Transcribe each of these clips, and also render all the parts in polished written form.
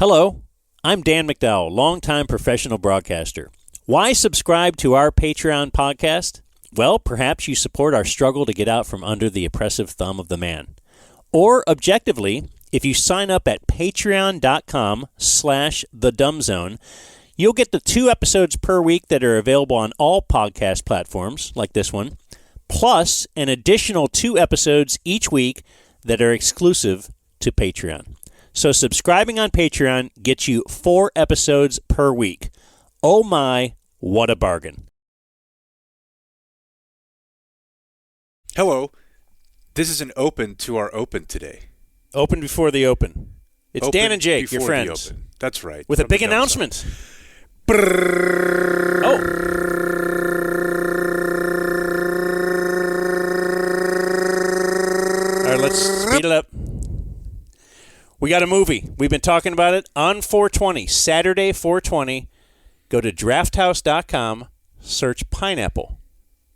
Hello, I'm Dan McDowell, longtime professional broadcaster. Why subscribe to our Patreon podcast? Well, perhaps you support our struggle to get out from under the oppressive thumb of the man. Or, objectively, if you sign up at patreon.com/thedumbzone, you'll get the 2 episodes per week that are available on all podcast platforms, like this one, plus an additional 2 episodes each week that are exclusive to Patreon. So subscribing on Patreon gets you 4 episodes per week. Oh my, what a bargain. Hello. This is an open to our open today. Open before the open. It's Open Dan and Jake, your before the friends. open. That's right. With a From big the dumb announcement. side. Oh. All right, let's speed it up. We got a movie. We've been talking about it on 420, Saturday 420. Go to drafthouse.com, search Pineapple.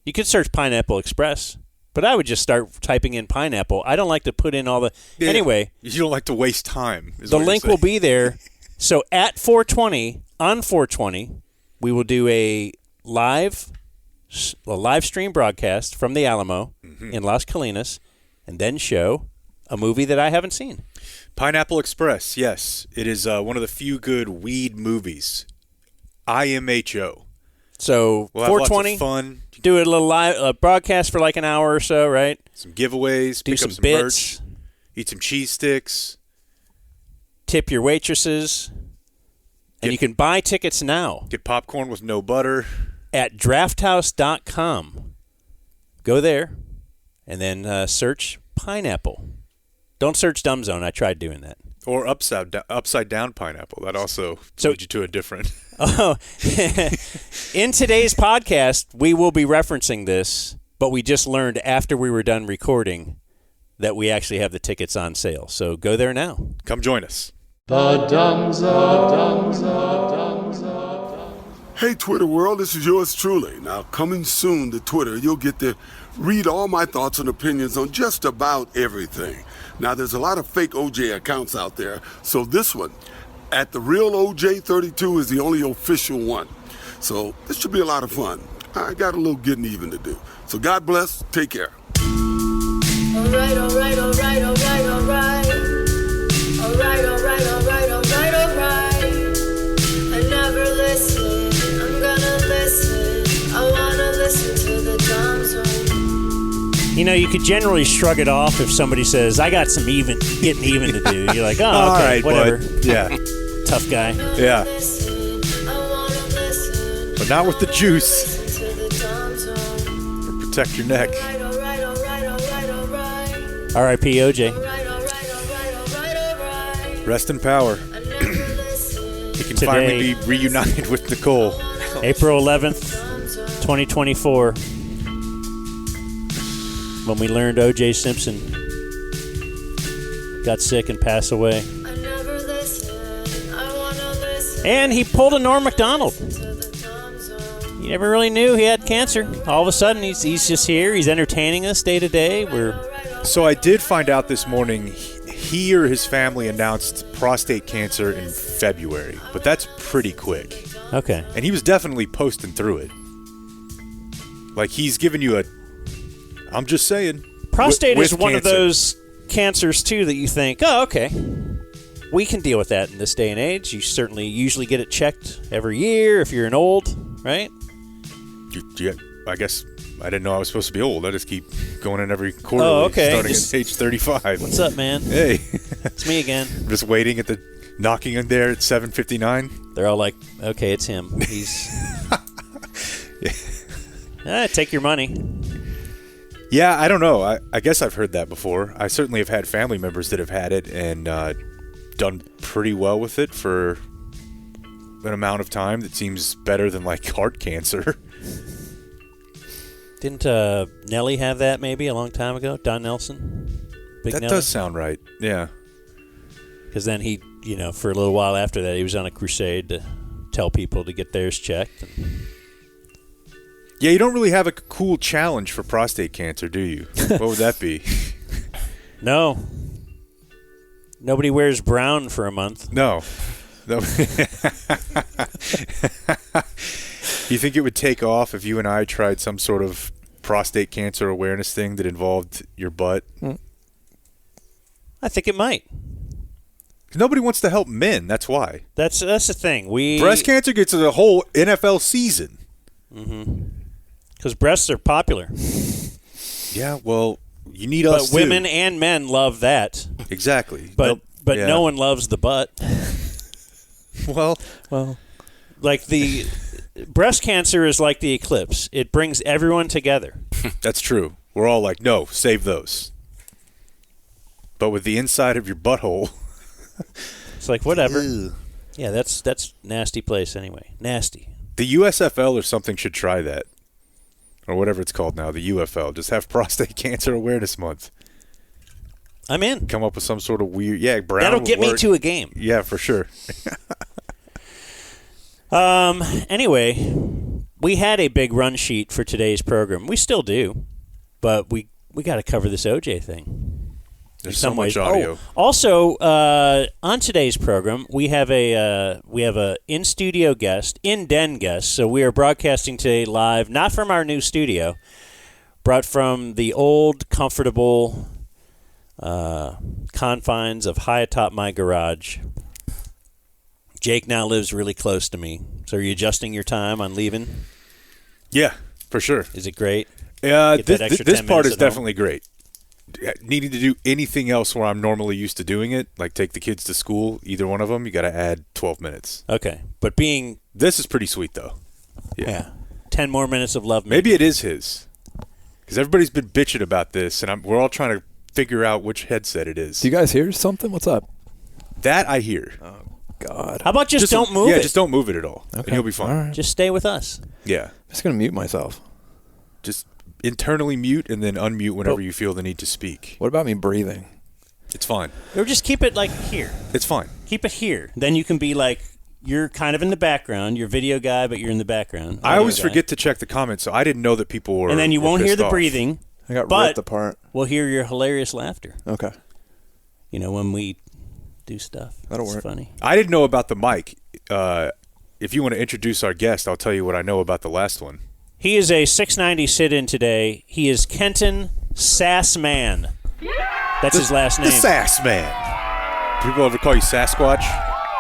You could search Pineapple Express, but I would just start typing in Pineapple. I don't like to put in all the... Yeah, anyway. You don't like to waste time. The link will be there. So at 420, on 420, we will do a live stream broadcast from the Alamo in Las Colinas, and then show a movie that I haven't seen. Pineapple Express, yes. It is one of the few good weed movies. IMHO. So We'll have 420, lots of fun. do a little live broadcast for like an hour or so, right? Some giveaways. Do pick some up some bits. merch. Eat some cheese sticks. Tip your waitresses. And you can buy tickets now Get popcorn with no butter. at drafthouse.com. Go there and then search Pineapple. Don't search Dumb Zone. I tried doing that. Or upside down pineapple. That also leads you to a different... Oh, in today's podcast, we will be referencing this, but we just learned after we were done recording that we actually have the tickets on sale. So go there now. Come join us. The Dumb Zone. Hey, Twitter world, this is yours truly. Now, coming soon to Twitter, you'll get to read all my thoughts and opinions on just about everything. Now, there's a lot of fake OJ accounts out there, so this one, at the real OJ32, is the only official one. So this should be a lot of fun. I got a little getting even to do. So God bless, take care. All right. I never listen, I'm gonna listen. I wanna listen to the Dumb Zone. You know, you could generally shrug it off if somebody says, I got some getting even to do. You're like, oh, okay, All right, whatever. bud. Yeah. Tough guy. Yeah. Listen, I wanna listen. But not with the juice. Listen to the Dumb Zone. Protect your neck. All right. R.I.P. OJ. All right. Rest in power. I never listen. He can Today- finally be reunited with Nicole. April 11th, 2024, when we learned O.J. Simpson got sick and passed away. I never listen. I wanna listen And he pulled a Norm Macdonald. to the Dumb Zone. You never really knew he had cancer. All of a sudden, he's just here. He's entertaining us day to day. So I did find out this morning he or his family announced prostate cancer in February, but that's pretty quick. Okay. And he was definitely posting through it. Like he's giving you I'm just saying. Prostate with is one of cancer. those cancers, too, that you think, oh, okay, we can deal with that in this day and age. You certainly usually get it checked every year if you're an old, right? I guess I didn't know I was supposed to be old. I just keep going in every quarter. Oh, okay. Starting Just- at age 35. What's up, man? Hey. It's me again. I'm just waiting at the knocking in there at 7:59. They're all like, okay, it's him. He's... take your money. Yeah, I don't know. I guess I've heard that before. I certainly have had family members that have had it and done pretty well with it for an amount of time that seems better than like heart cancer. Didn't Nelly have that maybe a long time ago? Don Nelson? Big That Nelly? does sound right. Yeah. Because then he, for a little while after that, he was on a crusade to tell people to get theirs checked. Yeah, you don't really have a cool challenge for prostate cancer, do you? What would that be? No. Nobody wears brown for a month. No. You think it would take off if you and I tried some sort of prostate cancer awareness thing that involved your butt? I think it might. Nobody wants to help men. That's why. That's the thing. Breast cancer gets a whole NFL season. Because breasts are popular. Yeah, well, you need us But women and men love that. Exactly. But yeah. no one loves the butt. Well, like the breast cancer is like the eclipse. It brings everyone together. that's true. We're all like, no, save those. But with the inside of your butthole, It's like whatever. Ew. Yeah, that's nasty place anyway. Nasty. The USFL or something should try that. Or whatever it's called now, the UFL. Just have Prostate Cancer Awareness Month. I'm in. Come up with some sort of weird, brown. That'll get me to a game. Yeah, for sure. Anyway, we had a big run sheet for today's program. We still do, but we got to cover this OJ thing. There's so much audio. Also, on today's program, we have a in-studio guest, in-den guest. So we are broadcasting today live, not from our new studio, but from the old, comfortable confines of high atop my garage. Jake now lives really close to me. So are you adjusting your time on leaving? Yeah, for sure. Is it great? This part is definitely great. Needing to do anything else where I'm normally used to doing it, like take the kids to school, either one of them, you got to add 12 minutes. Okay. But This is pretty sweet, though. Yeah. 10 more minutes of love. Maybe it is his. Because everybody's been bitching about this, and we're all trying to figure out which headset it is. Do you guys hear something? What's up? That I hear. Oh, God. How about just don't move it? Yeah, just don't move it at all. Okay. And you'll be fine. All right. Just stay with us. Yeah. I'm just going to mute myself. Just internally mute and then unmute whenever you feel the need to speak. What about me breathing? It's fine. Or just keep it like here. It's fine. Keep it here. Then you can be like, you're kind of in the background. You're a video guy, but you're in the background. I always forget to check the comments, so I didn't know that people were. And then you won't hear the breathing. I got but ripped apart. We'll hear your hilarious laughter. Okay. You know, when we do stuff. That'll it's work. Funny. I didn't know about the mic. If you want to introduce our guest, I'll tell you what I know about the last one. He is a 690 sit-in today. He is Kenton Sassman. That's his last name. The Sass Man. People ever call you Sasquatch?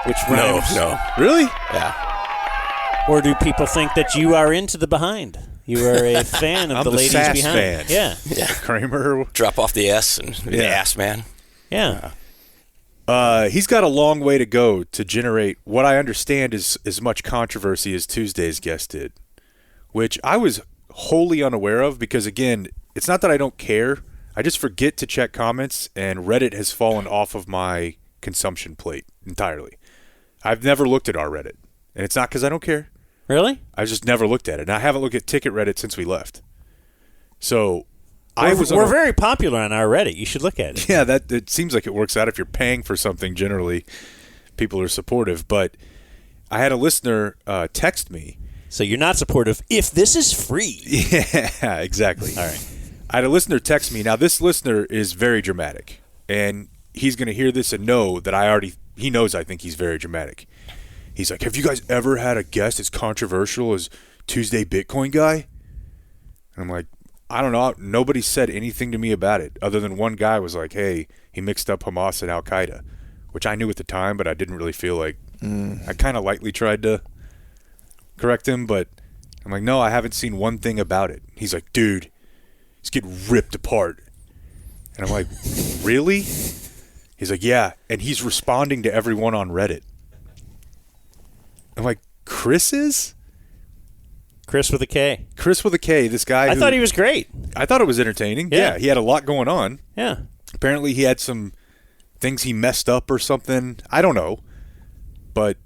Which rhymes. No. Really? Yeah. Or do people think that you are into the behind? You are a fan of I'm the ladies Sass behind. fan. Yeah. Kramer. Drop off the S and the ass man. Yeah. He's got a long way to go to generate what I understand is as much controversy as Tuesday's guest did, which I was wholly unaware of because, again, it's not that I don't care. I just forget to check comments, and Reddit has fallen off of my consumption plate entirely. I've never looked at our Reddit, and it's not because I don't care. Really? I just never looked at it, and I haven't looked at Ticket Reddit since we left. So we're very popular on our Reddit. You should look at it. Yeah, it seems like it works out. If you're paying for something, generally, people are supportive. But I had a listener text me. So you're not supportive if this is free. Yeah, exactly. All right. I had a listener text me. Now, this listener is very dramatic, and he's going to hear this and know that he knows I think he's very dramatic. He's like, have you guys ever had a guest as controversial as Tuesday Bitcoin guy? And I'm like, I don't know. Nobody said anything to me about it other than one guy was like, hey, he mixed up Hamas and Al-Qaeda, which I knew at the time, but I didn't really feel like I kind of lightly tried to correct him, but I'm like, no, I haven't seen one thing about it. He's like, dude, he's getting ripped apart. And I'm like, really? He's like, yeah, and he's responding to everyone on Reddit. I'm like, Chris is? Chris with a K. Chris with a K, this guy I thought he was great. I thought it was entertaining. Yeah. Yeah, he had a lot going on. Yeah. Apparently he had some things he messed up or something. I don't know. But,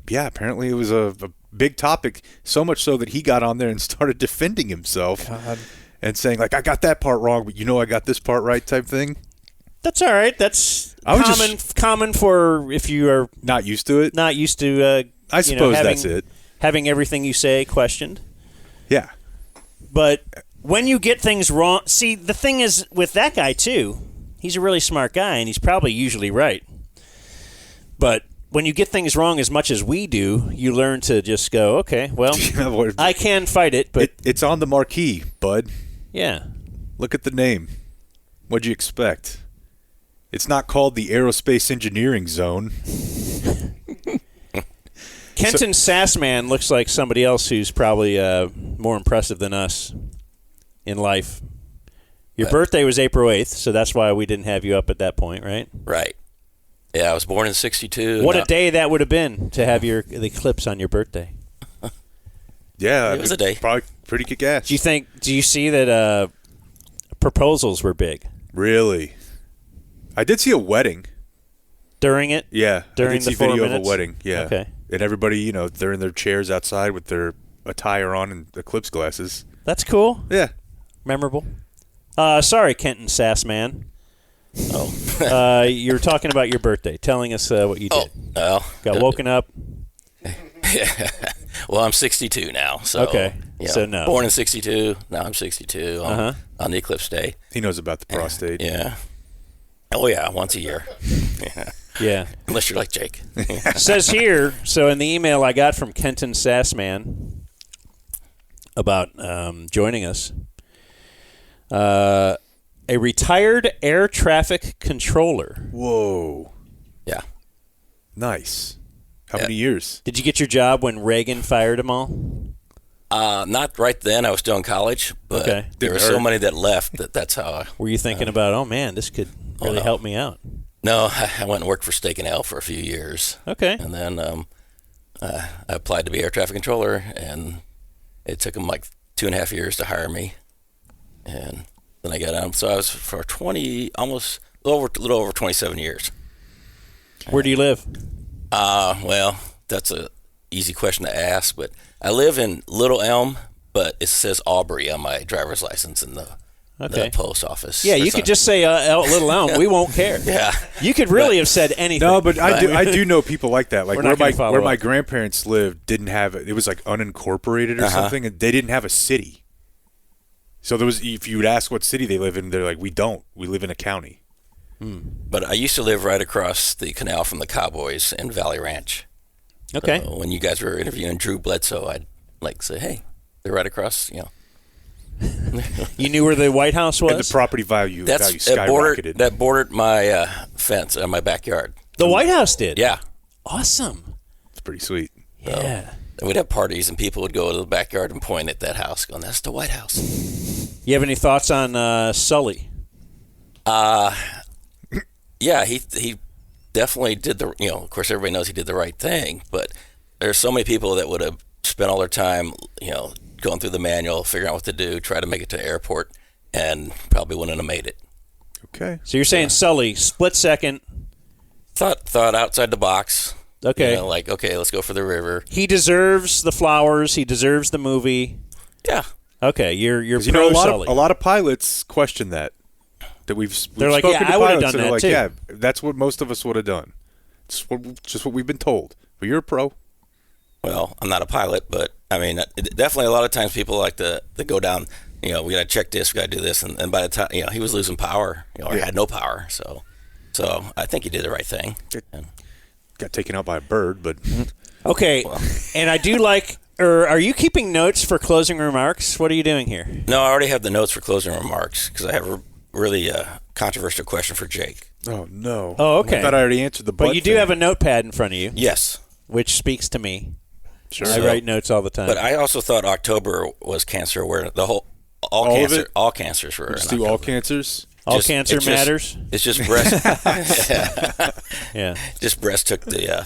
yeah, apparently it was a big topic, so much so that he got on there and started defending himself. God. And saying, like, I got that part wrong, but I got this part right type thing. That's all right. That's common for if you are not used to it. Not used to, I suppose that's it. Having everything you say questioned. Yeah. But when you get things wrong, see, the thing is with that guy, too, he's a really smart guy, and he's probably usually right. But when you get things wrong as much as we do, you learn to just go, okay, well, I can fight it, but it's on the marquee, bud. yeah. Look at the name. What'd you expect? It's not called the Aerospace Engineering Zone. Kenton Sassman looks like somebody else who's probably more impressive than us in life. Your birthday was April 8th, so that's why we didn't have you up at that point, right? Right. Yeah, I was born in '62. What a day that would have been to have the eclipse on your birthday. Yeah, It was a day. Probably pretty kick-ass. Do you see that proposals were big Really? I did see a wedding. during it? Yeah, During I did see the 4 video minutes? of a wedding. Yeah. Okay. And everybody, they're in their chairs outside with their attire on and eclipse glasses. That's cool. Yeah. Memorable. Sorry, Kenton Sassman. Oh. You were talking about your birthday, telling us what you did. Well. Got woken up. Well, I'm 62 now. So, Okay. So no. Born in '62. Now I'm 62 on the eclipse day. He knows about the prostate. Yeah. Oh, yeah, once a year. Yeah. Yeah. Unless you're like Jake. Says here, so in the email I got from Kenton Sassman about joining us, a retired air traffic controller. Whoa. Yeah. Nice. How many years? Did you get your job when Reagan fired them all? Not right then. I was still in college, but Okay. there were so many that left that's how I... Were you thinking about, oh, man, this could really help me out? No, I went and worked for Steak and Ale for a few years. Okay. And then I applied to be air traffic controller, and it took them like 2.5 years to hire me. And then I got on. So I was for a little over 27 years. Where do you live? Well, that's a easy question to ask, but I live in Little Elm, but it says Aubrey on my driver's license in the post office. Yeah, you could just say Little Elm. We won't care. Yeah. You could really have said anything. No, but I do know people like that. Like We're not gonna where follow my up. grandparents lived didn't have it was like unincorporated or something, and they didn't have a city. So there was, if you would ask what city they live in, they're like, we don't. We live in a county. But I used to live right across the canal from the Cowboys in Valley Ranch. Okay. So when you guys were interviewing Drew Bledsoe, I'd like say, hey, they're right across, You knew where the White House was? And the property value that skyrocketed. bordered my fence my backyard. The White House did? Yeah. Awesome. It's pretty sweet. Yeah. And we'd have parties, and people would go to the backyard and point at that house, going, that's the White House. You have any thoughts on Sully? Yeah, he definitely did of course, everybody knows he did the right thing, but there's so many people that would have spent all their time, going through the manual, figuring out what to do, try to make it to the airport, and probably wouldn't have made it. Okay. So you're saying Sully, split second. Thought outside the box. Okay. Okay, let's go for the river. He deserves the flowers. He deserves the movie. Yeah. Okay, you're a Sully. lot of pilots question that. We've They're like, spoken yeah, to I would've pilots done and they're that like, too. yeah, that's what most of us would have done. It's just what we've been told. But you're a pro. Well, I'm not a pilot, but I mean, definitely a lot of times people like to go down. We got to check this, we got to do this, and by the time he was losing power, or had no power, so I think he did the right thing. Got taken out by a bird, but Okay, and I do like. Or are you keeping notes for closing remarks? What are you doing here? No, I already have the notes for closing remarks because I have a really controversial question for Jake. oh no. Oh, okay. I thought I already answered the. But you do have a notepad in front of you, Yes, which speaks to me. Sure. I write notes all the time. but I also thought October was cancer awareness. All of cancer, it? all cancers were. Just in do all October. cancers. all Just- cancer it's just- matters. It's just breast. Yeah, Just breast took the.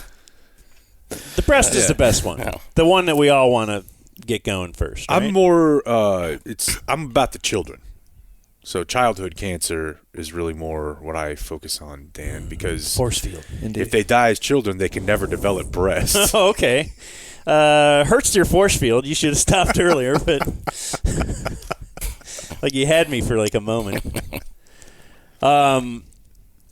the breast is the best one. Yeah. The one that we all want to get going first. Right? I'm more. I'm about the children. So childhood cancer is really more what I focus on, Dan, because force field. if they die as children, they can never develop breasts. Oh, okay. Hurts your force field. You should have stopped earlier, but like you had me for like a moment.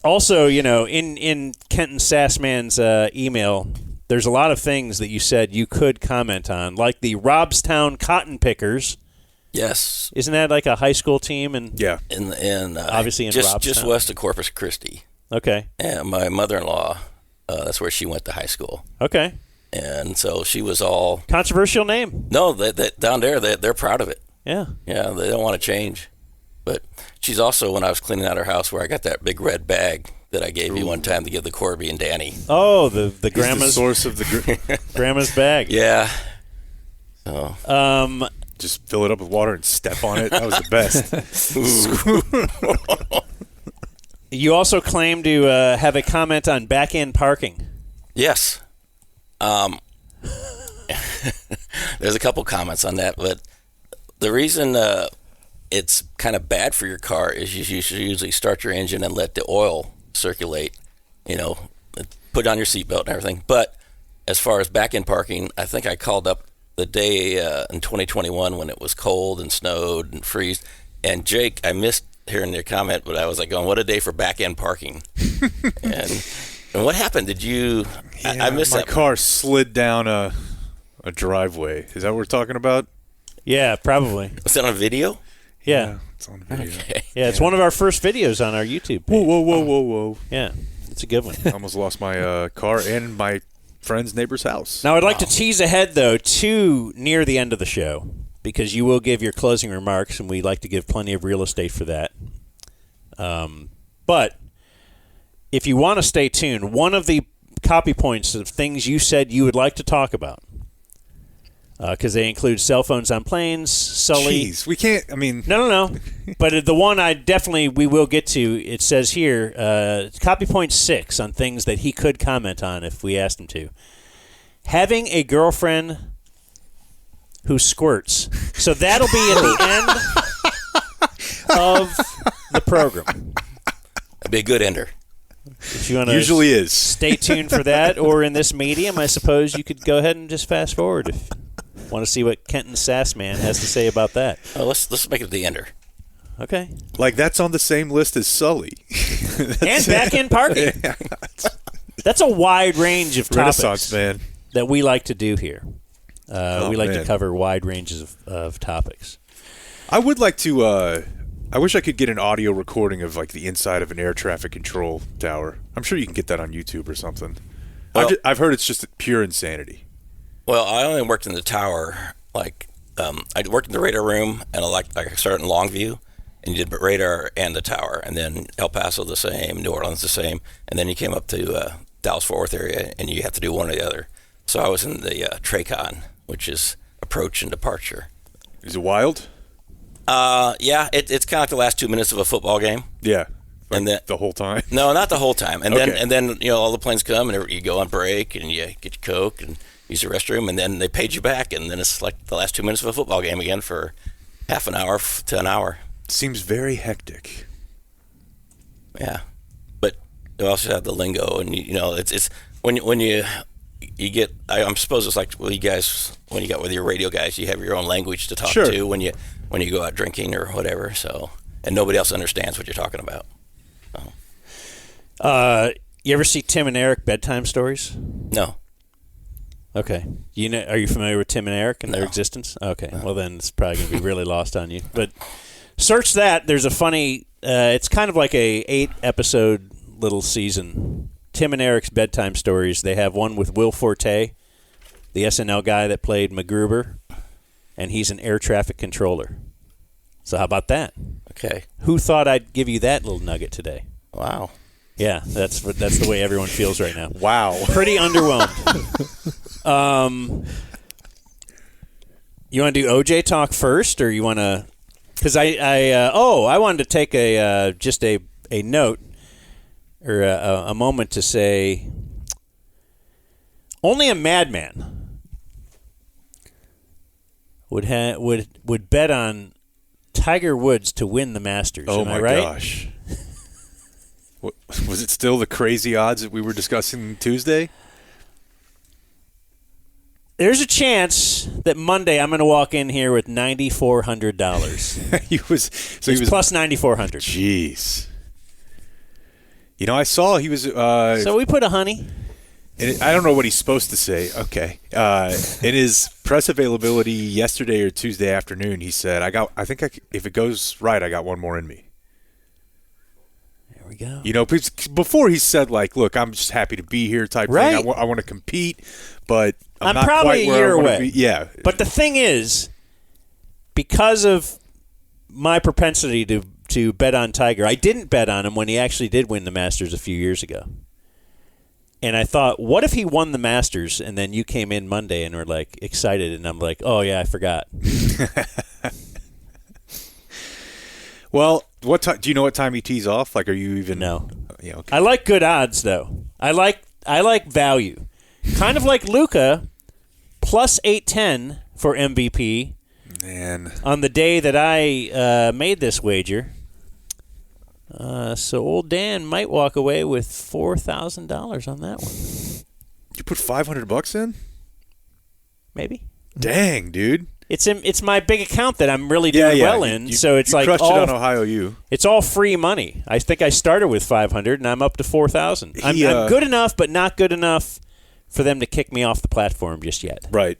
Also, in Kenton Sassman's email, there's a lot of things that you said you could comment on, like the Robstown Cotton Pickers. Yes, Isn't that like a high school team? And Yeah. in Obviously in just Robstown. west of Corpus Christi. Okay. And my mother-in-law That's where she went to high school. Okay. And so she was all Controversial name. no. Down there, they're proud of it. Yeah. Yeah, they don't want to change. But she's also, when I was cleaning out her house, where I got that big red bag that I gave you one time to give the Corby and Danny. Oh, the He's the grandma's source of the. grandma's bag. Yeah. So Just fill it up with water and step on it. That was the best. You also claim to have a comment on back-end parking. yes. There's a couple comments on that, but the reason it's kind of bad for your car is you should usually start your engine and let the oil circulate, put on your seatbelt and everything. But as far as back-end parking, I think I called up the day in 2021 when it was cold and snowed and freezed. And Jake, I missed hearing your comment, but I was like going, what a day for back-end parking. and what happened? Did you I missed my that. car slid down a driveway. Is that what we're talking about? Yeah, probably. Was that on video? Yeah. It's on video. Okay. Yeah, it's one of our first videos on our YouTube page. Whoa. Yeah, it's a good one. I almost lost my car and my friend's neighbor's house. Now, I'd like to tease ahead, though, to near the end of the show, because you will give your closing remarks, and we like to give plenty of real estate for that. But if you want to stay tuned, one of the copy points of things you said you would like to talk about, because they include cell phones on planes, Sully. Jeez, we can't. I mean, No. But the one we will get to, it says here, copy point 6 on things that he could comment on if we asked him to. Having a girlfriend who squirts. So that'll be at the end of the program. That'd be a good ender. If you want to usually is. stay tuned for that, or in this medium, I suppose you could go ahead and just fast forward if you want to see what Kenton Sassman has to say about that. Oh, let's make it the ender. Okay. Like that's on the same list as Sully. And back-end parking. That's a wide range of topics Renaissance man. that we like to do here. We like to man. cover wide ranges of topics. I would like to. I wish I could get an audio recording of like the inside of an air traffic control tower. I'm sure you can get that on YouTube or something. Well- I've heard it's just pure insanity. Well, I only worked in the tower. Like, I worked in the radar room, and I started in Longview, and you did radar and the tower, and then El Paso the same, New Orleans the same, and then you came up to Dallas-Fort Worth area, and you have to do one or the other. So I was in the TRACON, which is approach and departure. Is it wild? Yeah, it's kind of like the last 2 minutes of a football game. Yeah. Like And then- the whole time. No, not the whole time. And Okay. then all the planes come, and you go on break, and you get your Coke and use the restroom, and then they paid you back, and then it's like the last 2 minutes of a football game again for half an hour to an hour. Seems very hectic. Yeah, but you also have the lingo, and it's when you get. I'm suppose it's like when you got with your radio guys, you have your own language to talk Sure. to when you go out drinking or whatever. So, and nobody else understands what you're talking about. You ever see Tim and Eric bedtime stories? No. Okay. Are you familiar with Tim and Eric and their No. existence? Okay. Well, then it's probably going to be really lost on you. But search that. There's a funny. It's kind of like a 8-episode little season. Tim and Eric's bedtime stories. They have one with Will Forte, the SNL guy that played MacGruber, and he's an air traffic controller. So how about that? Okay. Who thought I'd give you that little nugget today? Wow. Yeah, that's the way everyone feels right now. Wow. Pretty underwhelmed. You want to do OJ talk first, or you want to? Because I wanted to take a note or a moment to say only a madman would bet on Tiger Woods to win the Masters. Oh Am my I right? gosh. What, was it still the crazy odds that we were discussing Tuesday? There's a chance that Monday I'm going to walk in here with $9,400. he was Plus 9,400. Jeez. I saw he was. So we put a honey. I don't know what he's supposed to say. Okay. In his press availability yesterday or Tuesday afternoon, he said, if it goes right, I got one more in me. we go. You know, before he said, like, look, I'm just happy to be here type Right. thing. I want to compete, but I'm not probably quite a where year I wanna away. be. Yeah. But the thing is, because of my propensity to bet on Tiger, I didn't bet on him when he actually did win the Masters a few years ago. And I thought, what if he won the Masters and then you came in Monday and were like excited, and I'm like, oh yeah, I forgot. Well, what time? Do you know what time he tees off? Like, are you even? No. Yeah. Okay. I like good odds though. I like value. Kind of like Luka, plus 810 for MVP Man. on the day that I made this wager. So old Dan might walk away with $4,000 on that one. You put $500 in? Maybe. Dang, dude. It's my big account that I'm really doing well in. So it's you like crushed it on Ohio U. It's all free money. I think I started with 500 and I'm up to 4,000. I'm good enough, but not good enough for them to kick me off the platform just yet. Right.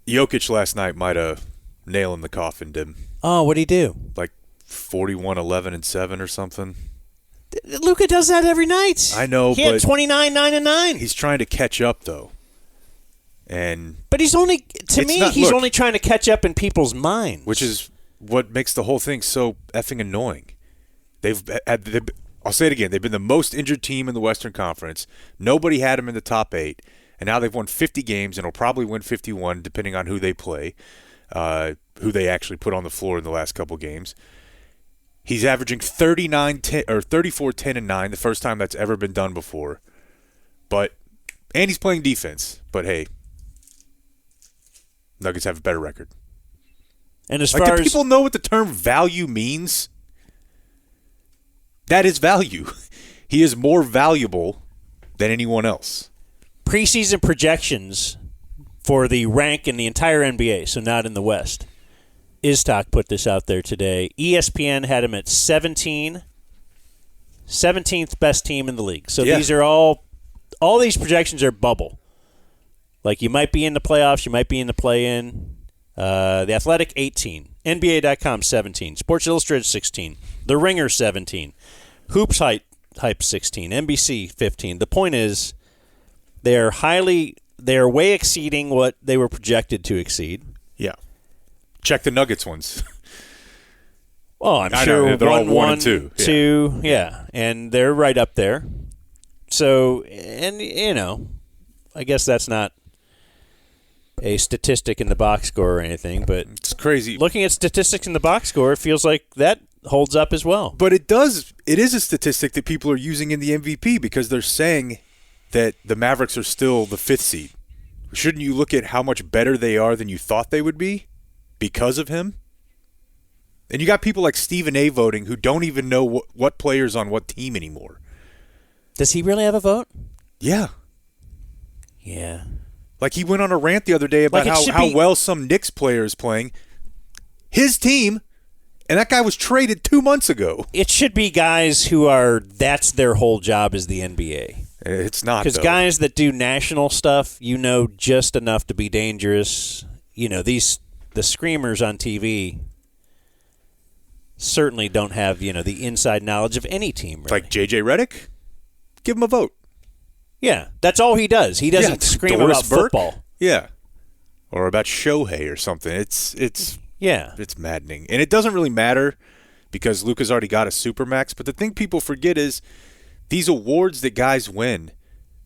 Jokic last night might have nail in the coffin, did Oh, what'd he do? like 41, 11, and 7 or something. Luka does that every night. I know, he had but 29, 9, and 9. He's trying to catch up though, and But he's only look, only trying to catch up in people's minds, which is what makes the whole thing so effing annoying. I'll say it again. They've been the most injured team in the Western Conference. Nobody had them in the top 8, and now they've won 50 games and will probably win 51 depending on who they play, who they actually put on the floor in the last couple games. He's averaging 34, 10, and 9, the first time that's ever been done before. And he's playing defense. But hey, Nuggets have a better record. And as Like, far do as people know what the term value means? That is value. He is more valuable than anyone else. preseason projections for the rank in the entire NBA, so not in the West, Iztok put this out there today. ESPN had him at 17th best team in the league. So Yeah. these are all these projections are bubble. Like, you might be in the playoffs, you might be in the play-in. The Athletic, 18. NBA.com, 17. Sports Illustrated, 16. The Ringer, 17. Hoops Hype, 16. NBC, 15. The point is, they're way exceeding what they were projected to exceed. Yeah. Check the Nuggets ones. Oh, I'm I sure know, they're all 1 and 2. 2. 2, yeah. And they're right up there. So, and, I guess that's not a statistic in the box score or anything, but It's crazy. looking at statistics in the box score, it feels like that holds up as well. But it is a statistic that people are using in the MVP because they're saying that the Mavericks are still the 5th seed. Shouldn't you look at how much better they are than you thought they would be because of him? And you got people like Stephen A. voting who don't even know what player's on what team anymore. Does he really have a vote? Yeah. Yeah. Like, he went on a rant the other day about Like, it should how be- well some Knicks player is playing. His team, and that guy was traded 2 months ago. It should be guys who that's their whole job is the NBA. It's not, Because though. guys that do national stuff, just enough to be dangerous. The screamers on TV certainly don't have, the inside knowledge of any team. Really. Like J.J. Redick, give him a vote. Yeah, that's all he does. He doesn't scream Doris about Burke? football. Yeah. Or about Shohei or something. It's maddening. And it doesn't really matter because Luka's already got a Supermax. But the thing people forget is these awards that guys win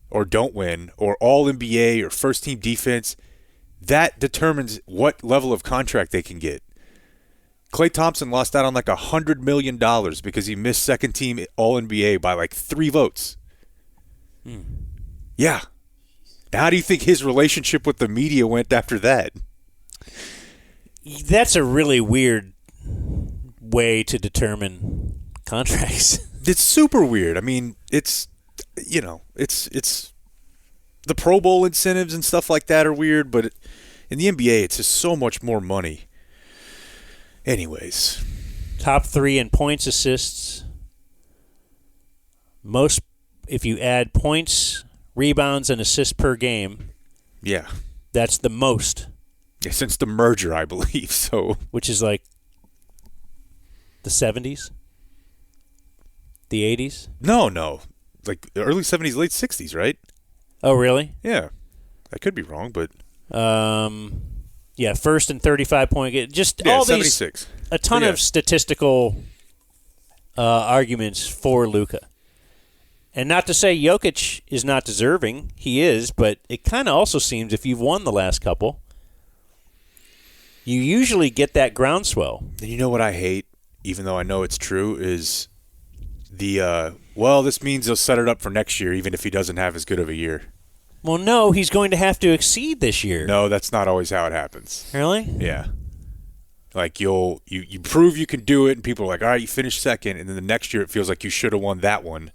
or don't win, or All-NBA or first-team defense, that determines what level of contract they can get. Klay Thompson lost out on like $100 million because he missed second-team All-NBA by like 3 votes. Yeah. Now, how do you think his relationship with the media went after that? That's a really weird way to determine contracts. It's super weird. I mean, it's the Pro Bowl incentives and stuff like that are weird, but in the NBA, it's just so much more money. Anyways. Top 3 in points, assists. Most, if you add points, rebounds, and assists per game, Yeah. that's the most. Yeah, since the merger, I believe. So Which is like the 70s. The 80s? No. Like early 70s, late 60s, right? Oh, really? Yeah. I could be wrong, but Yeah, first and 35-point game. Just yeah, all 76. these, a ton of statistical arguments for Luka. And not to say Jokic is not deserving. He is, but it kind of also seems if you've won the last couple, you usually get that groundswell. And you know what I hate, even though I know it's true, is the, this means he'll set it up for next year, even if he doesn't have as good of a year. Well, no, he's going to have to exceed this year. No, that's not always how it happens. Really? Yeah. Like you prove you can do it, and people are like, all right, you finished second, and then the next year it feels like you should have won that one.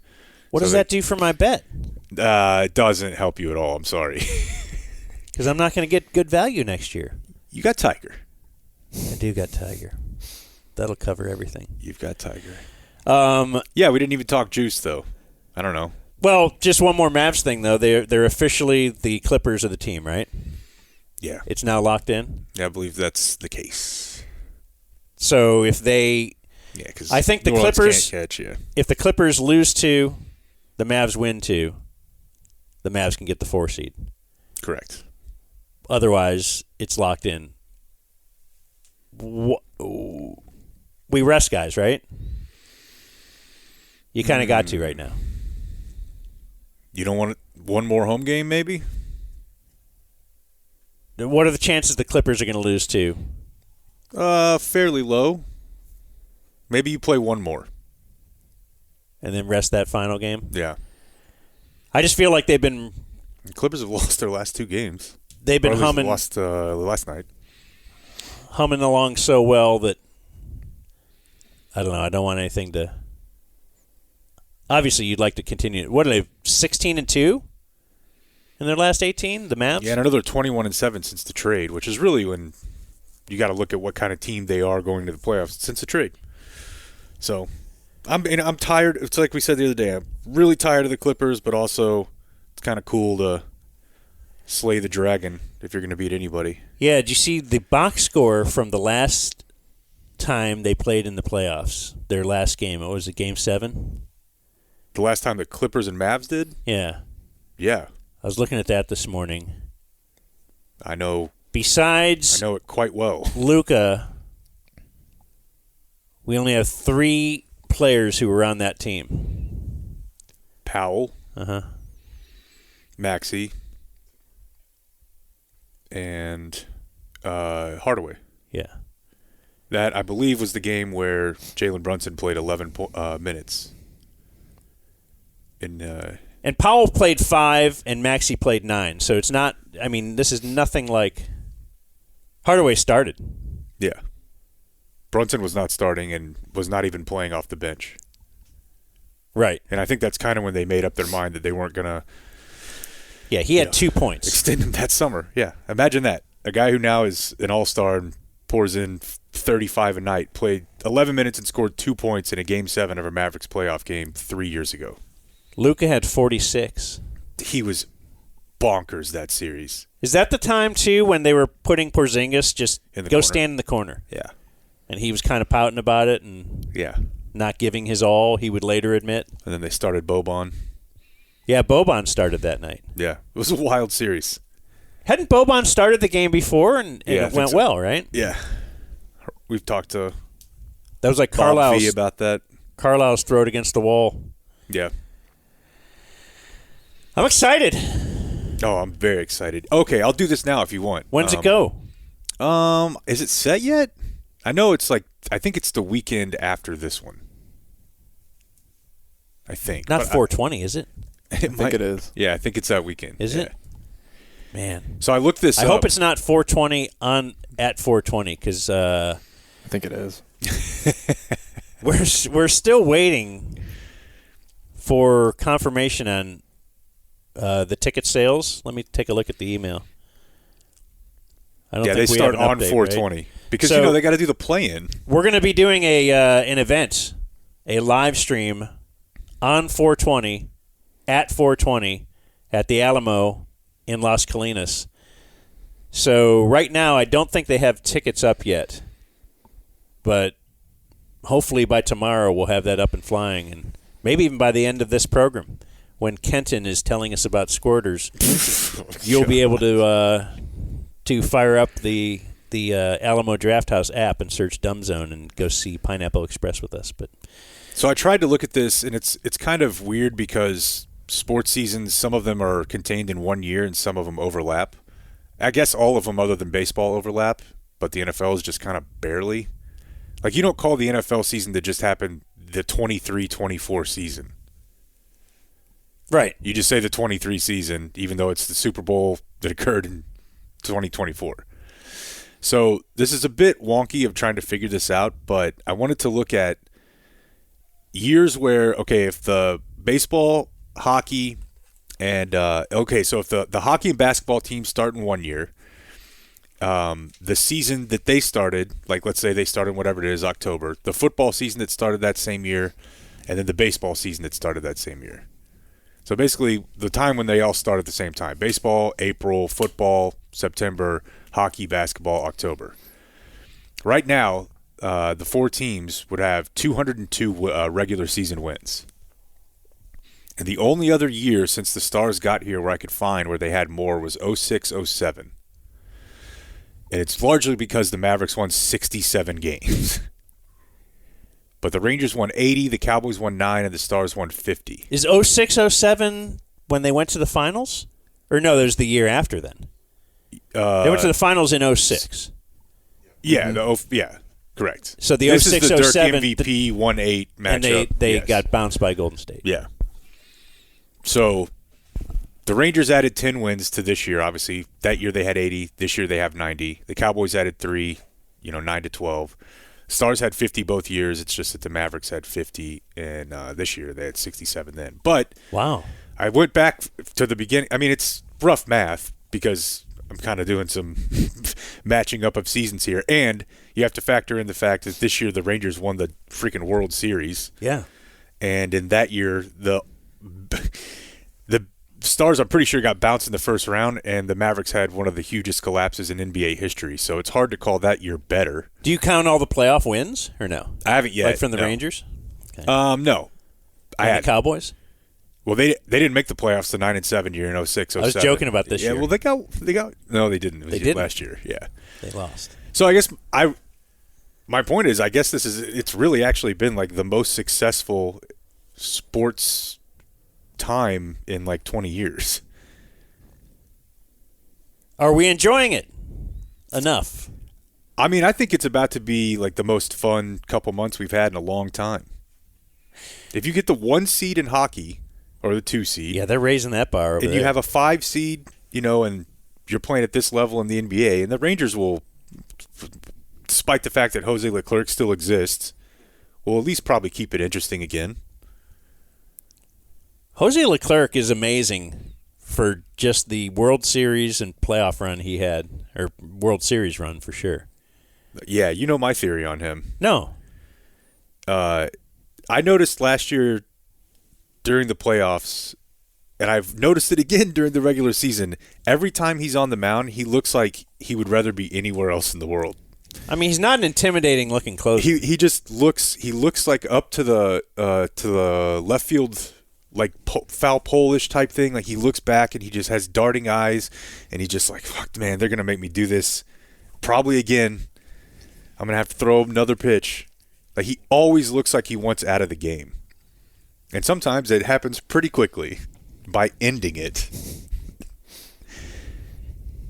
What does that do for my bet? It doesn't help you at all. I'm sorry. Because I'm not going to get good value next year. You got Tiger. I do got Tiger. That'll cover everything. You've got Tiger. Yeah, we didn't even talk juice, though. I don't know. Well, just one more Mavs thing, though. They're officially the Clippers of the team, right? Yeah. It's now locked in? Yeah, I believe that's the case. So if they... Yeah, because I think the New Orleans Clippers... can't catch you. If the Clippers lose 2, the Mavs win 2, the Mavs can get the 4 seed. Correct. Otherwise, it's locked in. We rest guys, right? You kind of got to right now. You don't want one more home game, maybe? What are the chances the Clippers are going to lose 2? Fairly low. Maybe you play one more. And then rest that final game? Yeah. I just feel like they've been... The Clippers have lost their last 2 games. They've been or at least humming... lost last night. Humming along so well that... I don't know. I don't want anything to... Obviously, you'd like to continue. What are they, 16-2 in their last 18, the Mavs? Yeah, and another 21-7 since the trade, which is really when you got to look at what kind of team they are going to the playoffs since the trade. So, I'm tired. It's like we said the other day. I'm really tired of the Clippers, but also it's kind of cool to slay the dragon if you're going to beat anybody. Yeah, did you see the box score from the last time they played in the playoffs? Their last game. What was it, Game 7? The last time the Clippers and Mavs did? Yeah. Yeah. I was looking at that this morning. I know. Besides I know it quite well. Luka, we only have 3 players who were on that team. Powell. Uh-huh. Maxey. And Hardaway. Yeah. That, I believe, was the game where Jalen Brunson played 11 minutes. And Powell played 5 and Maxey played 9. So it's not, I mean, this is nothing like Hardaway started. Yeah. Brunson was not starting and was not even playing off the bench. Right. And I think that's kind of when they made up their mind that they weren't going to Yeah, he had 2 points. extend him that summer. Yeah. Imagine that. A guy who now is an all-star and pours in 35 a night, played 11 minutes and scored 2 points in a Game 7 of a Mavericks playoff game 3 years ago. Luka had 46. He was bonkers that series. Is that the time, too, when they were putting Porzingis just In the go corner. stand in the corner? Yeah. And he was kind of pouting about it and Yeah. not giving his all, he would later admit. And then they started Boban. Yeah, Boban started that night. Yeah. It was a wild series. Hadn't Boban started the game before and Yeah, I it think went so. well, right? Yeah. We've talked to That was like Bob V about that. Carlisle's throw it against the wall. Yeah. I'm excited. Oh, I'm very excited. Okay, I'll do this now if you want. When's it go? Is it set yet? I know it's like, I think it's the weekend after this one. I think. Not But 420, is it? I think it is. Yeah, I think it's that weekend. Is Yeah. it? Man. So I looked this I up. hope it's not 420 at 420 because I think it is. we're still waiting for confirmation on the ticket sales. Let me take a look at the email. I don't Yeah, think they we start have an on update, 420. right? Because, So- they got to do the play-in. We're going to be doing an event, a live stream on 420 at 420 at the Alamo in Las Colinas. So right now, I don't think they have tickets up yet, but hopefully by tomorrow we'll have that up and flying. And Maybe even by the end of this program, when Kenton is telling us about squirters, you'll be able to fire up the Alamo Drafthouse app and search Dumb Zone and go see Pineapple Express with us. But so I tried to look at this, and it's kind of weird because sports seasons, some of them are contained in 1 year and some of them overlap. I guess all of them other than baseball overlap, but the NFL is just kind of barely. Like, you don't call the NFL season that just happened the 23-24 season. right. You just say the 23 season, even though it's the Super Bowl that occurred in 2024. So this is a bit wonky of trying to figure this out, but I wanted to look at years where, okay, if the baseball, hockey, and so if the hockey and basketball teams start in 1 year, the season that they started, like let's say they started whatever it is, October, the football season that started that same year, and then the baseball season that started that same year. So basically the time when they all start at the same time. Baseball, April, football, September, hockey, basketball, October. Right now, the four teams would have 202 regular season wins. And the only other year since the Stars got here where I could find where they had more was 06-07. And it's largely because the Mavericks won 67 games. But the Rangers won 80, the Cowboys won 9, and the Stars won 50. Is 06-07 when they went to the finals? Or no, there's the year after then. They went to the finals in 06. Yeah, yeah, correct. So the this is the 06-07 Dirk MVP 1-8 matchup. And they Yes. got bounced by Golden State. Yeah. So the Rangers added 10 wins to this year, obviously. That year they had 80. This year they have 90. The Cowboys added 3, 9-12. Stars had 50 both years. It's just that the Mavericks had 50, and this year they had 67 then. But wow. I went back to the beginning. I mean, it's rough math because I'm kind of doing some matching up of seasons here. And you have to factor in the fact that this year the Rangers won the freaking World Series. Yeah. And in that year, the Stars, I'm pretty sure, got bounced in the first round, and the Mavericks had one of the hugest collapses in NBA history. So it's hard to call that year better. Do you count all the playoff wins or no? I haven't yet. Like from the no. Rangers? Okay. No. And the Cowboys? Well, they didn't make the playoffs the 9-7 year in 06-07. I was joking about this year. Yeah, well, they got no, they didn't. It was didn't? last year. Yeah. They lost. So I guess my point is, I guess it's really actually been like the most successful sports time in like 20 years. Are we enjoying it enough? I mean, I think it's about to be like the most fun couple months we've had in a long time. If you get the 1 seed in hockey or the 2 seed, Yeah, they're raising that bar over and there. you have a 5 seed, and you're playing at this level in the NBA, and the Rangers will, despite the fact that Jose Leclerc still exists, will at least probably keep it interesting again. Jose Leclerc is amazing for just the World Series and playoff run he had, or World Series run for sure. Yeah, you know my theory on him. No. I noticed last year during the playoffs, and I've noticed it again during the regular season, every time he's on the mound, he looks like he would rather be anywhere else in the world. I mean, he's not an intimidating looking closer. He just looks like up to the left field, like foul pole-ish type thing. Like he looks back and he just has darting eyes, and he's just like, fuck, man, they're gonna make me do this probably again. I'm gonna have to throw another pitch. Like he always looks like he wants out of the game, and sometimes it happens pretty quickly by ending it.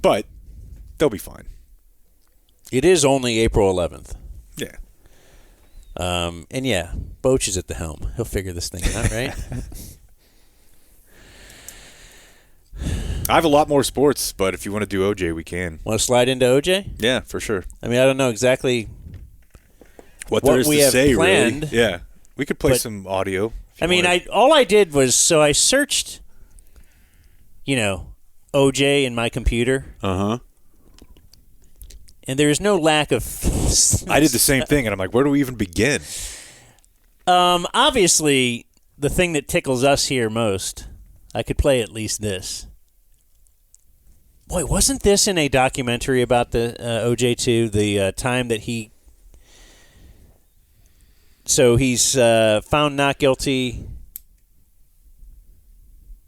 But they'll be fine. It is only April 11th. Yeah. And yeah, Boch is at the helm. He'll figure this thing out, right? I have a lot more sports, but if you want to do OJ, we can. Want to slide into OJ? Yeah, for sure. I mean, I don't know exactly What there is we to have say, planned. really. Yeah. We could play But- some audio. if you I mean, wanted. all I did was, so I searched, OJ in my computer, Uh-huh. and there is no lack of... I did the same thing, and I'm like, where do we even begin? Obviously, the thing that tickles us here most, I could play at least this. Boy, wasn't this in a documentary about the OJ2, the time that he... So he's found not guilty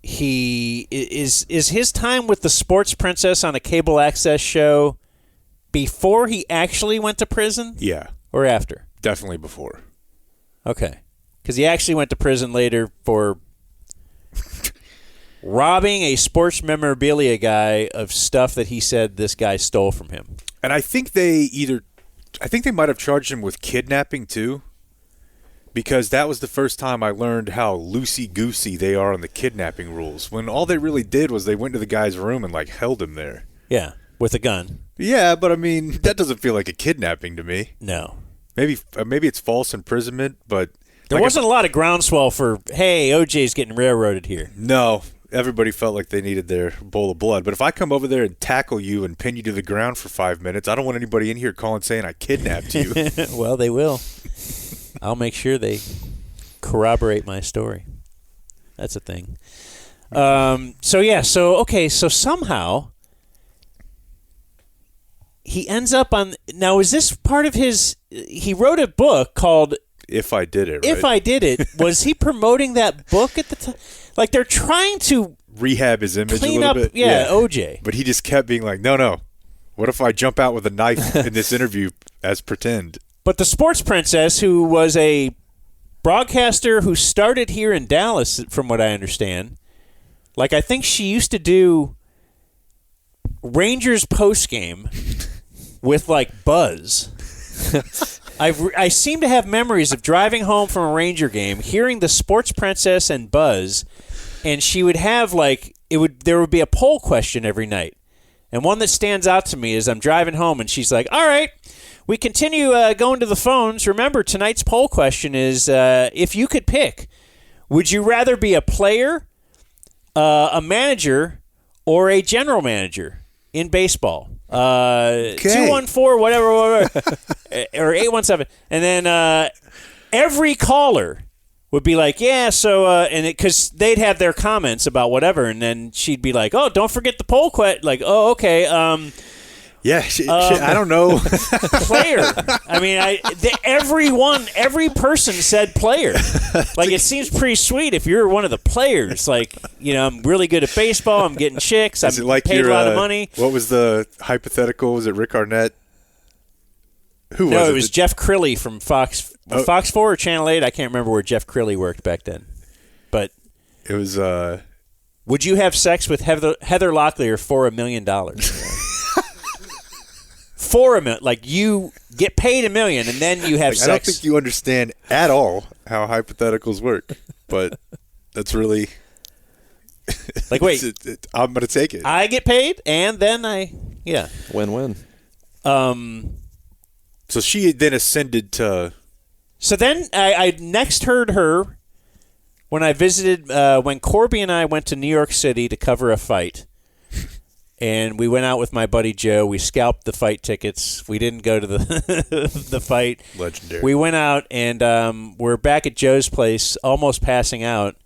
he is his time with the Sports Princess on a cable access show before he actually went to prison? Yeah. Or after? Definitely before. Okay. Because he actually went to prison later for robbing a sports memorabilia guy of stuff that he said this guy stole from him. And I think they might have charged him with kidnapping too, because that was the first time I learned how loosey-goosey they are on the kidnapping rules, when all they really did was they went to the guy's room and, like, held him there. Yeah, with a gun. Yeah, but, I mean, that doesn't feel like a kidnapping to me. No. Maybe it's false imprisonment, but... There wasn't a lot of groundswell for, hey, OJ's getting railroaded here. No. Everybody felt like they needed their bowl of blood. But if I come over there and tackle you and pin you to the ground for 5 minutes, I don't want anybody in here calling saying I kidnapped you. Well, they will. I'll make sure they corroborate my story. That's a thing. So somehow he ends up on... Now, is this part of his... He wrote a book called... If I Did It, right? If I Did It. Was he promoting that book at the time? Like, they're trying to... Rehab his image a clean little up, bit. yeah, OJ. But he just kept being like, no. What if I jump out with a knife in this interview as pretend? But the Sports Princess, who was a broadcaster who started here in Dallas, from what I understand, like, I think she used to do Rangers postgame with, like, Buzz. I seem to have memories of driving home from a Ranger game, hearing the Sports Princess and Buzz, and she would have, like, there would be a poll question every night. And one that stands out to me is I'm driving home, and she's like, all right, we continue going to the phones. Remember, tonight's poll question is, if you could pick, would you rather be a player, a manager, or a general manager in baseball? 214, whatever, or 817. And then every caller would be like, yeah, so, and because they'd have their comments about whatever, and then she'd be like, oh, don't forget the poll question. Like, oh, okay. Yeah, I don't know. Player. I mean, every person said player. Like, it seems pretty sweet if you're one of the players. Like, you know, I'm really good at baseball. I'm getting chicks. I'm paid a lot of money. What was the hypothetical? Was it Rick Arnett? Who was it? No, it was Jeff Crilly from Fox 4 or Channel 8. I can't remember where Jeff Crilly worked back then. But it was. Would you have sex with Heather Locklear for $1 million? For $1 million, like you get paid $1 million and then you have sex. I don't think you understand at all how hypotheticals work, but that's really like wait. I'm gonna take it. I get paid and then win-win. So she then ascended to. So then I next heard her when I visited when Corby and I went to New York City to cover a fight. And we went out with my buddy Joe. We scalped the fight tickets. We didn't go to the fight. Legendary. We went out, and we're back at Joe's place, almost passing out.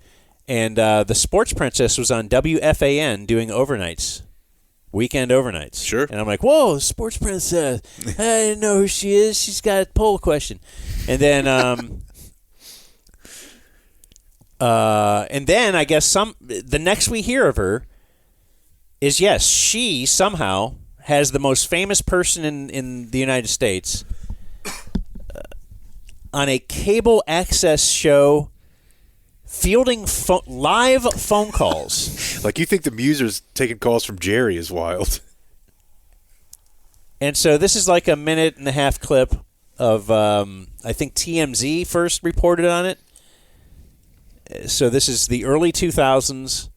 And the Sports Princess was on WFAN doing overnights, weekend overnights. Sure. And I'm like, whoa, Sports Princess. I didn't know who she is. She's got a poll question. And then I guess the next we hear of her is, yes, she somehow has the most famous person in the United States on a cable access show fielding live phone calls. Like, you think the Muser's taking calls from Jerry is wild. And so this is like a 1.5-minute clip of, I think TMZ first reported on it. So this is the early 2000s.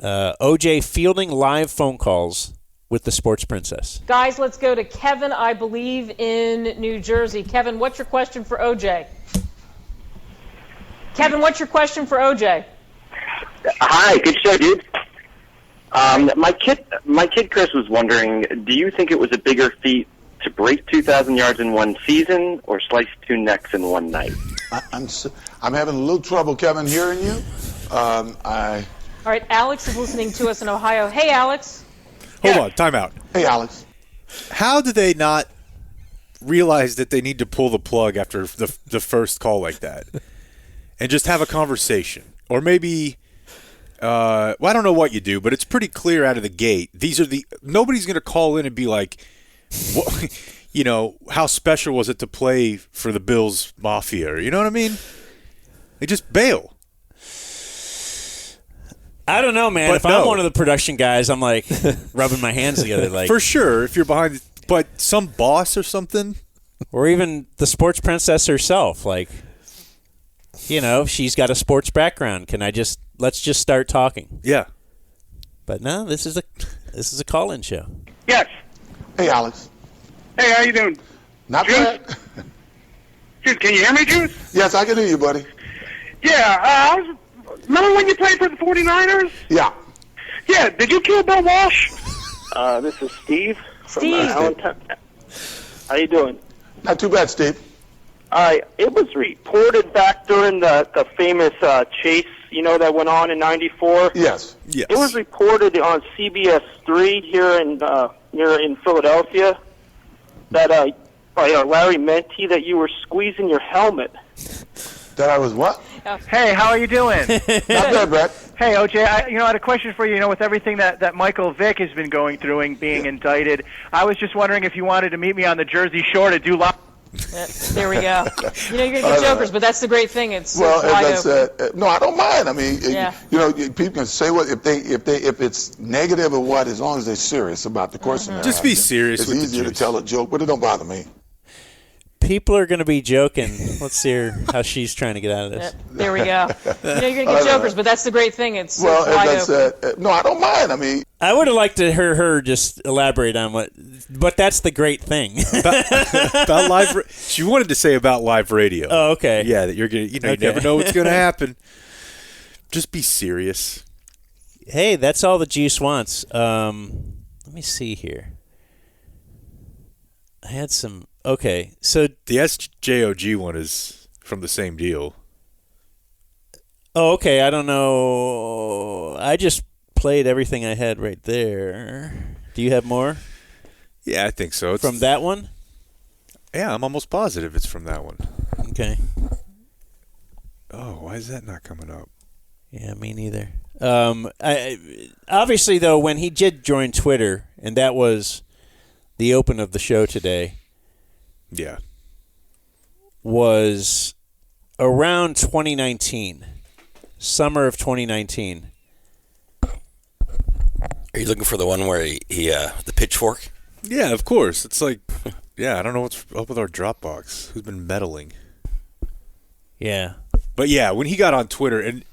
OJ fielding live phone calls with the Sports Princess. Guys, let's go to Kevin, I believe, in New Jersey. Kevin, what's your question for OJ? Kevin, what's your question for OJ? Hi, good show, dude. My kid Chris was wondering, do you think it was a bigger feat to break 2,000 yards in one season or slice 2 necks in one night? I'm having a little trouble, Kevin, hearing you. All right, Alex is listening to us in Ohio. Hey, Alex. Hold on, time out. Hey, Alex. How do they not realize that they need to pull the plug after the first call like that and just have a conversation? Or maybe well, I don't know what you do, but it's pretty clear out of the gate. Nobody's going to call in and be like, what, how special was it to play for the Bills Mafia? You know what I mean? They just bail. I don't know, man. But if I'm one of the production guys, I'm like rubbing my hands together. Like, for sure, if you're behind, but some boss or something. Or even the sports princess herself. Like, she's got a sports background. Let's just start talking. Yeah. But no, this is a call-in show. Yes. Hey, Alex. Hey, how you doing? Not Juice? bad. Juice, can you hear me, Juice? Yes, I can hear you, buddy. Yeah, remember when you played for the 49ers? Yeah. Yeah, did you kill Bill Walsh? This is Steve. Steve. How you doing? Not too bad, Steve. It was reported back during the famous chase, that went on in '94. Yes. Yes. It was reported on CBS 3 here in Philadelphia that by Larry Menti that you were squeezing your helmet. That I was what? Hey, how are you doing? Not bad, Brett. Hey, OJ, I had a question for you. With everything that Michael Vick has been going through and being indicted, I was just wondering if you wanted to meet me on the Jersey Shore to do live. There we go. You're going to get jokers, but that's the great thing. It's Well, wide as I said, no, I don't mind. I mean, Yeah. people can say what if it's negative or what, as long as they're serious about the question. they're Just be asking. serious It's with the easier to juice. tell a joke, but it don't bother me. People are going to be joking. Let's hear how she's trying to get out of this. There we go. You're going to get jokers, but that's the great thing. It's Well, wide as I open. said, no, I don't mind. I mean, I would have liked to hear her just elaborate on but that's the great thing. About live. She wanted to say about live radio. Oh, okay. Yeah, that you're gonna. You Okay. never know what's gonna happen. Just be serious. Hey, that's all the juice wants. Let me see here. I had some. Okay, so The SJOG one is from the same deal. oh, okay. I don't know. I just played everything I had right there. Do you have more Yeah, I think so. It's, from that one? Yeah, I'm almost positive it's from that one. Okay. Oh, why is that not coming up? Yeah, me neither. Obviously, though, when he did join Twitter, and that was the open of the show today, Yeah. was around 2019, summer of 2019. Are you looking for the one where he the pitchfork? Yeah, of course. It's like, yeah, I don't know what's up with our Dropbox. Who's been meddling? Yeah. But yeah, when he got on Twitter, and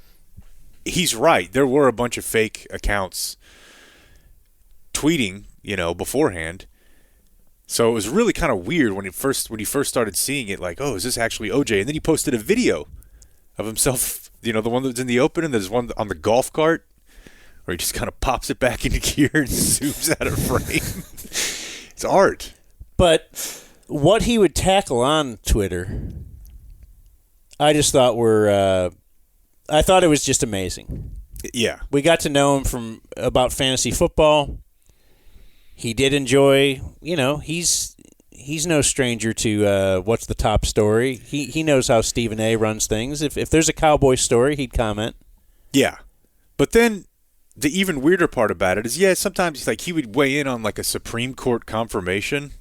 he's right, there were a bunch of fake accounts tweeting, beforehand. So it was really kind of weird when he first started seeing it, like, oh, is this actually OJ? And then he posted a video of himself, the one that was in the open, and there's one on the golf cart where he just kind of pops it back into gear and zooms out of frame. It's art. But what he would tackle on Twitter, I just thought I thought it was just amazing. Yeah. We got to know him from about fantasy football. He did enjoy, he's no stranger to what's the top story. He knows how Stephen A. runs things. If there's a Cowboy story, he'd comment. Yeah. But then the even weirder part about it is, sometimes he would weigh in on like a Supreme Court confirmation.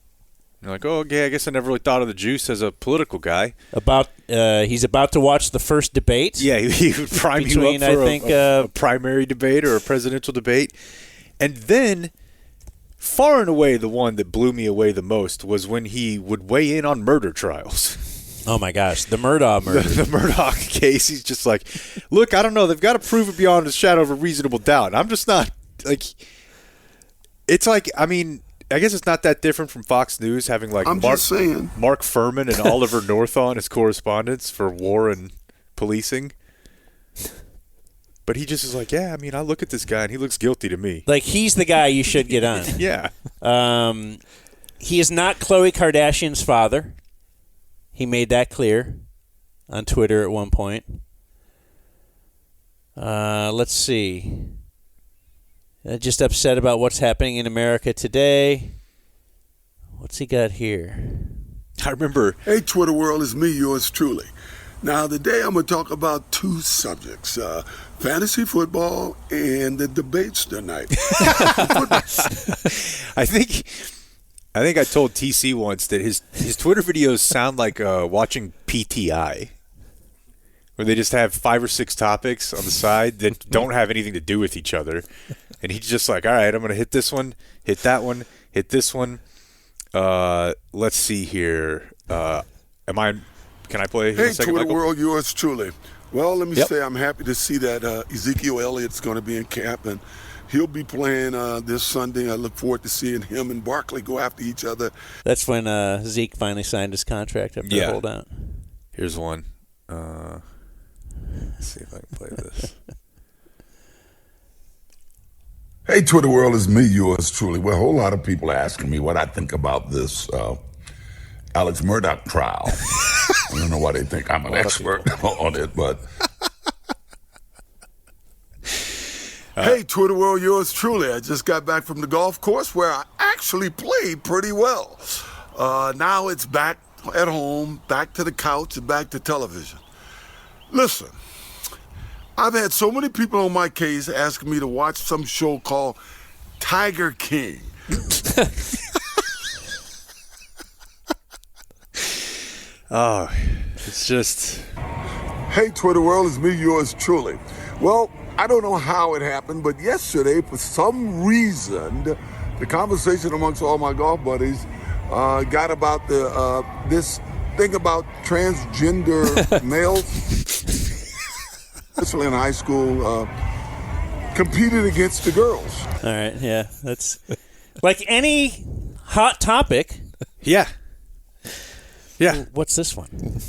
You're like, oh, okay, I guess I never really thought of the Juice as a political guy. He's about to watch the first debate. Yeah, he would prime between, you up for I think, a primary debate or a presidential debate. And then, far and away, the one that blew me away the most was when he would weigh in on murder trials. Oh, my gosh, the Murdaugh murder. The Murdaugh case, he's just like, look, I don't know, they've got to prove it beyond a shadow of a reasonable doubt. And I'm just not, it's like, I mean, I guess it's not that different from Fox News having Mark Furman and Oliver North on as correspondents for war and policing. But he just is like, I look at this guy and he looks guilty to me. Like, he's the guy you should get on. Yeah. He is not Khloe Kardashian's father. He made that clear on Twitter at one point. Let's see. Just upset about what's happening in America today. What's he got here? I remember. Hey, Twitter world, it's me, yours truly. Now, today I'm going to talk about two subjects, fantasy football and the debates tonight. I think I told TC once that his Twitter videos sound like watching PTI, where they just have 5 or 6 topics on the side that don't have anything to do with each other. And he's just like, all right, I'm going to hit this one, hit that one, hit this one. Let's see here. Can I play? Hey, a second, Twitter Michael? world, yours truly. Well, let me say I'm happy to see that Ezekiel Elliott's going to be in camp, and he'll be playing this Sunday. I look forward to seeing him and Barkley go after each other. That's when Zeke finally signed his contract after the holdout. Here's one. Let's see if I can play this. Hey, Twitter world, it's me, yours truly. Well, a whole lot of people are asking me what I think about this Alex Murdoch trial. I don't know why they think I'm an expert on it, but... Hey, Twitter world, yours truly. I just got back from the golf course where I actually played pretty well. Now it's back at home, back to the couch, and back to television. Listen, I've had so many people on my case asking me to watch some show called Tiger King. Oh, it's just... Hey, Twitter world, it's me, yours truly. Well, I don't know how it happened, but yesterday, for some reason, the conversation amongst all my golf buddies got about this thing about transgender males, especially in high school, competed against the girls. All right, yeah, that's like any hot topic. Yeah. What's this one?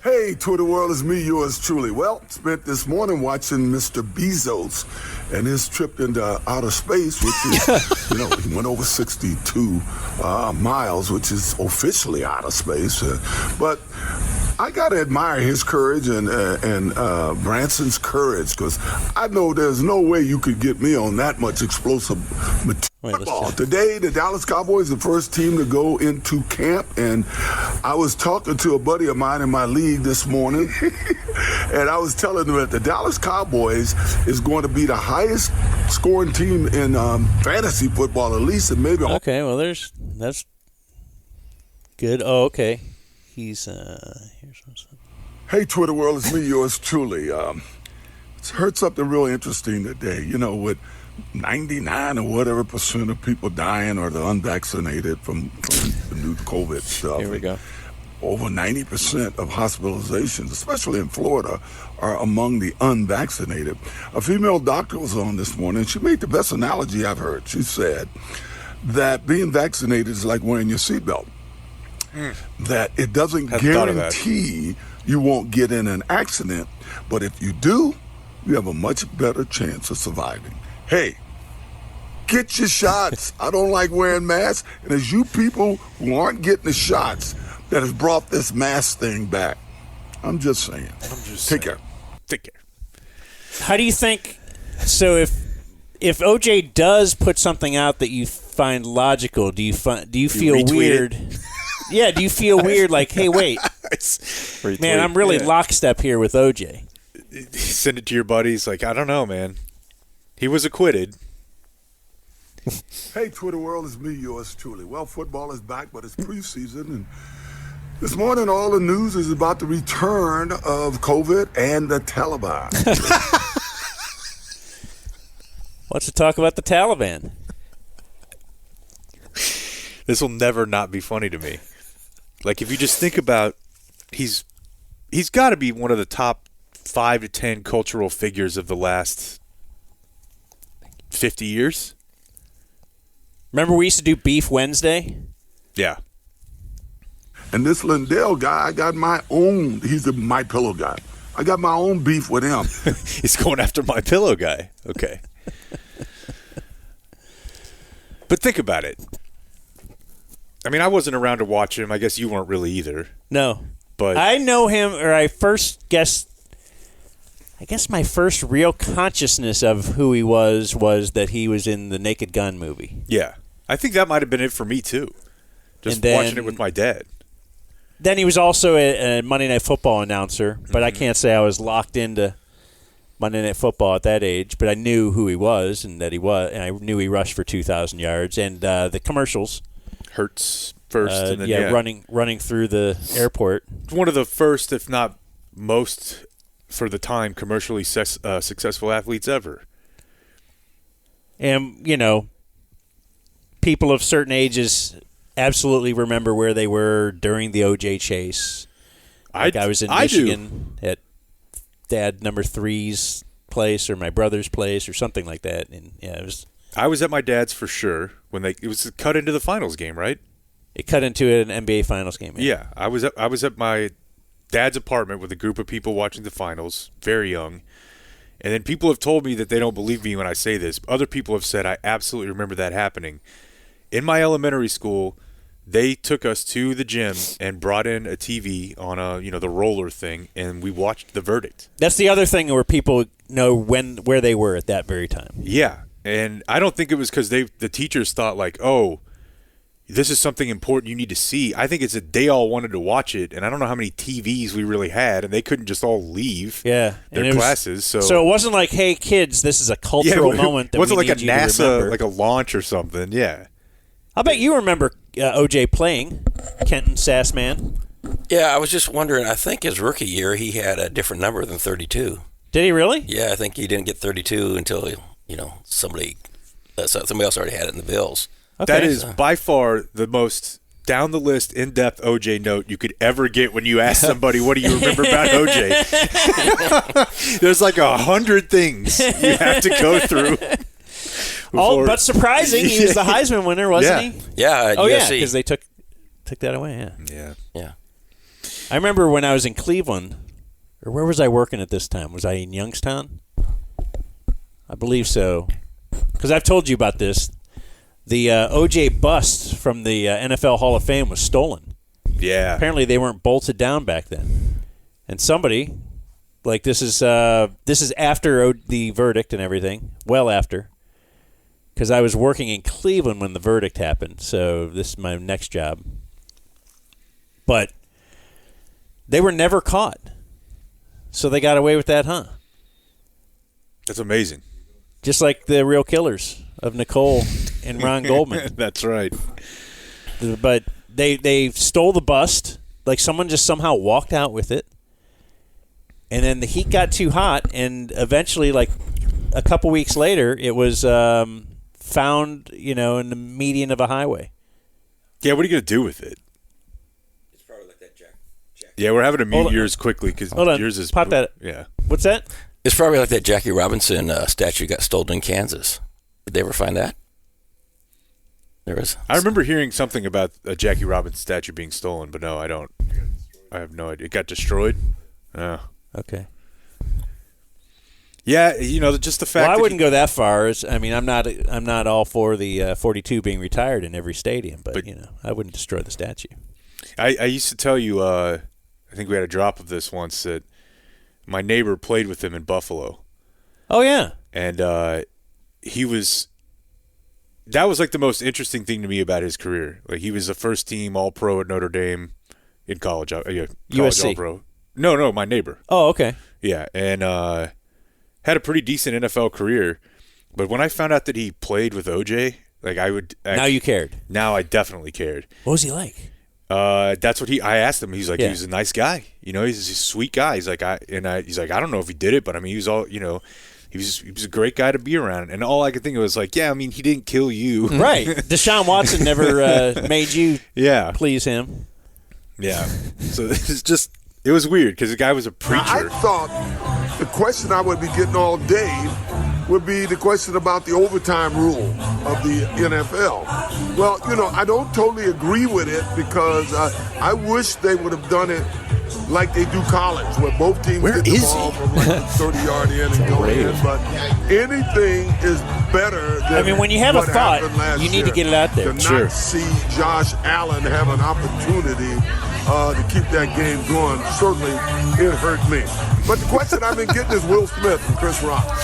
Hey, Twitter world, it's me, yours truly. Well, spent this morning watching Mr. Bezos and his trip into outer space, which is, he went over 62 miles, which is officially outer space. But I got to admire his courage and Branson's courage, because I know there's no way you could get me on that much explosive material. Today, the Dallas Cowboys are the first team to go into camp, and I was talking to a buddy of mine in my league this morning, and I was telling him that the Dallas Cowboys is going to be the highest scoring team in fantasy football, at least, and maybe... Okay, well, that's good. Oh, okay. He's here's what's up. Hey, Twitter world, it's me, yours truly. Heard something really interesting today. With 99 or whatever % of people dying are the unvaccinated from the new COVID stuff. Here we go. Over 90% of hospitalizations, especially in Florida, are among the unvaccinated. A female doctor was on this morning. She made the best analogy I've heard. She said that being vaccinated is like wearing your seatbelt. That it doesn't guarantee you won't get in an accident, but if you do, you have a much better chance of surviving. Hey, get your shots. I don't like wearing masks, and it's you people who aren't getting the shots that has brought this mask thing back. I'm just saying. Take care. Take care. How do you think? So if OJ does put something out that you find logical, do you feel weird? Yeah, do you feel weird? Like, hey, wait, man, I'm really lockstep here with OJ. Send it to your buddies. Like, I don't know, man. He was acquitted. Hey, Twitter world, it's me, yours truly. Well, football is back, but it's preseason, and this morning all the news is about the return of COVID and the Taliban. Let's talk about the Taliban. This will never not be funny to me. Like, if you just think about, he's got to be one of the top 5 to 10 cultural figures of the last 50 years. Remember we used to do Beef Wednesday? Yeah. And this Lindell guy, I got my own, he's the My Pillow guy. I got my own beef with him. He's going after My Pillow guy. Okay. But think about it. I mean, I wasn't around to watch him. I guess you weren't really either. No. But I know him, or I guess my first real consciousness of who he was that he was in the Naked Gun movie. Yeah. I think that might have been it for me, too. Just watching it with my dad. then he was also a Monday Night Football announcer, but I can't say I was locked into Monday Night Football at that age, but I knew who he was and and I knew he rushed for 2,000 yards. And the commercials. Hurts first. And then, running through the airport. One of the first, if not most, for the time, commercially successful athletes ever. And, people of certain ages absolutely remember where they were during the O.J. chase. I was in Michigan at Dad number 3's place or my brother's place or something like that. And it was. I was at my dad's for sure when it was cut into the finals game, right? It cut into an NBA finals game. Yeah, I was at my dad's apartment with a group of people watching the finals, very young. And then people have told me that they don't believe me when I say this. Other people have said I absolutely remember that happening. In my elementary school, they took us to the gym and brought in a TV on the roller thing, and we watched the verdict. That's the other thing where people know where they were at that very time. Yeah, and I don't think it was because the teachers thought like, oh, this is something important you need to see. I think it's that they all wanted to watch it, and I don't know how many TVs we really had, and they couldn't just all leave their classes. So it wasn't like, hey, kids, this is a cultural moment that wasn't we like need a you to NASA, remember. like a launch or something, yeah. I bet you remember O.J. playing, Kenton Sassman. Yeah, I was just wondering, I think his rookie year he had a different number than 32. Did he really? Yeah, I think he didn't get 32 until, somebody else already had it in the Bills. Okay. That is by far the most down-the-list, in-depth O.J. note you could ever get when you ask somebody, what do you remember about O.J.? There's like 100 things you have to go through. But surprising, he was the Heisman winner, wasn't he? Yeah, yeah, because they took that away, Yeah. I remember when I was in Cleveland, or where was I working at this time? Was I in Youngstown? I believe so. Because I've told you about this. The O.J. bust from the NFL Hall of Fame was stolen. Yeah. Apparently they weren't bolted down back then. And somebody, like this is after the verdict and everything, well after, because I was working in Cleveland when the verdict happened, so this is my next job. But they were never caught. So they got away with that, huh? That's amazing. Just like the real killers of Nicole and Ron Goldman. That's right. But they stole the bust. Like someone just somehow walked out with it. And then the heat got too hot, and eventually, like a couple weeks later, it was found, in the median of a highway. Yeah, what are you going to do with it? It's probably like that Jack. Yeah, we're having to mute yours quickly because yours is... Pop that. Yeah. What's that? It's probably like that Jackie Robinson statue got stolen in Kansas. Did they ever find that? There is. I remember hearing something about a Jackie Robinson statue being stolen, but no, I don't. I have no idea. It got destroyed? Oh. Okay. Yeah, just the fact. Well, I wouldn't go that far. I'm not all for the 42 being retired in every stadium, but I wouldn't destroy the statue. I used to tell you. I think we had a drop of this once that my neighbor played with him in Buffalo. Oh yeah, and he was. That was like the most interesting thing to me about his career. Like he was a first team All-Pro at Notre Dame in college. College USC. All-Pro. No, my neighbor. Oh, okay. Yeah, and had a pretty decent NFL career. But when I found out that he played with OJ, like I would. Now you cared. Now I definitely cared. What was he like? That's what I asked him. He's like, he was a nice guy. He's a sweet guy. He's like, I don't know if he did it, but I mean, he was all, he was a great guy to be around. And all I could think of was like, yeah, I mean, he didn't kill you. Right. Deshaun Watson never made you please him. Yeah. So it was weird because the guy was a preacher. I thought the question I would be getting all day would be the question about the overtime rule of the NFL. Well, I don't totally agree with it because I wish they would have done it like they do college, where both teams get the ball from like the 30-yard in and go in. But anything is better than when you have a thought, you need to get it out there. To not see Josh Allen have an opportunity to keep that game going, certainly it hurt me. But the question I've been getting is Will Smith and Chris Rock.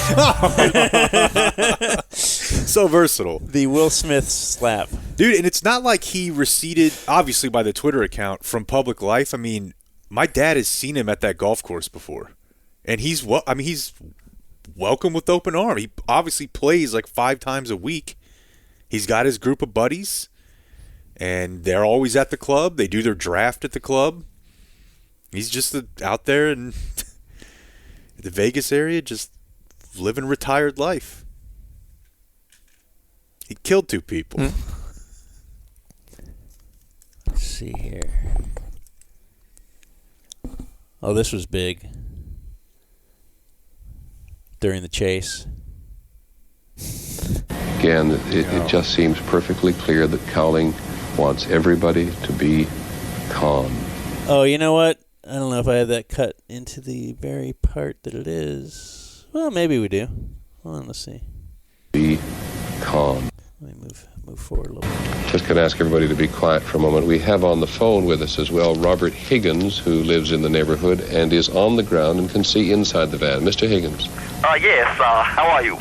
So versatile. The Will Smith slap. Dude, and it's not like he receded, obviously, by the Twitter account from public life. I mean, my dad has seen him at that golf course before. And he's welcome with open arm. He obviously plays like 5 times a week. He's got his group of buddies, and they're always at the club. They do their draft at the club. He's just out there in the Vegas area, just living retired life. He killed 2 people. Let's see here. Oh, this was big. During the chase. Again, it just seems perfectly clear that Cowling wants everybody to be calm. Oh, you know what? I don't know if I have that cut into the very part that it is. Well, maybe we do. Hold on, let's see. Be calm. Let me move forward a little bit. Just going to ask everybody to be quiet for a moment. We have on the phone with us as well Robert Higgins, who lives in the neighborhood and is on the ground and can see inside the van. Mr. Higgins. Yes, how are you?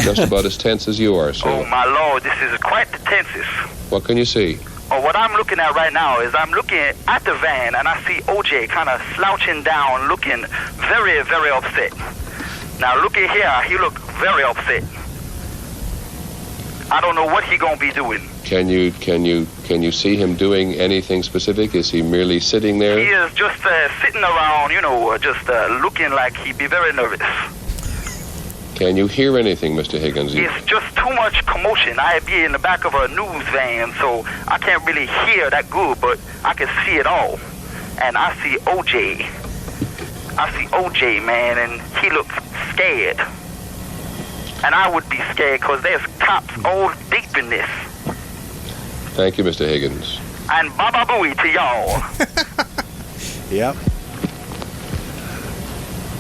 Just about as tense as you are, sir. Oh, my Lord, this is quite the tensest. What can you see? Oh, what I'm looking at right now is I'm looking at the van, and I see OJ kind of slouching down, looking very, very upset. Now, look at here. He look very upset. I don't know what he gonna be doing. Can you see him doing anything specific? Is he merely sitting there? He is just sitting around, just looking like he be very nervous. Can you hear anything, Mr. Higgins? It's just too much commotion. I be in the back of a news van, so I can't really hear that good, but I can see it all. And I see OJ. Man, and he looks scared. And I would be scared because there's cops all deep in this. Thank you, Mr. Higgins. And baba booey to y'all. Yep.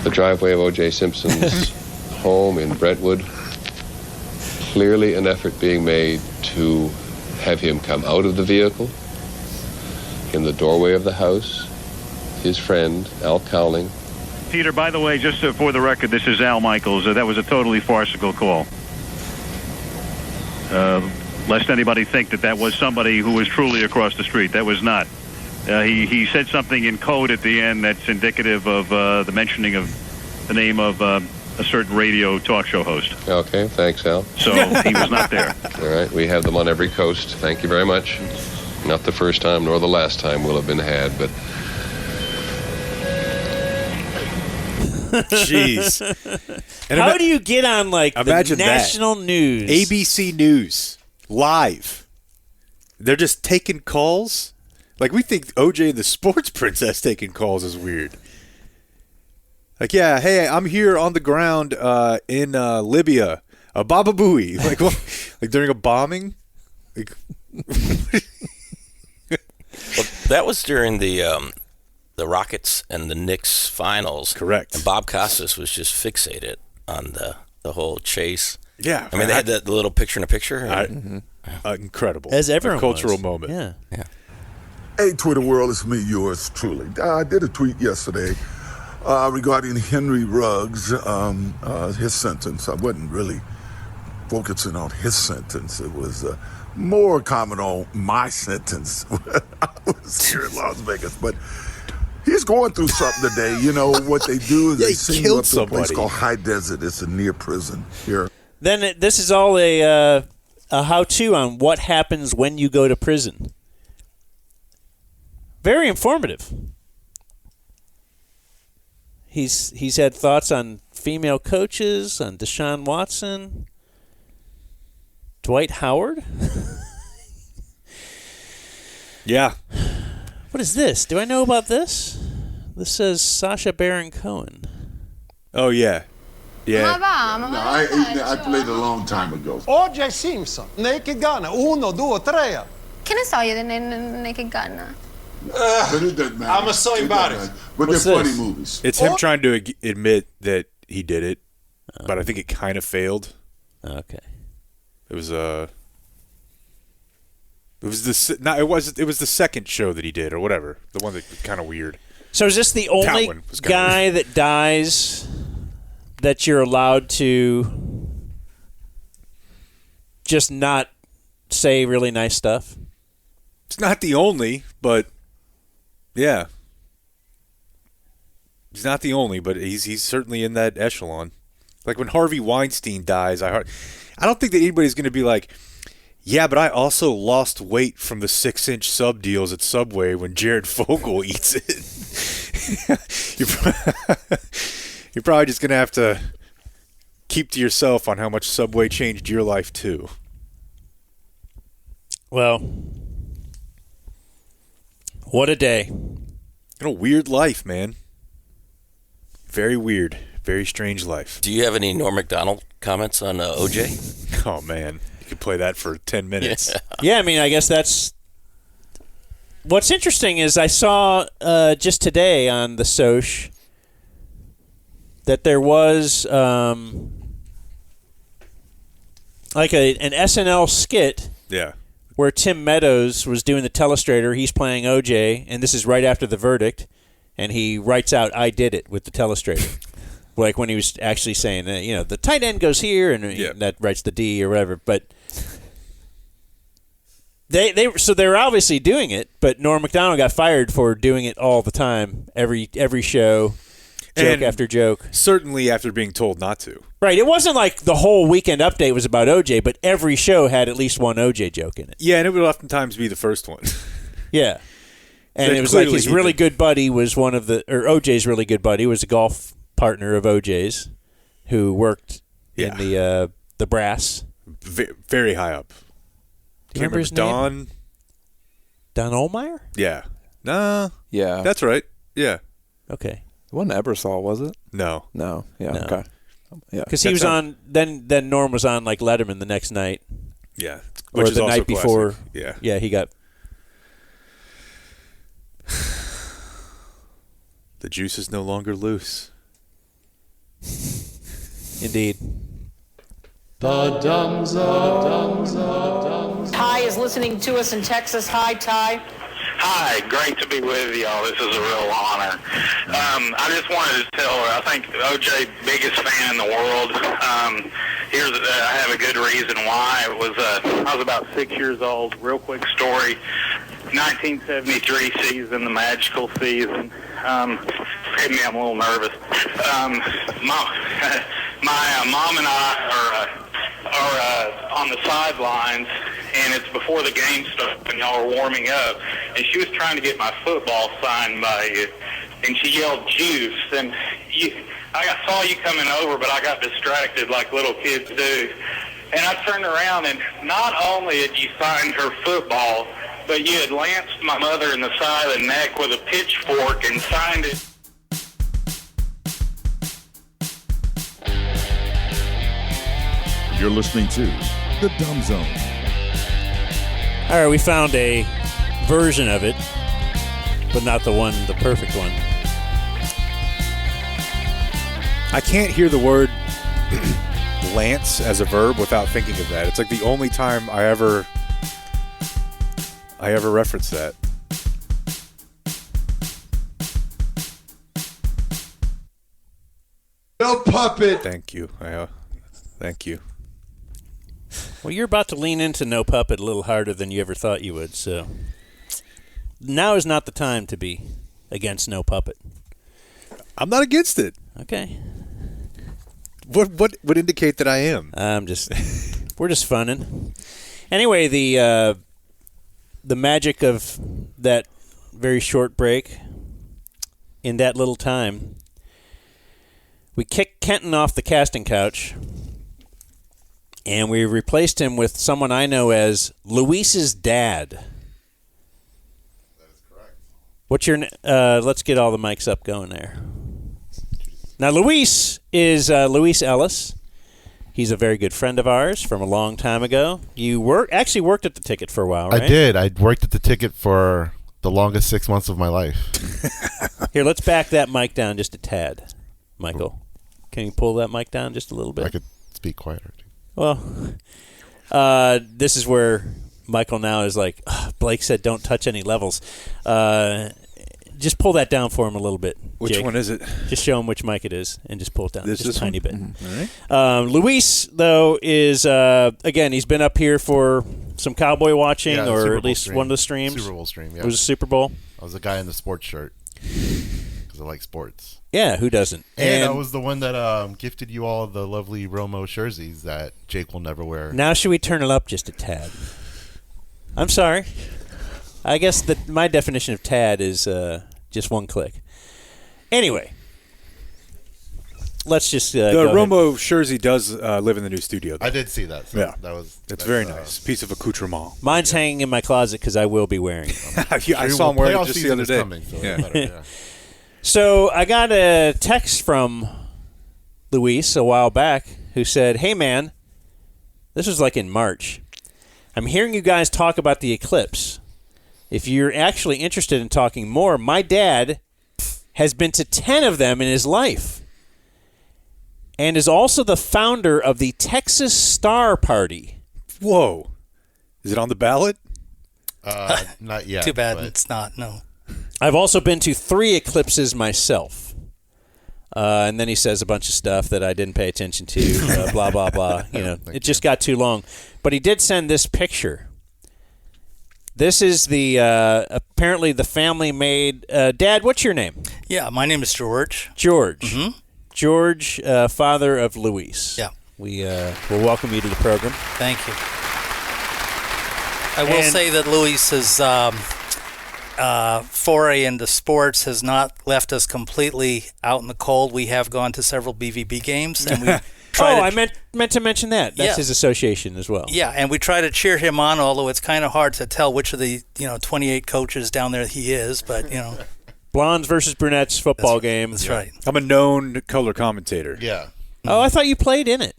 The driveway of O.J. Simpson's home in Brentwood. Clearly an effort being made to have him come out of the vehicle. In the doorway of the house, his friend, Al Cowling. Peter, by the way, just for the record, this is Al Michaels. That was a totally farcical call. Lest anybody think that was somebody who was truly across the street. That was not. He said something in code at the end that's indicative of the mentioning of the name of a certain radio talk show host. Okay, thanks, Al. So he was not there. All right, we have them on every coast. Thank you very much. Not the first time nor the last time will have been had, but... Jeez. And how do you get on, like, imagine the national news? ABC News. Live. They're just taking calls? Like, we think OJ the Sports Princess taking calls is weird. Like, yeah, hey, I'm here on the ground in Libya. Baba Booey. Like, what? Like during a bombing? Like, well, that was during the Rockets and the Knicks finals. Correct. And Bob Costas was just fixated on the whole chase. Yeah. I mean, they had that little picture-in-a-picture. Incredible. As everyone a cultural was. moment. Yeah. Hey, Twitter world, it's me, yours truly. I did a tweet yesterday regarding Henry Ruggs, his sentence. I wasn't really focusing on his sentence. It was more comment on my sentence. I was here in Las Vegas, but he's going through something today. You know, what they do is they send you up to a place called High Desert. It's a near prison here. Then this is all a how-to on what happens when you go to prison. Very informative. He's had thoughts on female coaches, on Deshaun Watson, Dwight Howard. Yeah. What is this? Do I know about this? This says Sacha Baron Cohen. Oh, yeah. Yeah. I played a long time ago. O.J. Simpson, Naked Gun, 1, 2, 3. Che ne so io di Naked Gun? But it doesn't matter. I'm so embarrassed. But What's they're funny this? movies. It's him trying to admit that he did it, but I think it kind of failed. Okay. It was It was the second show that he did, or whatever. The one that was kind of weird. So is this the only guy that dies that you're allowed to just not say really nice stuff. It's not the only, but yeah. He's not the only, but he's certainly in that echelon. Like when Harvey Weinstein dies, I don't think that anybody's going to be like, yeah, but I also lost weight from the 6-inch sub deals at Subway when Jared Fogle eats it. You're probably just going to have to keep to yourself on how much Subway changed your life too. Well, what a day. And a weird life, man. Very weird. Very strange life. Do you have any Norm Macdonald comments on OJ? Oh, man. You could play that for 10 minutes. Yeah, I mean, I guess that's... What's interesting is I saw just today on the Soch that there was like an SNL skit where Tim Meadows was doing the telestrator. He's playing OJ, and this is right after the verdict, and he writes out, "I did it" with the telestrator. Like when he was actually saying, the tight end goes here, and that writes the D or whatever. But so they're obviously doing it, but Norm Macdonald got fired for doing it all the time, every show, joke after joke. Certainly after being told not to. Right. It wasn't like the whole Weekend Update was about OJ, but every show had at least one OJ joke in it. Yeah, and it would oftentimes be the first one. Yeah. And it was like his really good buddy was OJ's really good buddy was a golf partner of OJ's who worked in the brass. Very high up. Do you remember his name? Don Ohlmeyer? Yeah. Nah. Yeah. That's right. Yeah. Okay. It wasn't Ebersol, was it? No. No. Yeah. No. Okay. Yeah. Because he was on. Then Norm was on like Letterman the next night. Yeah. Or Which is the also night before. classic. Yeah. Yeah. He got. The juice is no longer loose. Indeed. The Dumbs Up. Ty is listening to us in Texas. Hi, Ty. Hi, great to be with y'all. This is a real honor. I just wanted to tell her, I think OJ, biggest fan in the world. I have a good reason why. I was about 6 years old. Real quick story. 1973 season, the magical season. Excuse me, I'm a little nervous. My mom and I are on the sidelines, and it's before the game starts, and y'all are warming up. And she was trying to get my football signed by you, and she yelled "juice." And I saw you coming over, but I got distracted like little kids do. And I turned around, and not only had you signed her football, but you had lanced my mother in the side of the neck with a pitchfork and signed it. You're listening to The Dumb Zone. All right, we found a version of it, but not the perfect one. I can't hear the word lance as a verb without thinking of that. It's like the only time I ever reference that. No puppet. Thank you. Thank you. Well, you're about to lean into No Puppet a little harder than you ever thought you would, so now is not the time to be against No Puppet. I'm not against it. Okay. What would indicate that I am? We're just funning. Anyway, the magic of that very short break, in that little time, we kicked Kenton off the casting couch, and we replaced him with someone I know as Luis's dad. That is correct. What's your? Let's get all the mics up going there. Now, Luis is Luis Ellis. He's a very good friend of ours from a long time ago. You actually worked at the Ticket for a while, right? I did. I worked at the Ticket for the longest 6 months of my life. Here, let's back that mic down just a tad, Michael. Can you pull that mic down just a little bit? I could speak quieter. Well, this is where Michael now is like, Blake said don't touch any levels. Just pull that down for him a little bit. Which Jake. one is it? Just show him which mic it is and just pull it down just a tiny bit. Mm-hmm. All right. Luis, though, is, again, he's been up here for some cowboy watching, Yeah, the or Super at Bowl least stream. one of the streams? Super Bowl stream, yeah. It was a Super Bowl? I was the guy in the sports shirt because I like sports. Yeah, who doesn't? And I was the one that gifted you all the lovely Romo jerseys that Jake will never wear. Now should we turn it up just a tad? I'm sorry. I guess that my definition of tad is just one click. Anyway, let's just the go Romo ahead. jersey does live in the new studio, though. I did see that. So yeah, that's very nice. Piece of accoutrement. Mine's hanging in my closet because I will be wearing it. I saw him wearing it just the other day. Coming, so yeah. So I got a text from Luis a while back who said, "Hey man, this was like in March. I'm hearing you guys talk about the eclipse. If you're actually interested in talking more, my dad has been to 10 of them in his life and is also the founder of the Texas Star Party." Whoa. Is it on the ballot? Not yet. Too bad but it's not, no. I've also been to 3 eclipses myself. And then he says a bunch of stuff that I didn't pay attention to, blah, blah, blah. It just got too long. But he did send this picture. This is the apparently the family made. Dad, what's your name? Yeah, my name is George. George. Mm-hmm. George, father of Luis. Yeah. We will welcome you to the program. Thank you. I will say that Luis's foray into sports has not left us completely out in the cold. We have gone to several BVB games, and we I meant to mention that. That's Yeah. his association as well. Yeah, and we try to cheer him on, although it's kind of hard to tell which of the 28 coaches down there he is, but Blondes versus brunettes football game. That's right. I'm a known color commentator. Yeah. Oh, I thought you played in it.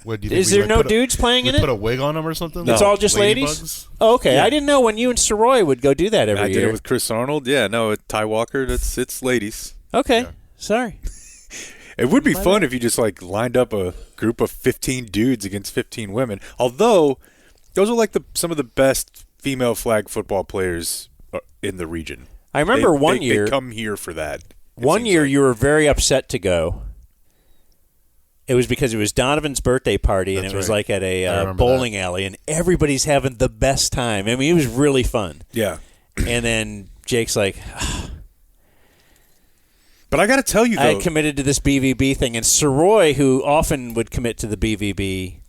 What, do you think Is we, there no put a- dudes playing we in it? Put a wig on them or something? It's all just ladies? Ladybugs? Oh, okay. Yeah. I didn't know when you and Soroy would go do that every I year. did it with Chris Arnold. Yeah, no, Ty Walker. It's ladies. Okay, sorry. It would be fun if you just lined up a group of 15 dudes against 15 women. Although those are some of the best female flag football players in the region. I remember one year they come here for that. One year you were very upset to go. It was because it was Donovan's birthday party, and That's it was right. at I a remember bowling alley, and everybody's having the best time. I mean, it was really fun. Yeah. And then Jake's like, but I got to tell you, though, I committed to this BVB thing, and Soroy, who often would commit to the BVB,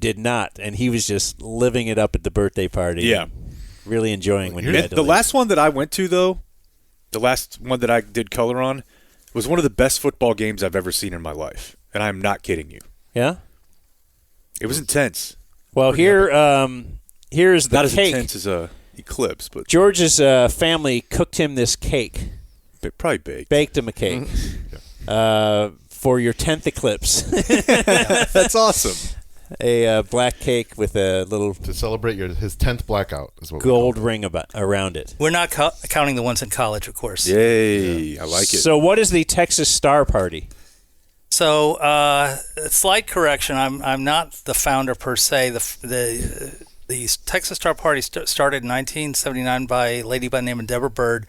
did not, and he was just living it up at the birthday party. Yeah. Really enjoying when you had to the leave. last one that I went to, though, the last one that I did color on, was one of the best football games I've ever seen in my life. And I'm not kidding you. Yeah? It was intense. Well, here's the Not as cake. intense as a eclipse, but George's family cooked him this cake. Probably baked. Baked him a cake for your 10th eclipse. That's awesome. A black cake with a little to celebrate his 10th blackout is what gold ring around it. We're not counting the ones in college, of course. Yay, I like it. So what is the Texas Star Party? So, slight correction. I'm not the founder per se. The Texas Star Party started in 1979 by a lady by the name of Deborah Bird,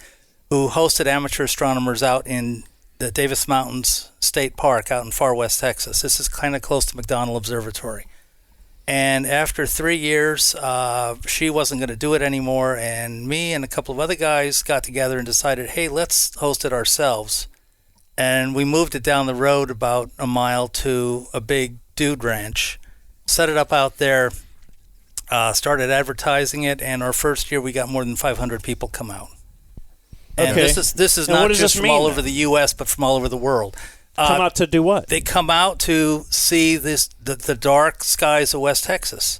who hosted amateur astronomers out in the Davis Mountains State Park out in far west Texas. This is kind of close to McDonnell Observatory. And after 3 years, she wasn't going to do it anymore, and me and a couple of other guys got together and decided, hey, let's host it ourselves. And we moved it down the road about a mile to a big dude ranch, set it up out there, started advertising it, and our first year we got more than 500 people come out. And Okay. this is And what not does just this from mean, all then? over the U.S., but from all over the world. Come out to do what? They come out to see the dark skies of West Texas.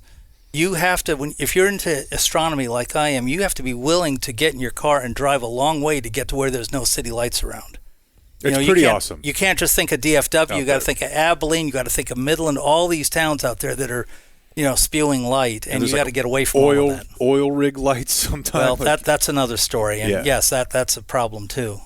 You have to, if you're into astronomy like I am, you have to be willing to get in your car and drive a long way to get to where there's no city lights around. It's you pretty can't- awesome. You can't just think of DFW. You got to think of Abilene. You got to think of Midland. All these towns out there that are, spewing light, and you there's got to get away from all of that. Oil rig lights sometimes. Well, that's another story, and Yeah. yes, that's a problem too.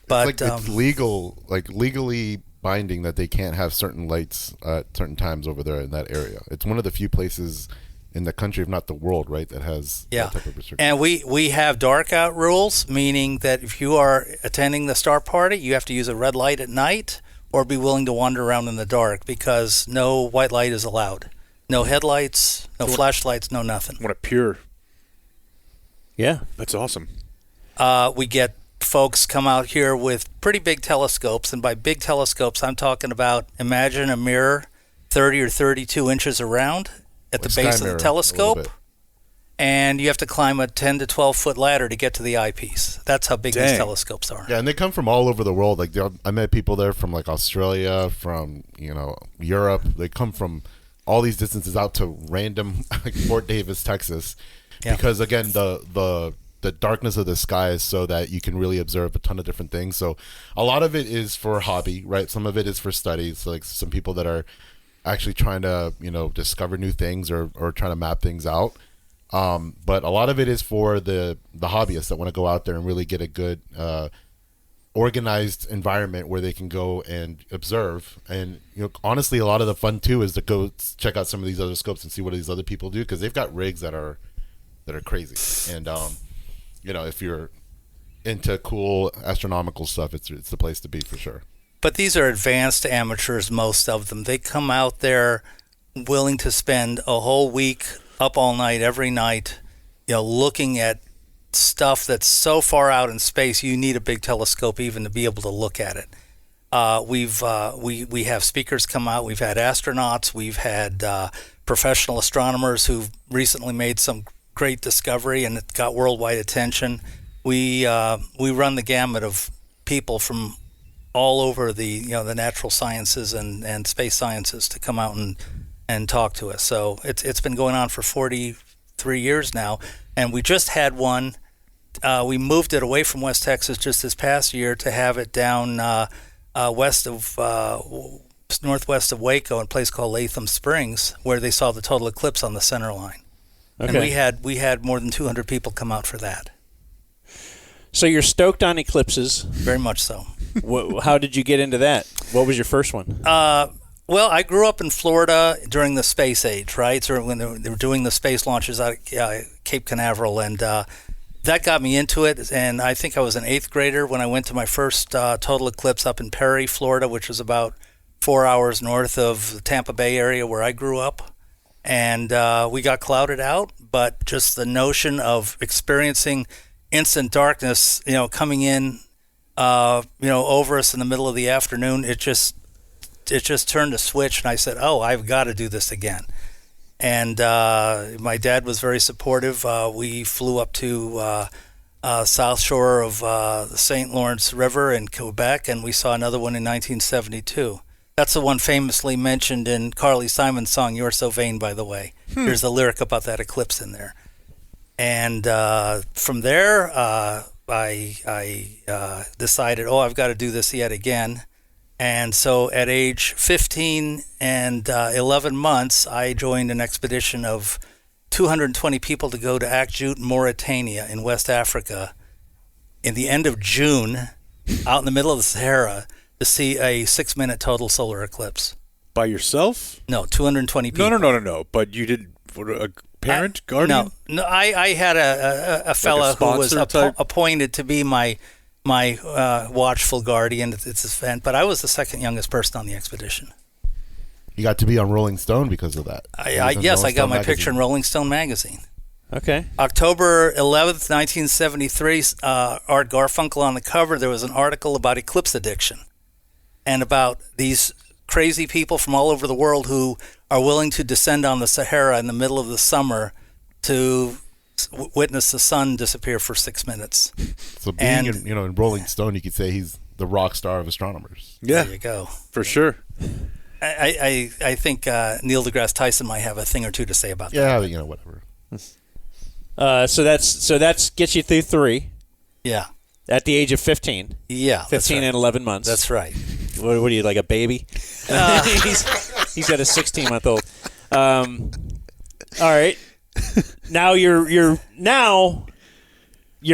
But it's legally binding that they can't have certain lights at certain times over there in that area. It's one of the few places in the country, if not the world, right, that has that type of restriction. And we have dark out rules, meaning that if you are attending the Star Party, you have to use a red light at night or be willing to wander around in the dark because no white light is allowed. No headlights, no flashlights, no nothing. What a pure. Yeah. That's awesome. We get folks come out here with pretty big telescopes, and by big telescopes, I'm talking about, imagine a mirror 30 or 32 inches around at the base of the telescope, and you have to climb a 10 to 12 foot ladder to get to the eyepiece. That's how big these telescopes are. Yeah, and they come from all over the world. Like I met people there from like Australia, from Europe. They come from all these distances out to random like Fort Davis, Texas, because again the darkness of the sky is so that you can really observe a ton of different things. So a lot of it is for hobby, right? Some of it is for studies. So like some people that are actually trying to discover new things or trying to map things out. But a lot of it is for the hobbyists that want to go out there and really get a good organized environment where they can go and observe. And honestly, a lot of the fun too is to go check out some of these other scopes and see what these other people do, because they've got rigs that are crazy. And if you're into cool astronomical stuff, it's the place to be for sure. But these are advanced amateurs, most of them. They come out there willing to spend a whole week up all night, every night, looking at stuff that's so far out in space, you need a big telescope even to be able to look at it. We have speakers come out. We've had astronauts. We've had professional astronomers who've recently made some great discovery, and it got worldwide attention. We run the gamut of people from all over the natural sciences and space sciences to come out and talk to us. So it's been going on for 43 years now, and we just had one. We moved it away from West Texas just this past year to have it down northwest of Waco in a place called Latham Springs, where they saw the total eclipse on the center line. Okay. And we had more than 200 people come out for that. So you're stoked on eclipses. Very much so. How did you get into that? What was your first one? Well, I grew up in Florida during the space age, right? So when they were doing the space launches out of Cape Canaveral, and that got me into it. And I think I was an 8th grader when I went to my first total eclipse up in Perry, Florida, which was about 4 hours north of the Tampa Bay area where I grew up. And we got clouded out, but just the notion of experiencing instant darkness, coming in, over us in the middle of the afternoon, it just turned a switch, and I said, "Oh, I've got to do this again." And my dad was very supportive. We flew up to south shore of the St. Lawrence River in Quebec, and we saw another one in 1972. That's the one famously mentioned in Carly Simon's song, "You're So Vain," by the way. There's the lyric about that eclipse in there. And from there, I decided, I've got to do this yet again. And so at age 15 and 11 months, I joined an expedition of 220 people to go to Akjut, Mauritania in West Africa in the end of June, out in the middle of the Sahara, to see a 6-minute total solar eclipse. By yourself? No, 220 people. No. But you did a parent, guardian? No. I had a fella who was appointed to be my watchful guardian at this event, but I was the second youngest person on the expedition. You got to be on Rolling Stone because of that. Yes, I got my picture in Rolling Stone magazine. Okay. October 11th, 1973, Art Garfunkel on the cover. There was an article about eclipse addiction and about these crazy people from all over the world who are willing to descend on the Sahara in the middle of the summer to witness the sun disappear for 6 minutes. So being in Rolling Stone, you could say he's the rock star of astronomers. Yeah, there you go. For sure. I think Neil deGrasse Tyson might have a thing or two to say about that. Yeah, whatever. So that's gets you through 3. Yeah. At the age of 15. Yeah. 15 and 11 months. That's right. What are you, like a baby? He's got a 16-month-old. All right. Now you're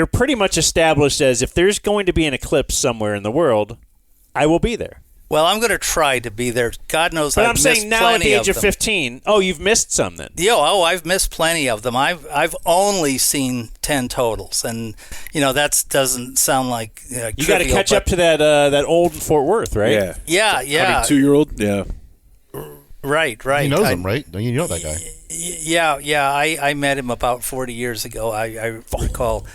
pretty much established as, if there's going to be an eclipse somewhere in the world, I will be there. Well, I'm going to try to be there. God knows but I've I'm missed saying now at the age of them. 15. Oh, you've missed some then. I've missed plenty of them. I've only seen 10 totals, and that doesn't sound like you got to catch up to that old in Fort Worth, right? Yeah. 2-year-old. Yeah. Right. He knows him, right? You know that guy. Yeah. I met him about 40 years ago. I recall.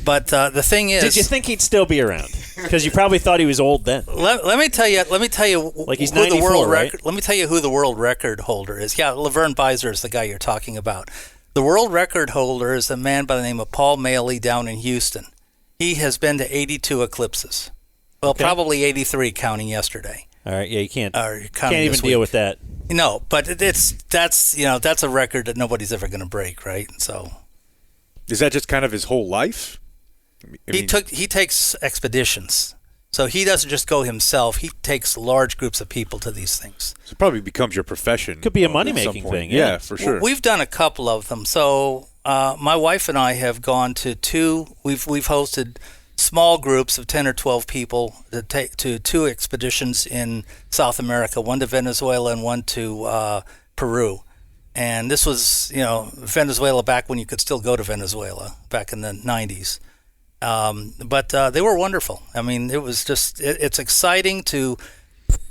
But the thing is, did you think he'd still be around? Because you probably thought he was old then. Let me tell you. Like he's who 94, the world right? record. Let me tell you who the world record holder is. Yeah, Laverne Beiser is the guy you're talking about. The world record holder is a man by the name of Paul Maley down in Houston. He has been to 82 eclipses. Well, probably 83 counting yesterday. All right, yeah, you can't can't even deal with that. No, but that's a record that nobody's ever going to break, right? So, is that just kind of his whole life? He takes expeditions, so he doesn't just go himself. He takes large groups of people to these things. So it probably becomes your profession. Could be a money-making thing. Yeah, for sure. We've done a couple of them. So my wife and I have gone to two. We've hosted small groups of 10 or 12 people to two expeditions in South America, one to Venezuela and one to Peru. And this was, Venezuela back when you could still go to Venezuela, back in the 90s. But they were wonderful. I mean, it was just, it's exciting to,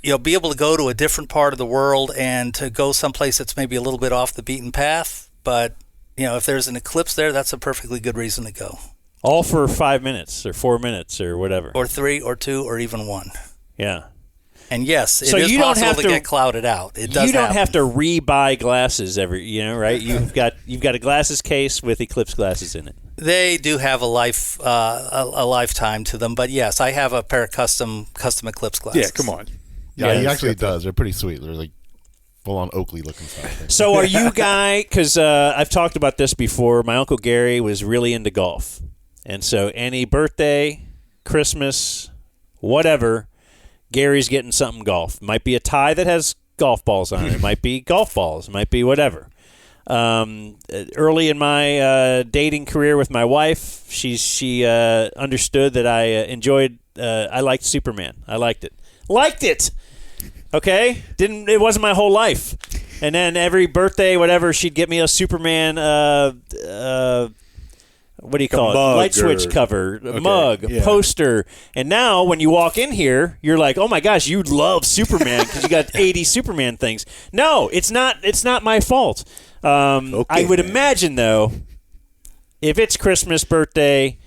be able to go to a different part of the world and to go someplace that's maybe a little bit off the beaten path. But, if there's an eclipse there, that's a perfectly good reason to go. All for 5 minutes or 4 minutes or whatever. Or 3 or 2 or even 1. Yeah. And yes, it is possible to get clouded out. It does. You don't happen. have to re-buy glasses right? You've got a glasses case with eclipse glasses in it. They do have a lifetime to them, but yes, I have a pair of custom eclipse glasses. Yeah, come on. Yeah, he actually does. They're pretty sweet. They're like full-on Oakley looking stuff. So are you guy? Because I've talked about this before. My Uncle Gary was really into golf, and so any birthday, Christmas, whatever. Gary's getting something golf. Might be a tie that has golf balls on it. It might be golf balls. It might be whatever. Early in my dating career with my wife, she understood that I enjoyed. I liked Superman. I liked it. Okay, it wasn't my whole life. And then every birthday, whatever, she'd get me a Superman. What do you call it? Light switch cover, mug, poster. And now when you walk in here, you're like, oh my gosh, you love Superman because you got 80 Superman things. No, it's not my fault. I would imagine, though, if it's Christmas, birthday,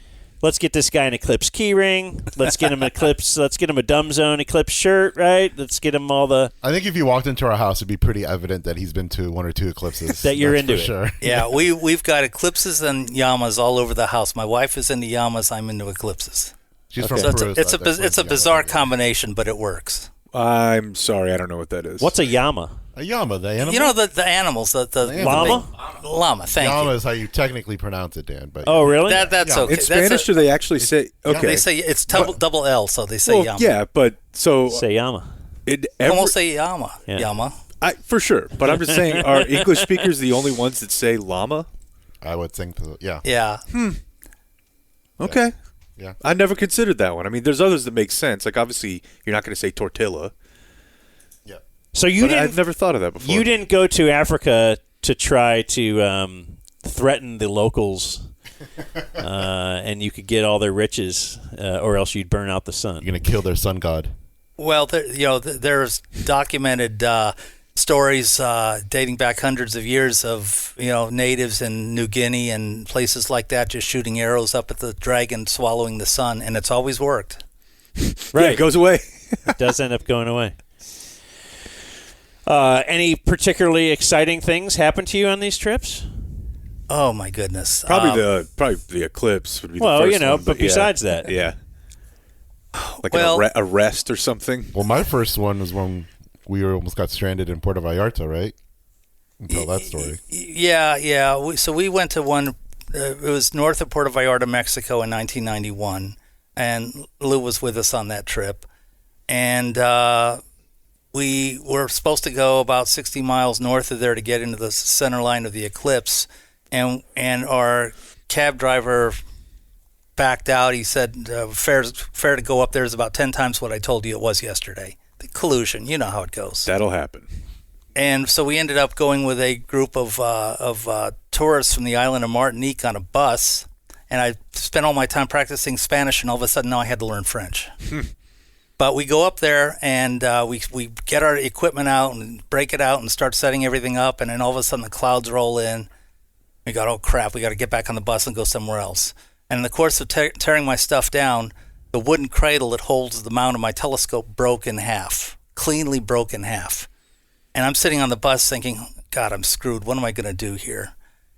let's get this guy an Eclipse key ring. Let's get him Eclipse. Let's get him a Dumb Zone Eclipse shirt, right? Let's get him all the. I think if you walked into our house, it'd be pretty evident that he's been to 1 or 2 eclipses. That you're into it. Sure. Yeah, we've got eclipses and yamas all over the house. My wife is into yamas. I'm into eclipses. She's from Peru. Peru. It's a bizarre combination, but it works. I'm sorry, I don't know what that is. What's a yama? A llama, the animal. You know the animals, the llama. Llama. Thank you. Llama is how you technically pronounce it, Dan. But oh, really? That's okay. In Spanish, do they actually say? Okay, they say it's double L, so they say llama. Yeah, but so say llama. Almost say llama. Yeah. Llama. For sure, but I'm just saying, are English speakers the only ones that say llama? I would think so. Yeah. Yeah. Okay. Yeah. I never considered that one. I mean, there's others that make sense. Like obviously, you're not going to say tortilla. So I've never thought of that before. You didn't go to Africa to try to threaten the locals, and you could get all their riches, or else you'd burn out the sun. You're going to kill their sun god. Well, there's documented stories dating back hundreds of years of natives in New Guinea and places like that just shooting arrows up at the dragon swallowing the sun, and it's always worked. Right, it goes away. It does end up going away. Any particularly exciting things happen to you on these trips? Oh my goodness! Probably the eclipse would be the first one. But besides that, yeah, like an arrest or something. Well, my first one was when we almost got stranded in Puerto Vallarta, right? Tell that story. Yeah. So we went to one. It was north of Puerto Vallarta, Mexico, in 1991, and Lou was with us on that trip, and. We were supposed to go about 60 miles north of there to get into the center line of the eclipse, and our cab driver backed out. He said, fare to go up there is about 10 times what I told you it was yesterday. The collusion, you know how it goes. That'll happen. And so we ended up going with a group of tourists from the island of Martinique on a bus, and I spent all my time practicing Spanish, and all of a sudden now I had to learn French. But we go up there and we get our equipment out and break it out and start setting everything up. And then all of a sudden the clouds roll in. We got, oh crap, we got to get back on the bus and go somewhere else. And in the course of tearing my stuff down, the wooden cradle that holds the mount of my telescope broke in half, cleanly broke in half. And I'm sitting on the bus thinking, God, I'm screwed. What am I going to do here?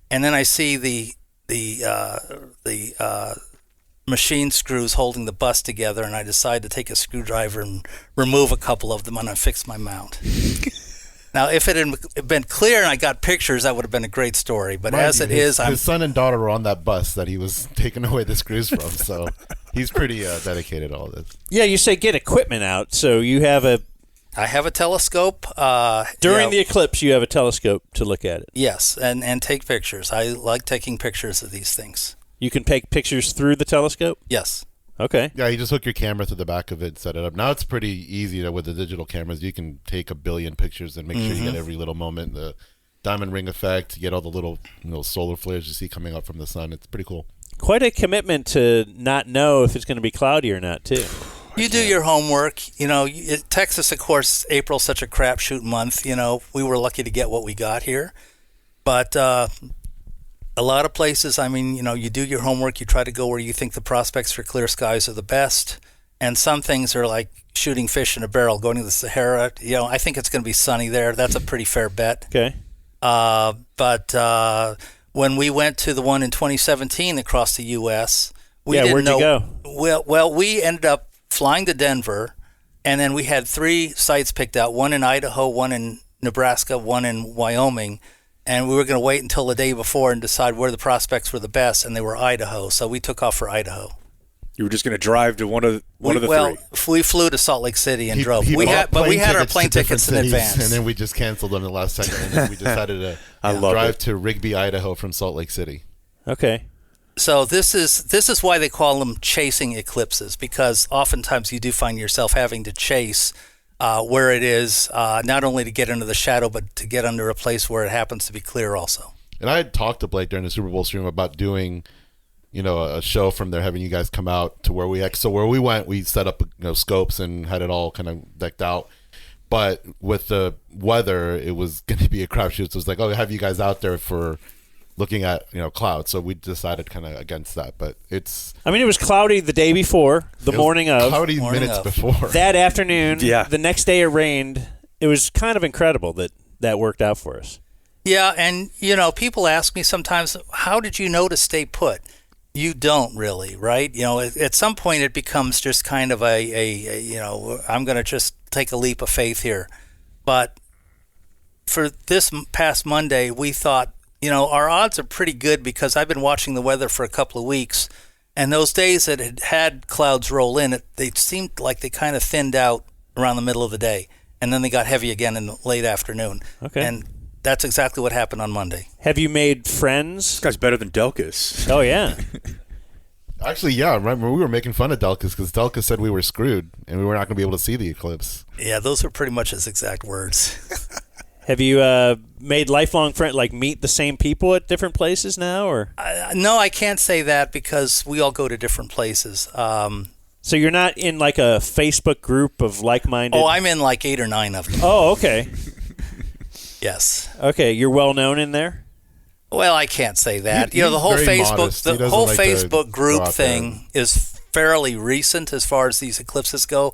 And then I see the machine screws holding the bus together, and I decide to take a screwdriver and remove a couple of them, and I fix my mount. Now, if it had been clear and I got pictures, that would have been a great story. But as it is, his son and daughter were on that bus that he was taking away the screws from, so he's pretty dedicated to all this. Yeah, you say get equipment out, so you have I have a telescope. During the eclipse, you have a telescope to look at it. Yes, and take pictures. I like taking pictures of these things. You can take pictures through the telescope? Yes. Okay. Yeah, you just hook your camera to the back of it, set it up. Now it's pretty easy with the digital cameras. You can take 1 billion pictures and make sure you get every little moment. The diamond ring effect, you get all the little solar flares you see coming up from the sun. It's pretty cool. Quite a commitment to not know if it's going to be cloudy or not, too. You do your homework. Texas, of course, April's such a crapshoot month. We were lucky to get what we got here. But a lot of places, you do your homework. You try to go where you think the prospects for clear skies are the best. And some things are like shooting fish in a barrel, going to the Sahara. I think it's going to be sunny there. That's a pretty fair bet. Okay. But when we went to the one in 2017 across the U.S., we didn't where'd know. You go? Well, we ended up flying to Denver, and then we had 3 sites picked out, one in Idaho, one in Nebraska, one in Wyoming, and we were going to wait until the day before and decide where the prospects were the best, and they were Idaho, so we took off for Idaho. You were just going to drive to one of the 3. Well, we flew to Salt Lake City and drove. We had our plane tickets in advance. And then we just canceled them the last second, and then we decided to drive to Rigby, Idaho from Salt Lake City. Okay. So this is why they call them chasing eclipses, because oftentimes you do find yourself having to chase where it is, not only to get into the shadow, but to get under a place where it happens to be clear also. And I had talked to Blake during the Super Bowl stream about doing, a show from there, having you guys come out to where where we went, we set up, scopes and had it all kind of decked out. But with the weather, it was going to be a crapshoot. So it was like, have you guys out there for looking at clouds, so we decided kind of against that. But it was cloudy the day before, the morning of, cloudy minutes before that afternoon. Yeah, the next day it rained. It was kind of incredible that worked out for us. Yeah, and people ask me sometimes, how did you know to stay put? You don't really, right? At some point it becomes just kind of I'm going to just take a leap of faith here. But for this past Monday, we thought, our odds are pretty good because I've been watching the weather for a couple of weeks, and those days that had clouds roll in, they seemed like they kind of thinned out around the middle of the day, and then they got heavy again in the late afternoon. Okay. And that's exactly what happened on Monday. Have you made friends? This guy's better than Delkus. Oh, yeah. Actually, yeah. Remember, we were making fun of Delkus because Delkus said we were screwed and we were not going to be able to see the eclipse. Yeah, those are pretty much his exact words. Have you made lifelong friends, like meet the same people at different places now? Or no, I can't say that because we all go to different places. So you're not in like a Facebook group of like-minded? Oh, I'm in like 8 or 9 of them. Oh, okay. Yes. Okay, you're well known in there? Well, I can't say that. The whole Facebook group thing is fairly recent as far as these eclipses go,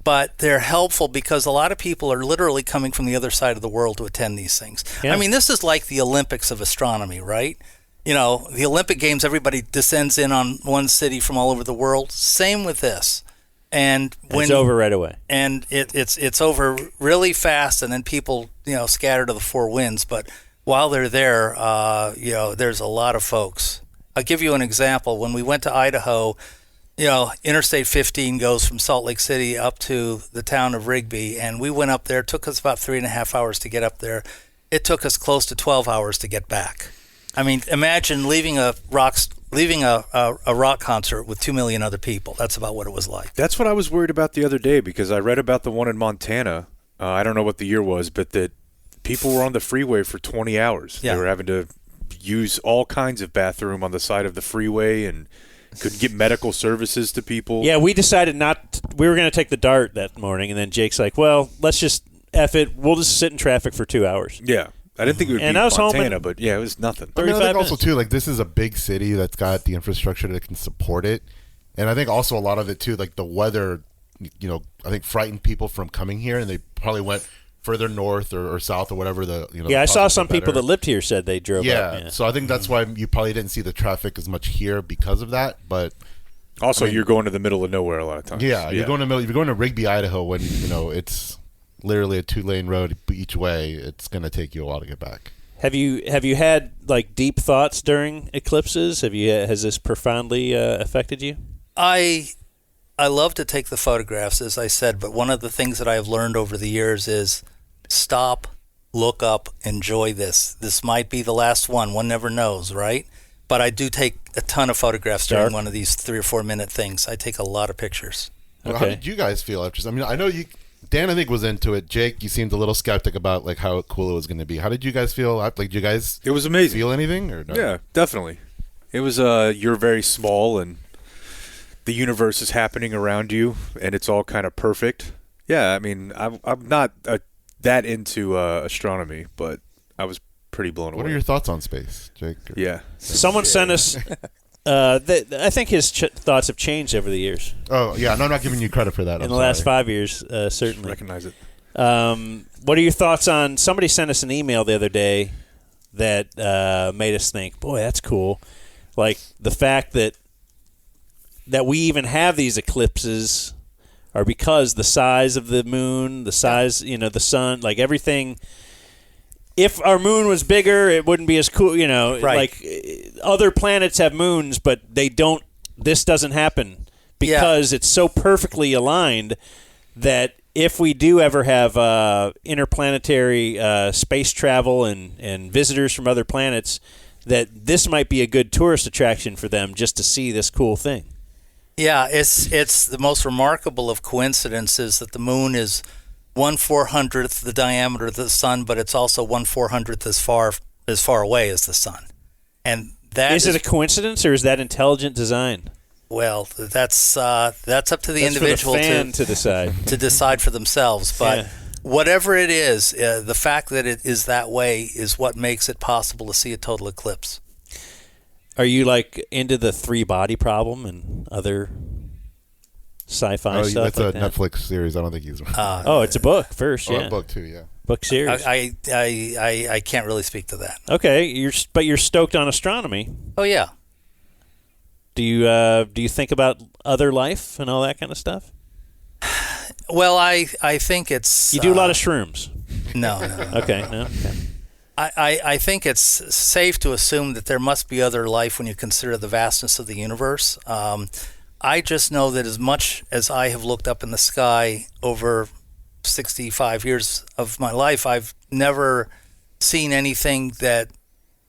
but they're helpful because a lot of people are literally coming from the other side of the world to attend these things. Yeah. This is like the Olympics of astronomy, right? The Olympic Games, everybody descends in on one city from all over the world. Same with this. And when it's over right away. And it's over really fast, and then people, scatter to the 4 winds. But while they're there, there's a lot of folks. I'll give you an example. When we went to Idaho, Interstate 15 goes from Salt Lake City up to the town of Rigby, and we went up there. It took us about 3.5 hours to get up there. It took us close to 12 hours to get back. Imagine leaving a rock concert with 2 million other people. That's about what it was like. That's what I was worried about the other day because I read about the one in Montana. I don't know what the year was, but that people were on the freeway for 20 hours. Yeah. They were having to use all kinds of bathroom on the side of the freeway and couldn't get medical services to people. Yeah, we decided not. we were going to take the DART that morning, and then Jake's like, well, let's just F it. We'll just sit in traffic for 2 hours. Yeah. I didn't think it would And be I was home Montana, in- but yeah, it was nothing. I mean, I 35 think also minutes. too, like this is a big city that's got the infrastructure that can support it, and I think also a lot of it too, like the weather, I think frightened people from coming here, and they probably went further north or south or whatever the Yeah, I saw prospects some are people better. that lived here said they drove up. Yeah, so I think that's why you probably didn't see the traffic as much here because of that. But Also, you're going to the middle of nowhere a lot of times. yeah, you're going to Rigby, Idaho, when it's literally a 2-lane road each way. It's going to take you a while to get back. Have you had like deep thoughts during eclipses? Has this profoundly affected you? I love to take the photographs, as I said, but one of the things that I have learned over the years is stop, look up, enjoy this. This might be the last one. One never knows, right? But I do take a ton of photographs during one of these 3 or 4 minute things. I take a lot of pictures. Well, how did you guys feel after? I mean, I know you. Dan, I think, was into it. Jake, you seemed a little skeptic about like how cool it was going to be. How did you guys feel? Like, did you guys? It was amazing. Feel anything or no? Yeah, definitely. It was. You're very small, and the universe is happening around you, and it's all kind of perfect. Yeah, I mean, I'm not that into astronomy, but I was pretty blown away. What are your thoughts on space, Jake? Yeah. Someone sent us. I think his thoughts have changed over the years. Oh yeah, and I'm not giving you credit for that. In the last 5 years, certainly. Recognize it. What are your thoughts on? Somebody sent us an email the other day that made us think, boy, that's cool. Like the fact that we even have these eclipses are because the size of the moon, the size, the sun, like everything. If our moon was bigger, it wouldn't be as cool, Right. Like other planets have moons, but they don't. This doesn't happen because it's so perfectly aligned that if we do ever have interplanetary space travel and visitors from other planets, that this might be a good tourist attraction for them just to see this cool thing. Yeah, it's the most remarkable of coincidences that the moon is 1/400th the diameter of the sun, but it's also 1/400th as far away as the sun. And that is it a coincidence or is that intelligent design? Well, that's up to the individual for the fan to decide. to decide for themselves. But whatever it is, the fact that it is that way is what makes it possible to see a total eclipse. Are you like into the 3-body problem and other sci-fi stuff? That's like a that? Netflix series. I don't think he's. It's a book first. Yeah, a book too. Yeah, book series. I can't really speak to that. Okay, you're stoked on astronomy. Oh yeah. Do you think about other life and all that kind of stuff? Well, I think it's. You do a lot of shrooms. No. Okay. No. Okay. I think it's safe to assume that there must be other life when you consider the vastness of the universe. I just know that as much as I have looked up in the sky over 65 years of my life, I've never seen anything that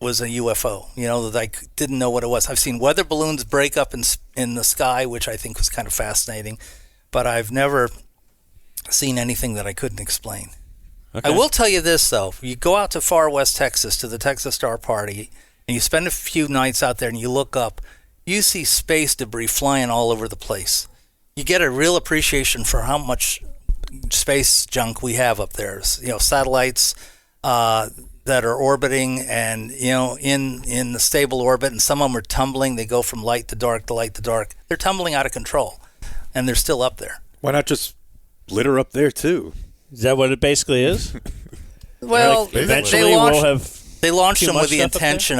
was a UFO, that I didn't know what it was. I've seen weather balloons break up in the sky, which I think was kind of fascinating, but I've never seen anything that I couldn't explain. Okay. I will tell you this, though. You go out to far west Texas to the Texas Star Party, and you spend a few nights out there and you look up, you see space debris flying all over the place. You get a real appreciation for how much space junk we have up there. Satellites that are orbiting and, in the stable orbit, and some of them are tumbling. They go from light to dark to light to dark. They're tumbling out of control, and they're still up there. Why not just litter up there, too? Is that what it basically is? Well, eventually we'll have. They launched too them much with the stuff up there? intention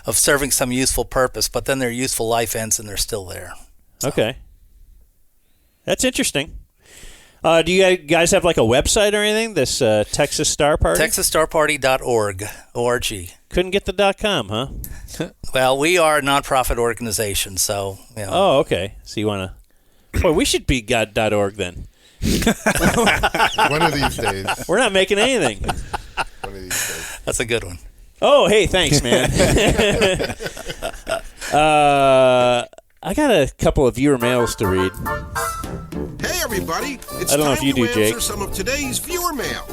of serving some useful purpose, but then their useful life ends and they're still there. So. Okay, that's interesting. Do you guys have like a website or anything? This Texas Star Party? TexasStarParty.org. O-R-G. Couldn't get the .com, huh? Well, we are a nonprofit organization, so Oh, okay. So you want to? Boy, we should be .org then. One of these days. We're not making anything. One of these days. That's a good one. Oh, hey, thanks, man. I got a couple of viewer mails to read. Hey, everybody. It's I don't know time if you to do, answer Jake. some of today's viewer mail.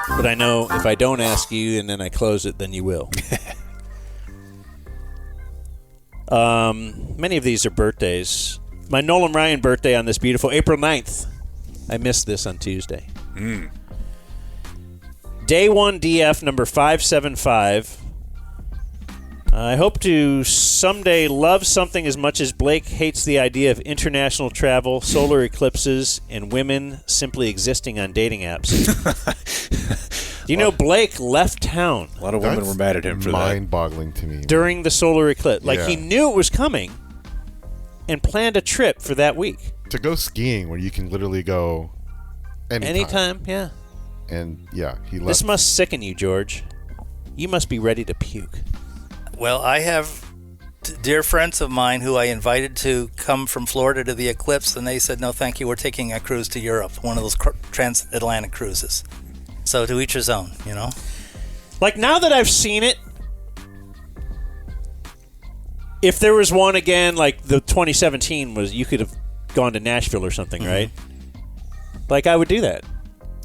But I know if I don't ask you and then I close it, then you will. Many of these are birthdays. My Nolan Ryan birthday on this beautiful April 9th. I missed this on Tuesday. Day 1 DF number 575. I hope to someday love something as much as Blake hates the idea of international travel, solar eclipses, and women simply existing on dating apps. You know, Blake left town. A lot of women were mad at him for that. Mind-boggling to me. During the solar eclipse. Like, Yeah. he knew it was coming and planned a trip for that week. To go skiing where you can literally go anytime. Yeah. And, yeah, he left. This must sicken you, George. You must be ready to puke. Well, I have dear friends of mine who I invited to come from Florida to the eclipse, and they said, no, thank you, we're taking a cruise to Europe, one of those transatlantic cruises. So to each his own, you know? Like, now that I've seen it, if there was one again, like the 2017 was, you could have gone to Nashville or something, right? Like, I would do that.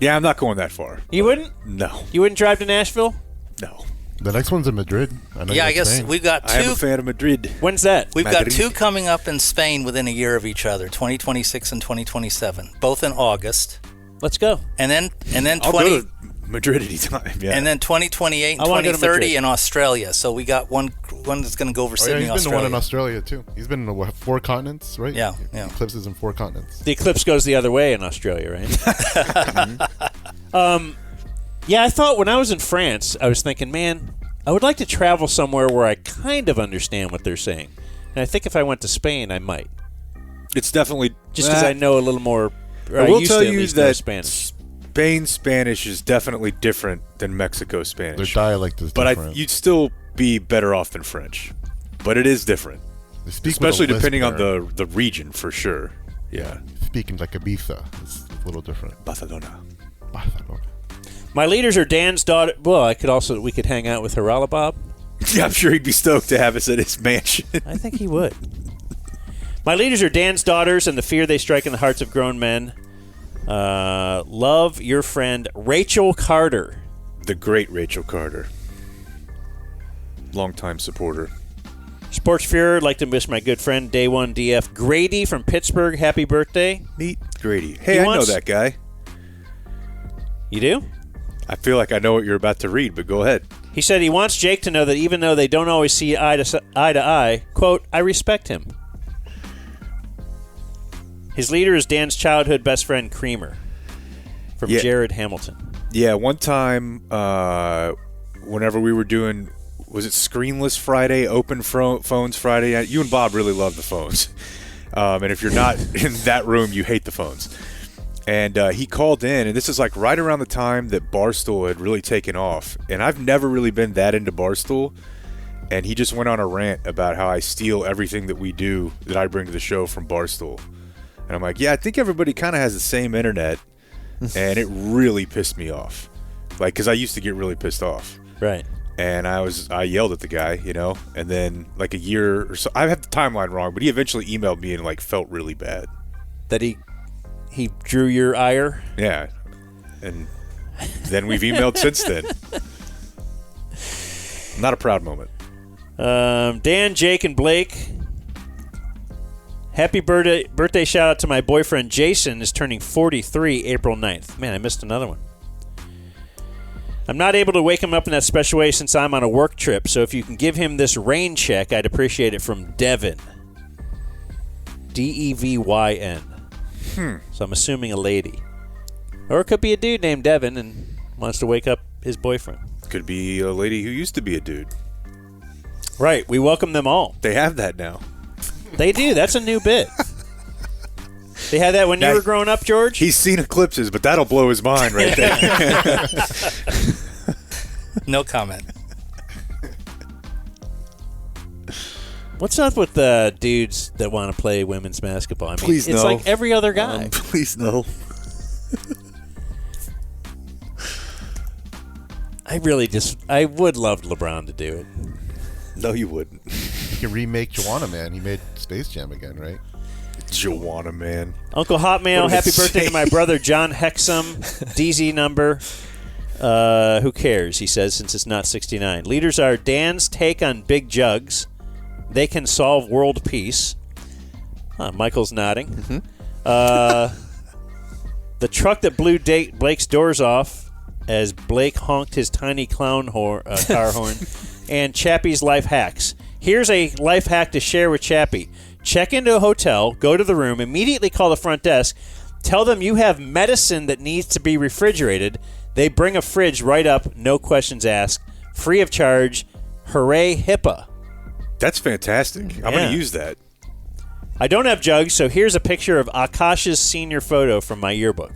Yeah, I'm not going that far. You wouldn't? No. You wouldn't drive to Nashville? No. The next one's in Madrid. Yeah, I guess we've got two. I am a fan of Madrid. When's that? We've Madrid. got two coming up in Spain within a year of each other, 2026 and 2027, both in August. Let's go. And then I'll go to Madrid anytime, yeah. And then 2028 and I wanna go to 2030 Madrid. in Australia. So we got one that's going to go over Oh, yeah, Sydney, he's been to Australia. one in Australia, too. He's been to 4 continents, right? Yeah, yeah. Eclipses in 4 continents. The eclipse goes the other way in Australia, right? Yeah, I thought when I was in France, I was thinking, man, I would like to travel somewhere where I kind of understand what they're saying. And I think if I went to Spain, I might. It's definitely... Just because I know a little more... or I will used tell to at you least know that Spanish. Spain Spanish is definitely different than Mexico Spanish. Their dialect is but different. you'd still be better off than French. But it is different. They speak Especially with a lisp depending on there. the region, for sure. Yeah. Speaking like Ibiza is a little different. Barcelona. My leaders are Dan's daughter. Well, we could hang out with Harala Bob. Yeah, I'm sure he'd be stoked to have us at his mansion. I think he would. My leaders are Dan's daughters and the fear they strike in the hearts of grown men. Love, your friend, Rachel Carter. The great Rachel Carter. Longtime supporter. Sports Fuhrer, like to wish my good friend, Day 1 DF, Grady from Pittsburgh, happy birthday. Meet Grady. Hey, I know that guy. You do? I feel like I know what you're about to read, but go ahead. He said he wants Jake to know that even though they don't always see eye to eye, quote, I respect him. His leader is Dan's childhood best friend, Creamer, from Jared Hamilton. Yeah, one time, whenever we were doing, was it Screenless Friday, Open Phones Friday? You and Bob really love the phones. And if you're not in that room, you hate the phones. And he called in, and this is like right around the time that Barstool had really taken off. And I've never really been that into Barstool. And he just went on a rant about how I steal everything that we do, that I bring to the show from Barstool. And I'm like, yeah, I think everybody kind of has the same internet. And it really pissed me off. Like, because I used to get really pissed off. Right. And I yelled at the guy, you know. And then like a year or so, I have the timeline wrong, but he eventually emailed me and like felt really bad. That he drew your ire? Yeah. And then we've emailed since then. Not a proud moment. Dan, Jake, and Blake. Happy birthday shout out to my boyfriend Jason, is turning 43 April 9th. Man, I missed another one. I'm not able to wake him up in that special way since I'm on a work trip, so if you can give him this rain check, I'd appreciate it, from Devin. Devyn. So I'm assuming a lady. Or it could be a dude named Devin and wants to wake up his boyfriend. Could be a lady who used to be a dude. Right. We welcome them all. They have that now. They do. That's a new bit. They had that when you were growing up, George? He's seen eclipses, but that'll blow his mind right there. No comment. What's up with dudes that want to play women's basketball? I mean, Please it's no. like every other guy. Please no. I would love LeBron to do it. No, you wouldn't. He can remake Joanna Man. He made Space Jam again, right? Joanna Man. Uncle Hotmail, What did happy it birthday say? to my brother John Hexum. DZ number. Who cares, he says, since it's not 69. Leaders are Dan's take on big jugs. They can solve world peace. Michael's nodding. The truck that blew Blake's doors off as Blake honked his tiny car horn, and Chappie's life hacks. Here's a life hack to share with Chappie. Check into a hotel, go to the room, immediately call the front desk, tell them you have medicine that needs to be refrigerated. They bring a fridge right up, no questions asked, free of charge. Hooray, HIPAA. That's fantastic. I'm going to use that. I don't have jugs, so here's a picture of Akash's senior photo from my yearbook.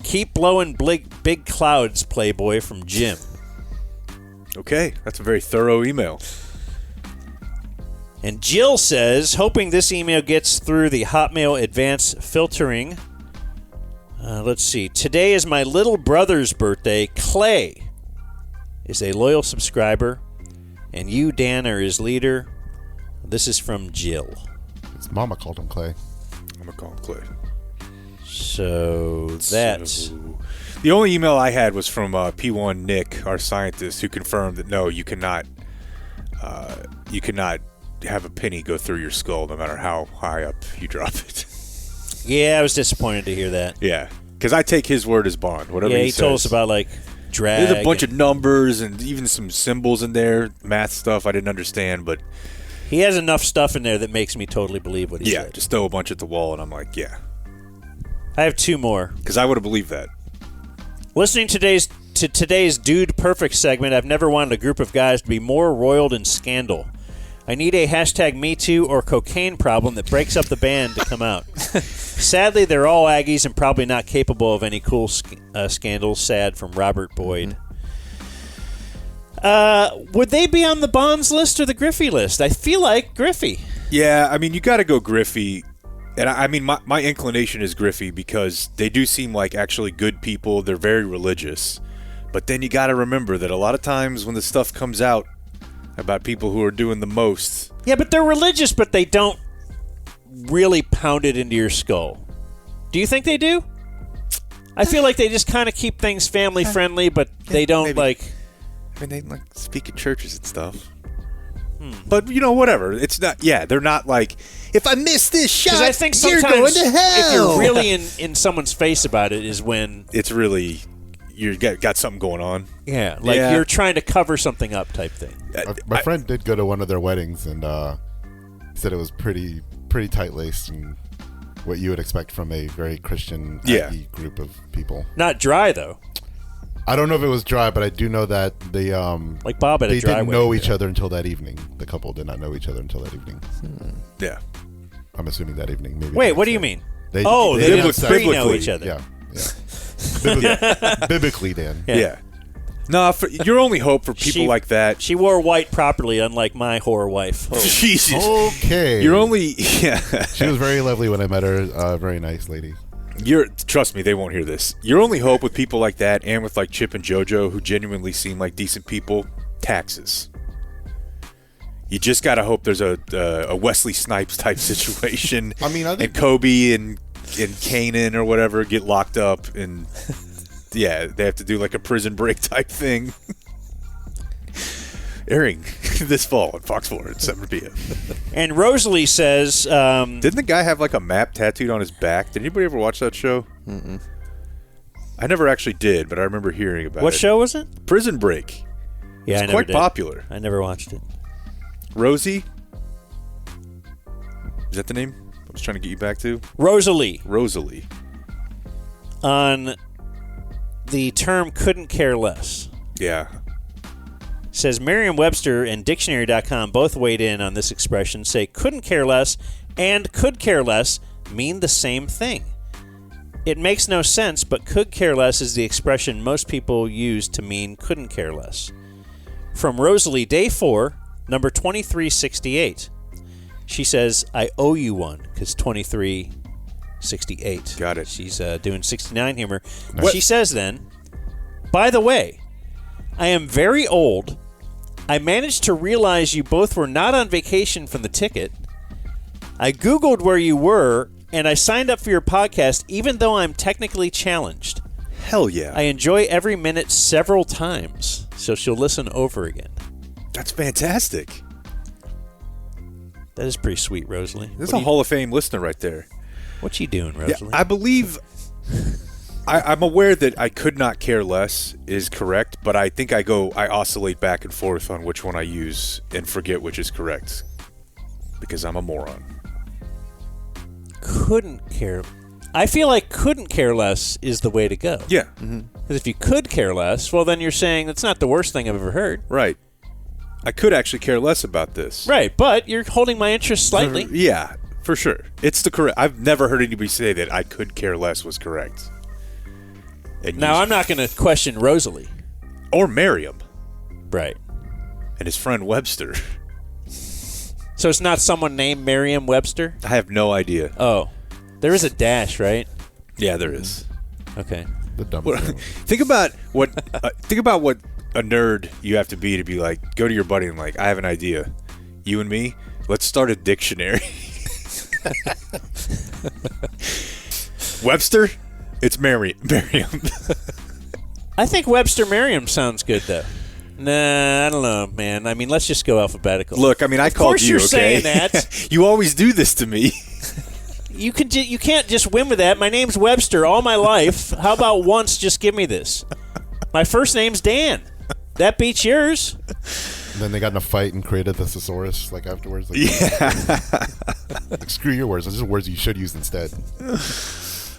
Keep blowing big clouds, Playboy, from Jim. Okay, that's a very thorough email. And Jill says, hoping this email gets through the Hotmail advanced filtering. Let's see. Today is my little brother's birthday. Clay is a loyal subscriber, and you, Dan, are his leader. This is from Jill. His mama called him Clay. I'm going to call him Clay. So that's... The only email I had was from P1 Nick, our scientist, who confirmed that no, you cannot have a penny go through your skull no matter how high up you drop it. Yeah, I was disappointed to hear that. Yeah, because I take his word as bond. Whatever he says. Told us about like drag. There's a bunch of numbers and even some symbols in there, math stuff I didn't understand, but he has enough stuff in there that makes me totally believe what he said. Yeah, just throw a bunch at the wall, and I'm like, yeah. I have two more. Because I would have believed that. Listening to today's Dude Perfect segment, I've never wanted a group of guys to be more roiled in scandal. I need a #MeToo or cocaine problem that breaks up the band to come out. Sadly, they're all Aggies and probably not capable of any cool scandals. Sad, from Robert Boyd. Would they be on the Bonds list or the Griffey list? I feel like Griffey. Yeah, I mean, you got to go Griffey. And I mean, my inclination is Griffey because they do seem like actually good people. They're very religious. But then you got to remember that a lot of times when the stuff comes out about people who are doing the most. Yeah, but they're religious, but they don't really pound it into your skull. Do you think they do? I feel like they just kind of keep things family friendly, but they don't maybe. like. I mean, they like speak at churches and stuff. But you know, whatever. It's not. Yeah, they're not like. If I miss this shot, I think you're going to hell. If you're really in someone's face about it, is when it's really you got something going on. Yeah, like you're trying to cover something up, type thing. My friend did go to one of their weddings and said it was pretty tight-laced and what you would expect from a very Christian Aggie group of people. Not dry though. I don't know if it was dry, but I do know that they like Bob at they a dry didn't wedding, know each other until that evening. The couple did not know each other until that evening. Yeah, I'm assuming that evening. Maybe. Wait, what do you mean? They didn't biblically know each other. Yeah. Biblically, Dan. Yeah. No, your only hope for people like that. She wore white properly, unlike my whore wife. Oh. Jesus. Okay. You're only. Yeah. She was very lovely when I met her. Very nice lady. Trust me, they won't hear this. Your only hope with people like that, and with like Chip and JoJo, who genuinely seem like decent people, taxes. You just gotta hope there's a Wesley Snipes type situation. I mean, and Kobe and Kanan or whatever get locked up, and yeah, they have to do like a prison break type thing. Airing this fall on Fox 4 at 7 p.m. And Rosalie says... Didn't the guy have like a map tattooed on his back? Did anybody ever watch that show? Mm-mm. I never actually did, but I remember hearing about it. What show was it? Prison Break. Yeah, it's quite popular. I never watched it. Rosie? Is that the name I was trying to get you back to? Rosalie. On the term couldn't care less. Yeah. Says Merriam-Webster and Dictionary.com both weighed in on this expression, say couldn't care less and could care less mean the same thing. It makes no sense, but could care less is the expression most people use to mean couldn't care less. From Rosalie, day 4, number 2368. She says, I owe you one, because 2368. Got it. She's doing 69 humor. What? She says then, by the way, I am very old. I managed to realize you both were not on vacation from the ticket. I Googled where you were, and I signed up for your podcast even though I'm technically challenged. Hell yeah. I enjoy every minute several times, so she'll listen over again. That's fantastic. That is pretty sweet, Rosalie. This is a Hall of Fame listener right there. What you doing, Rosalie? Yeah, I believe... I'm aware that I could not care less is correct, but I think I oscillate back and forth on which one I use and forget which is correct. Because I'm a moron. Couldn't care. I feel like couldn't care less is the way to go. Yeah. Because if you could care less, well, then you're saying that's not the worst thing I've ever heard. Right. I could actually care less about this. Right, but you're holding my interest slightly. Yeah, for sure. It's the correct. I've never heard anybody say that I could care less was correct. And now, I'm not going to question Rosalie. Or Merriam. Right. And his friend Webster. So it's not someone named Merriam-Webster? I have no idea. Oh. There is a dash, right? Yeah, there is. Okay. The dumb think about what a nerd you have to be like, go to your buddy and like, I have an idea. You and me, let's start a dictionary. Webster, it's Merriam. I think Webster Merriam sounds good, though. Nah, I don't know, man. I mean, let's just go alphabetical. Look, I mean, I called you, Of course you're okay? saying that. You always do this to me. You can't just win with that. My name's Webster all my life. How about once just give me this? My first name's Dan. That beats yours. And then they got in a fight and created the thesaurus like afterwards. Like, like, screw your words. Those are words you should use instead.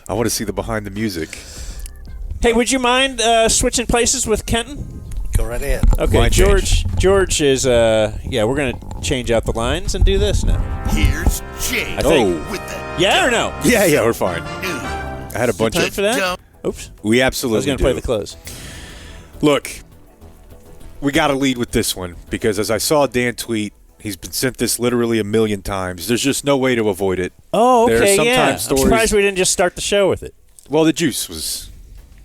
I want to see the behind the music. Hey, would you mind switching places with Kenton? Go right ahead. Okay, Line change. George is, we're going to change out the lines and do this now. Here's Jay. I think. With the Yeah or no? Yeah, we're fine. I had a bunch Time of... for that? Oops. We I absolutely was going to play the close. Look, we got to lead with this one because as I saw Dan tweet, he's been sent this literally a million times. There's just no way to avoid it. Oh, There are okay, sometimes I'm stories- surprised we didn't just start the show with it. Well, the juice was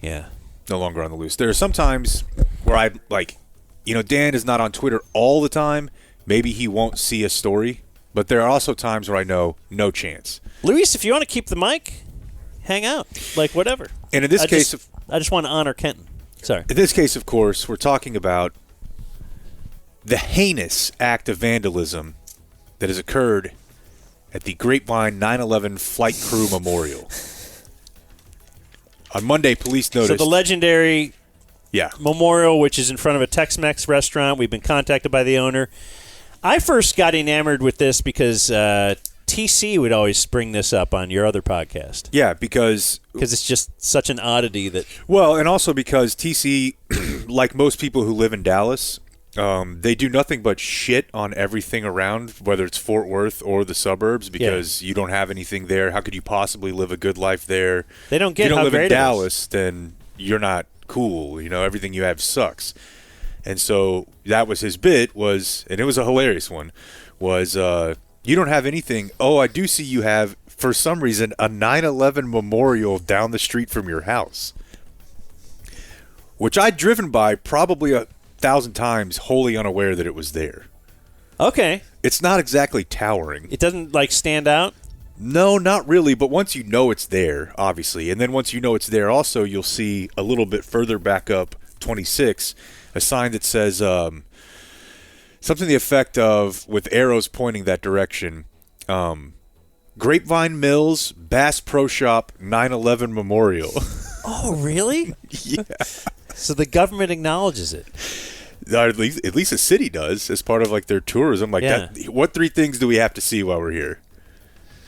no longer on the loose. There are some times where I, like, Dan is not on Twitter all the time. Maybe he won't see a story. But there are also times where I know no chance. Luis, if you want to keep the mic, hang out. Like, whatever. And in this case... I just want to honor Kenton. Sorry. In this case, of course, we're talking about the heinous act of vandalism that has occurred at the Grapevine 9/11 Flight Crew Memorial. On Monday, police noticed... So the legendary memorial, which is in front of a Tex-Mex restaurant. We've been contacted by the owner. I first got enamored with this because TC would always bring this up on your other podcast. Yeah, because it's just such an oddity that... Well, and also because TC, like most people who live in Dallas, they do nothing but shit on everything around, whether it's Fort Worth or the suburbs, because you don't have anything there. How could you possibly live a good life there? They don't get if you how don't live great in it is. Dallas, then you're not cool. Everything you have sucks. And so that was his bit, and it was a hilarious one, was you don't have anything. Oh, I do see you have, for some reason, a 9/11 memorial down the street from your house, which I'd driven by probably 1,000 times, wholly unaware that it was there. Okay. It's not exactly towering. It doesn't, stand out? No, not really, but once you know it's there, obviously, and then once you know it's there also, you'll see a little bit further back up 26, a sign that says something to the effect of, with arrows pointing that direction, Grapevine Mills Bass Pro Shop 9/11 Memorial. Oh, really? Yeah. So the government acknowledges it. At least the city does, as part of their tourism. What 3 things do we have to see while we're here?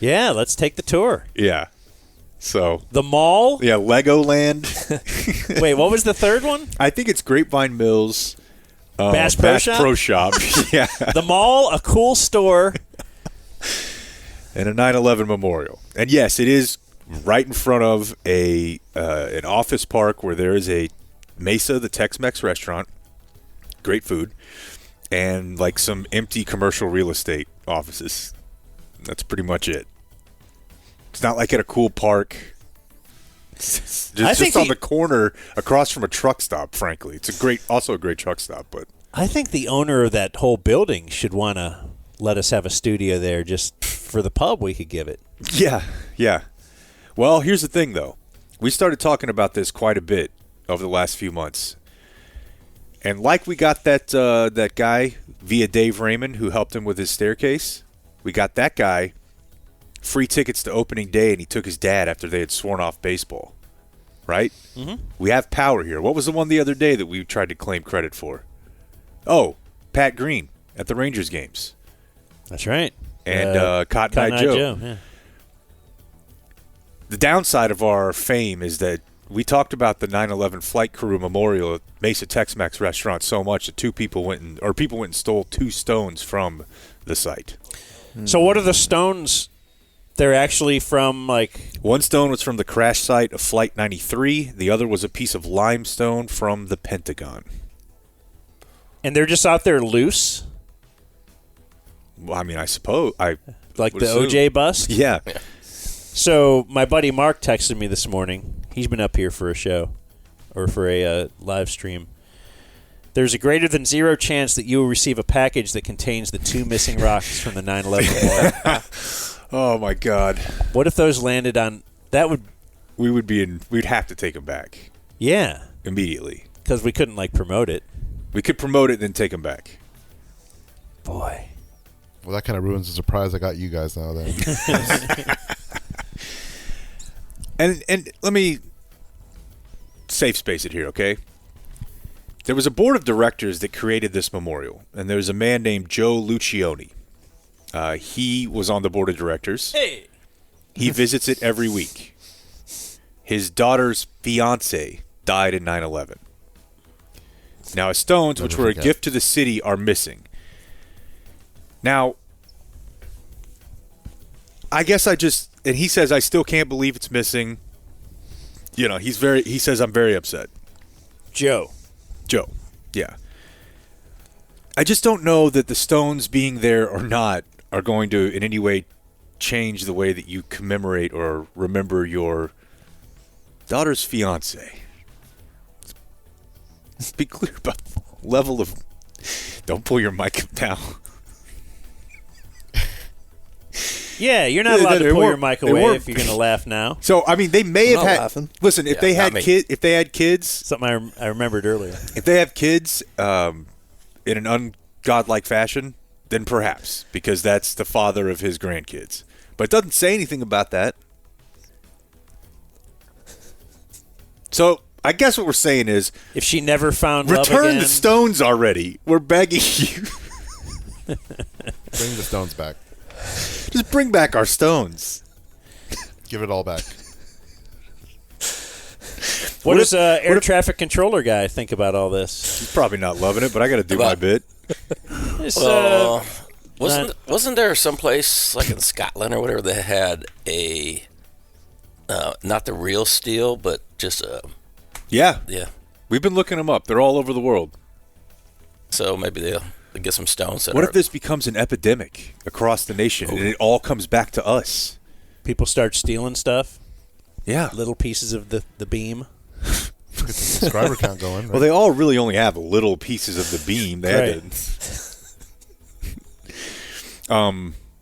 Yeah, let's take the tour. Yeah. So the mall? Yeah, Legoland. Wait, what was the third one? I think it's Grapevine Mills Bass Pro Shop? Pro Shop. Yeah. The mall, a cool store, and a 9/11 memorial. And yes, it is right in front of an office park where there is a Mesa, the Tex-Mex restaurant. Great food. And some empty commercial real estate offices. That's pretty much it. It's not like at a cool park. It's just on the corner across from a truck stop, frankly. It's also a great truck stop. But I think the owner of that whole building should want to let us have a studio there just for the pub we could give it. Yeah. Well, here's the thing, though. We started talking about this quite a bit over the last few months. And we got that guy via Dave Raymond who helped him with his staircase. We got that guy free tickets to opening day, and he took his dad after they had sworn off baseball. Right? Mhm. We have power here. What was the one the other day that we tried to claim credit for? Oh, Pat Green at the Rangers games. That's right. And Cotton Eye Joe. Yeah. The downside of our fame is that we talked about the 9/11 flight crew memorial at Mesa Tex-Mex restaurant so much that people went and stole 2 stones from the site. So what are the stones? They're actually from one stone was from the crash site of Flight 93. The other was a piece of limestone from the Pentagon. And they're just out there loose? Well, I mean, I suppose like the assume. OJ bust? Yeah. So my buddy Mark texted me this morning. He's been up here for a show or for a live stream. There's a greater than 0 chance that you will receive a package that contains the 2 missing rocks from the 9/11 war. Oh my God! What if those landed on? That would. We'd have to take them back. Yeah. Immediately. Because we couldn't promote it. We could promote it and then take them back. Boy. Well, that kind of ruins the surprise I got you guys now. Then. And let me safe space it here, okay? There was a board of directors that created this memorial, and there's a man named Joe Lucioni. He was on the board of directors. Hey. He visits it every week. His daughter's fiance died in 9/11. Now, his stones, which were a gift to the city, are missing. Now, I guess and he says, I still can't believe it's missing. You know, he says, I'm very upset. Joe, yeah. I just don't know that the stones being there or not are going to in any way change the way that you commemorate or remember your daughter's fiance. Let's be clear about the level of... Don't pull your mic up now. Yeah, you're not allowed to pull your mic away if you're going to laugh now. So, I mean, they may have had... laughing. Listen, if they had kids... Something I remembered earlier. If they have kids in an ungodlike fashion, then perhaps, because that's the father of his grandkids. But it doesn't say anything about that. So, I guess what we're saying is... If she never found love return again... the stones already. We're begging you. Bring the stones back. Just bring back our stones. Give it all back. What does air traffic controller guy think about all this? He's probably not loving it, but I got to do my bit. Wasn't there someplace like in Scotland or whatever that had a not the real steel, but just a yeah. We've been looking them up. They're all over the world. So maybe they'll get some stones. What if this becomes an epidemic across the nation and it all comes back to us? People start stealing stuff. Yeah, little pieces of the beam. Get the subscriber count going. Right? Well, they all really only have little pieces of the beam. They had to.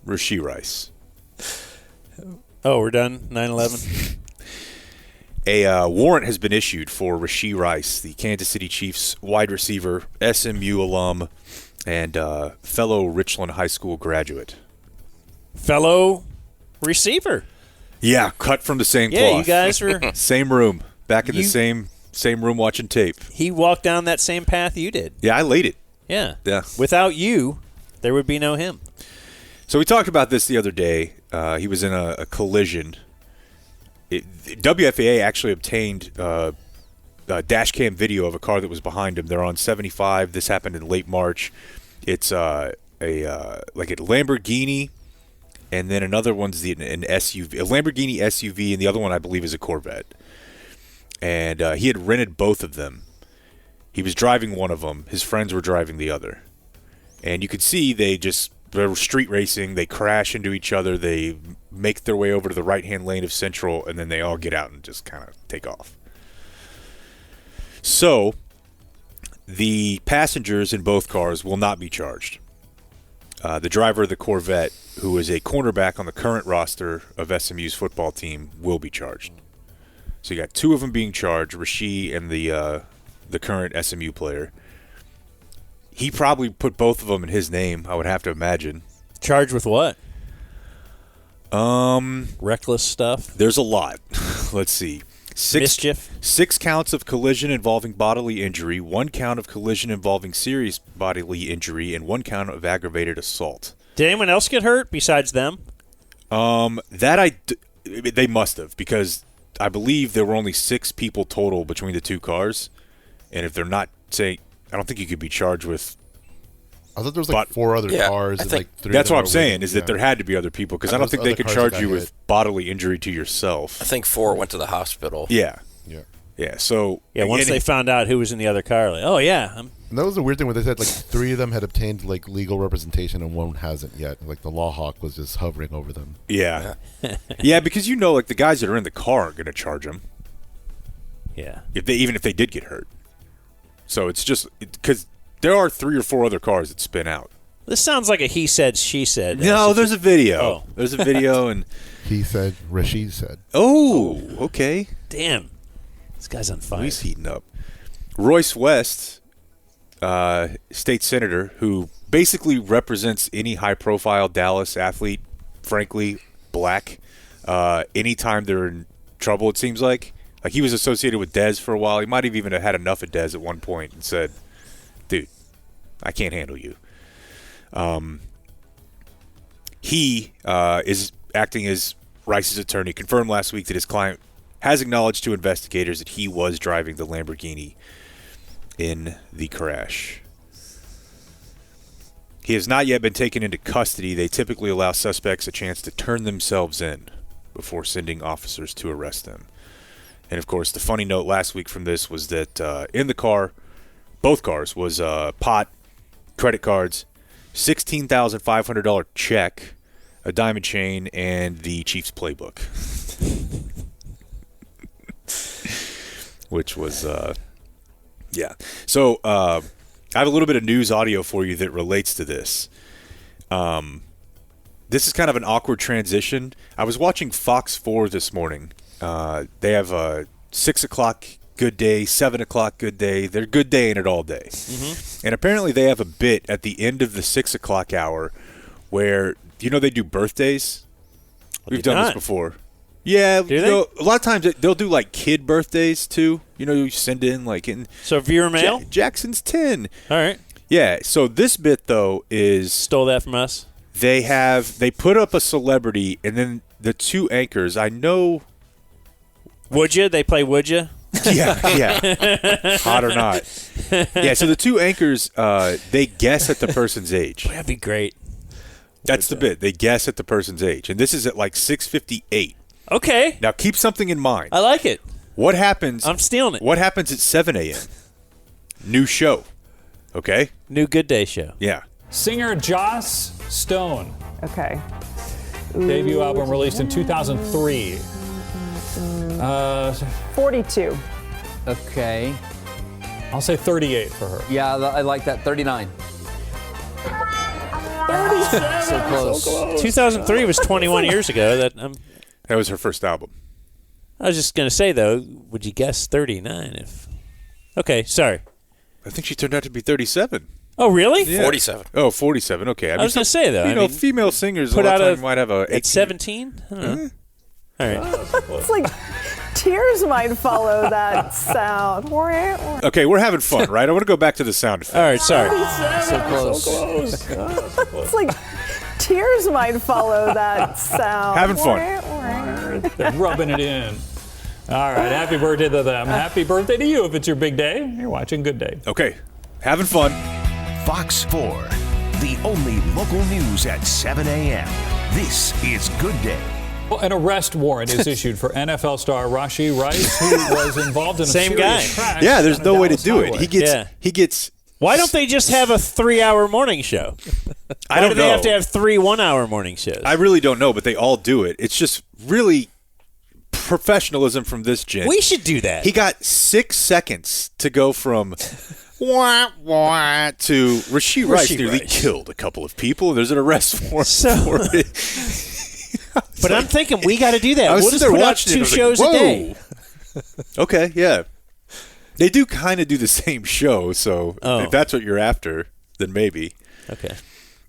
Rasheed Rice. Oh, we're done. 9/11. A warrant has been issued for Rasheed Rice, the Kansas City Chiefs wide receiver, SMU alum, and fellow Richland High School graduate. Fellow receiver. Yeah, cut from the same cloth. Yeah, you guys were... Same room. Back in the same room watching tape. He walked down that same path you did. Yeah, I laid it. Yeah. Yeah. Without you, there would be no him. So we talked about this the other day. He was in a collision. WFAA actually obtained a dash cam video of a car that was behind him. They're on 75. This happened in late March. It's like a Lamborghini, and then another one's an SUV, a Lamborghini SUV, and the other one I believe is a Corvette. And he had rented both of them. He was driving one of them. His friends were driving the other. And you could see they were street racing. They crash into each other. They make their way over to the right-hand lane of Central, and then they all get out and just kind of take off. So the passengers in both cars will not be charged. The driver of the Corvette, who is a cornerback on the current roster of SMU's football team, will be charged. So you got two of them being charged, Rasheed and the current SMU player. He probably put both of them in his name, I would have to imagine. Charged with what? Reckless stuff. There's a lot. Let's see. Mischief. 6 counts of collision involving bodily injury, 1 count of collision involving serious bodily injury, and 1 count of aggravated assault. Did anyone else get hurt besides them? They must have, because I believe there were only 6 people total between the 2 cars, and if they're not saying, I don't think you could be charged with. I thought there was 4 other cars. And 3 that's of them what I'm were saying, with- is that there had to be other people, because I don't Those think they other could cars charge that you got with hit. bodily injury to yourself. I think 4 went to the hospital. Yeah. Yeah. Yeah, so. Yeah, once they found out who was in the other car, like, oh, yeah. And that was the weird thing where they said 3 of them had obtained legal representation and 1 hasn't yet. The law hawk was just hovering over them. Yeah. Yeah, because the guys that are in the car aren't going to charge them. Yeah. Even if they did get hurt. So it's just because there are 3 or 4 other cars that spin out. This sounds like a he said, she said. No, there's a video. Oh. There's a video, and He said, Rashid said. Oh, okay. Damn. This guy's on fire. He's heating up. Royce West, state senator, who basically represents any high-profile Dallas athlete, frankly, black, anytime they're in trouble, it seems like. He was associated with Dez for a while. He might have even had enough of Dez at one point and said, dude, I can't handle you. He is acting as Rice's attorney, confirmed last week that his client has acknowledged to investigators that he was driving the Lamborghini in the crash. He has not yet been taken into custody. They typically allow suspects a chance to turn themselves in before sending officers to arrest them. And, of course, the funny note last week from this was that in the car, both cars, was pot, credit cards, $16,500 check, a diamond chain, and the Chiefs playbook. Which was, yeah. So I have a little bit of news audio for you that relates to this. This is kind of an awkward transition. I was watching Fox 4 this morning. They have a 6 o'clock good day, 7 o'clock good day. They're good day in it all day. Mm-hmm. And apparently they have a bit at the end of the 6 o'clock hour where, they do birthdays? We've done this before. Yeah. Do they? A lot of times they'll do kid birthdays too. You send in So viewer mail? Jackson's 10. All right. Yeah. So this bit though is. Stole that from us? They put up a celebrity and then the 2 anchors, I know. Would you? They play Would You? Yeah. Hot or not. Yeah, so the 2 anchors, they guess at the person's age. Boy, that'd be great. That's the bit. They guess at the person's age. And this is at 6:58. Okay. Now, keep something in mind. I like it. What happens? I'm stealing it. What happens at 7 a.m.? New show. Okay? New Good Day show. Yeah. Singer Joss Stone. Okay. Debut album released in 2003. 42. Okay. I'll say 38 for her. Yeah, I like that. 39. 37. So close. 2003 was 21 years ago. That was her first album. I was just going to say, though, would you guess 39 if... Okay, sorry. I think she turned out to be 37. Oh, really? Yeah. 47. Oh, 47. Okay. I was going to say, though. Female singers put a lot out of time might have a... At 17? I don't know. All right. It's like tears might follow that sound. Okay, we're having fun, right? I want to go back to the sound effect. All right, sorry. So close. It's like tears might follow that sound. Having fun. Rubbing it in. All right. Happy birthday to them. Happy birthday to you if it's your big day. You're watching Good Day. Okay. Having fun. Fox 4, the only local news at 7 a.m. This is Good Day. An arrest warrant is issued for NFL star Rashee Rice, who was involved in a Same serious guy. crash. Yeah, there's on no way to Dallas do it. highway. He gets. Why don't they just have a 3-hour morning show? I Why don't do they know. have to have 3 1-hour morning shows? I really don't know, but they all do it. It's just really professionalism from this gent. We should do that. He got 6 seconds to go from wah, wah, to Rashee Rice nearly killed a couple of people. There's an arrest warrant for it. But I'm thinking we got to do that. I was We'll just there put out watching 2 it. I was like, shows a day. Okay, yeah. They do kind of do the same show, so Oh. if that's what you're after, then maybe. Okay.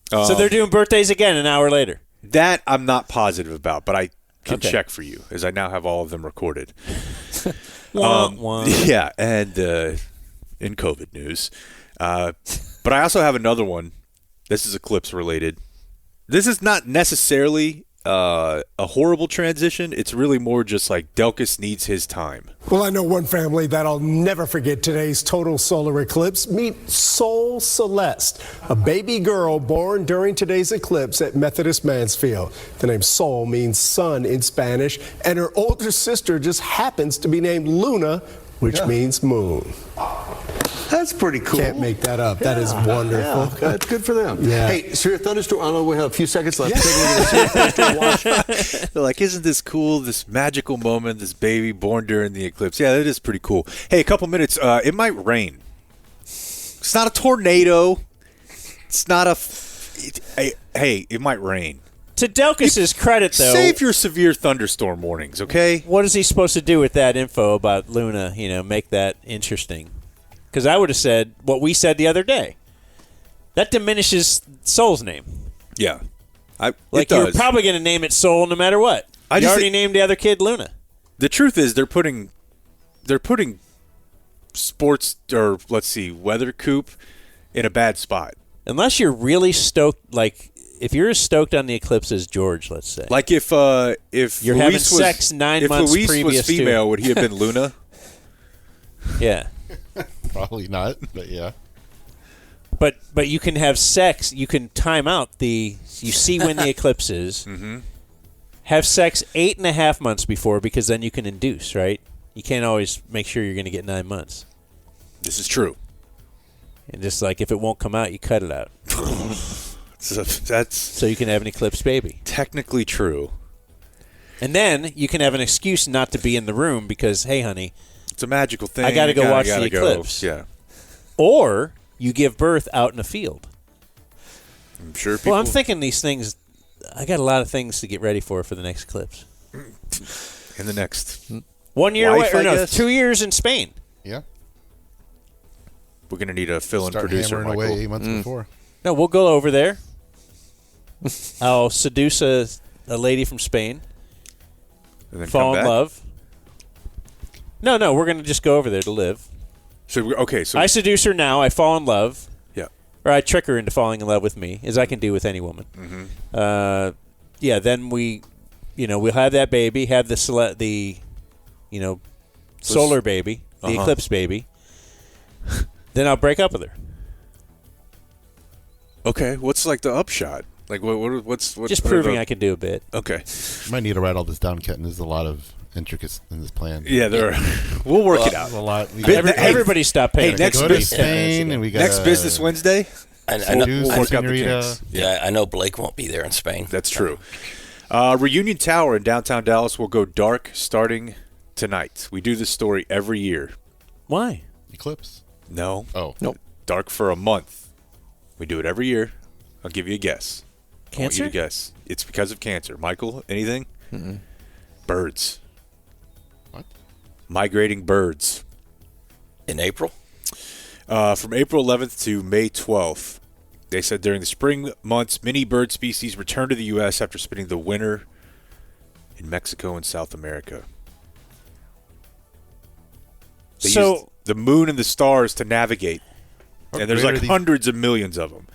So they're doing birthdays again an hour later. That I'm not positive about, but I can Okay. check for you, as I now have all of them recorded. Wah. Yeah, and in COVID news. But I also have another one. This is Eclipse related. This is not necessarily a horrible transition. It's really more just like Delkus needs his time. Well, I know one family that'll never forget today's total solar eclipse. Meet Sol Celeste, a baby girl born during today's eclipse at Methodist Mansfield. The name Sol means sun in Spanish, and her older sister just happens to be named Luna, which means moon. That's pretty cool. Can't make that up. That is wonderful. Yeah, that's good for them. Yeah. Hey, Severe Thunderstorm. I know we have a few seconds left. Take a look at the Severe Thunderstorm watch. They're like, isn't this cool? This magical moment, this baby born during the eclipse. Yeah, that is pretty cool. Hey, a couple minutes. It might rain. It's not a tornado. It's not a. Hey, it might rain. To Delkus's credit, though, Save your severe thunderstorm warnings, okay? what is he supposed to do with that info about Luna? Make that interesting. Because I would have said what we said the other day. That diminishes Sol's name. Yeah. Like, it you're does. probably going to name it Sol no matter what. You already named the other kid Luna. The truth is they're putting sports, or let's see, weather coop in a bad spot. Unless you're really stoked, like if you're as stoked on the eclipse as George, let's say. Like if you're Luis having was, sex 9 months if Luis previous was female, to, would he have been Luna? Yeah. Probably not, but yeah. But you can have sex. You can time out you see when the eclipse is. Mm-hmm. Have sex 8.5 months before, because then you can induce, right? You can't always make sure you're going to get 9 months. This is true. And just like if it won't come out, you cut it out. That's so you can have an eclipse baby. Technically true. And then you can have an excuse not to be in the room because, hey, honey, it's a magical thing. I got to You go watch gotta the go. eclipse. Yeah. Or you give birth out in a field. I'm sure people... Well, I'm thinking these things. I got a lot of things to get ready for the next eclipse. In the next 1 year life, away, or I no, guess? 2 years in Spain. Yeah. We're going to need a fill-in Start producer, hammering Michael. away 8 months before. No, we'll go over there. I'll seduce a lady from Spain. And then fall come in back? love. No, we're going to just go over there to live. So I seduce her now. I fall in love. Yeah. Or I trick her into falling in love with me, as I can do with any woman. Mm-hmm. Yeah. Then we'll have that baby, have the solar baby, the eclipse baby. Then I'll break up with her. Okay, what's like the upshot? Like what's Just proving I can do a bit. Okay. You might need to write all this down, Kenton. There's a lot of intricacies in this plan. Yeah, there are. We'll work it out. A lot. Everybody stop paying Hey, next go to business, Spain, and we got next Business Wednesday. I We'll know, work out the kinks. Yeah, I know Blake won't be there in Spain. That's true. Reunion Tower in downtown Dallas will go dark starting tonight. We do this story every year. Why? Eclipse. No. Oh. Nope. Dark for a month. We do it every year. I'll give you a guess. I want you Cancer? to guess. It's because of cancer. Michael, anything? Mm-mm. Birds. What? Migrating birds. In April? From April 11th to May 12th. They said during the spring months, many bird species return to the U.S. after spending the winter in Mexico and South America. They used the moon and the stars to navigate. And there's like hundreds of millions of them.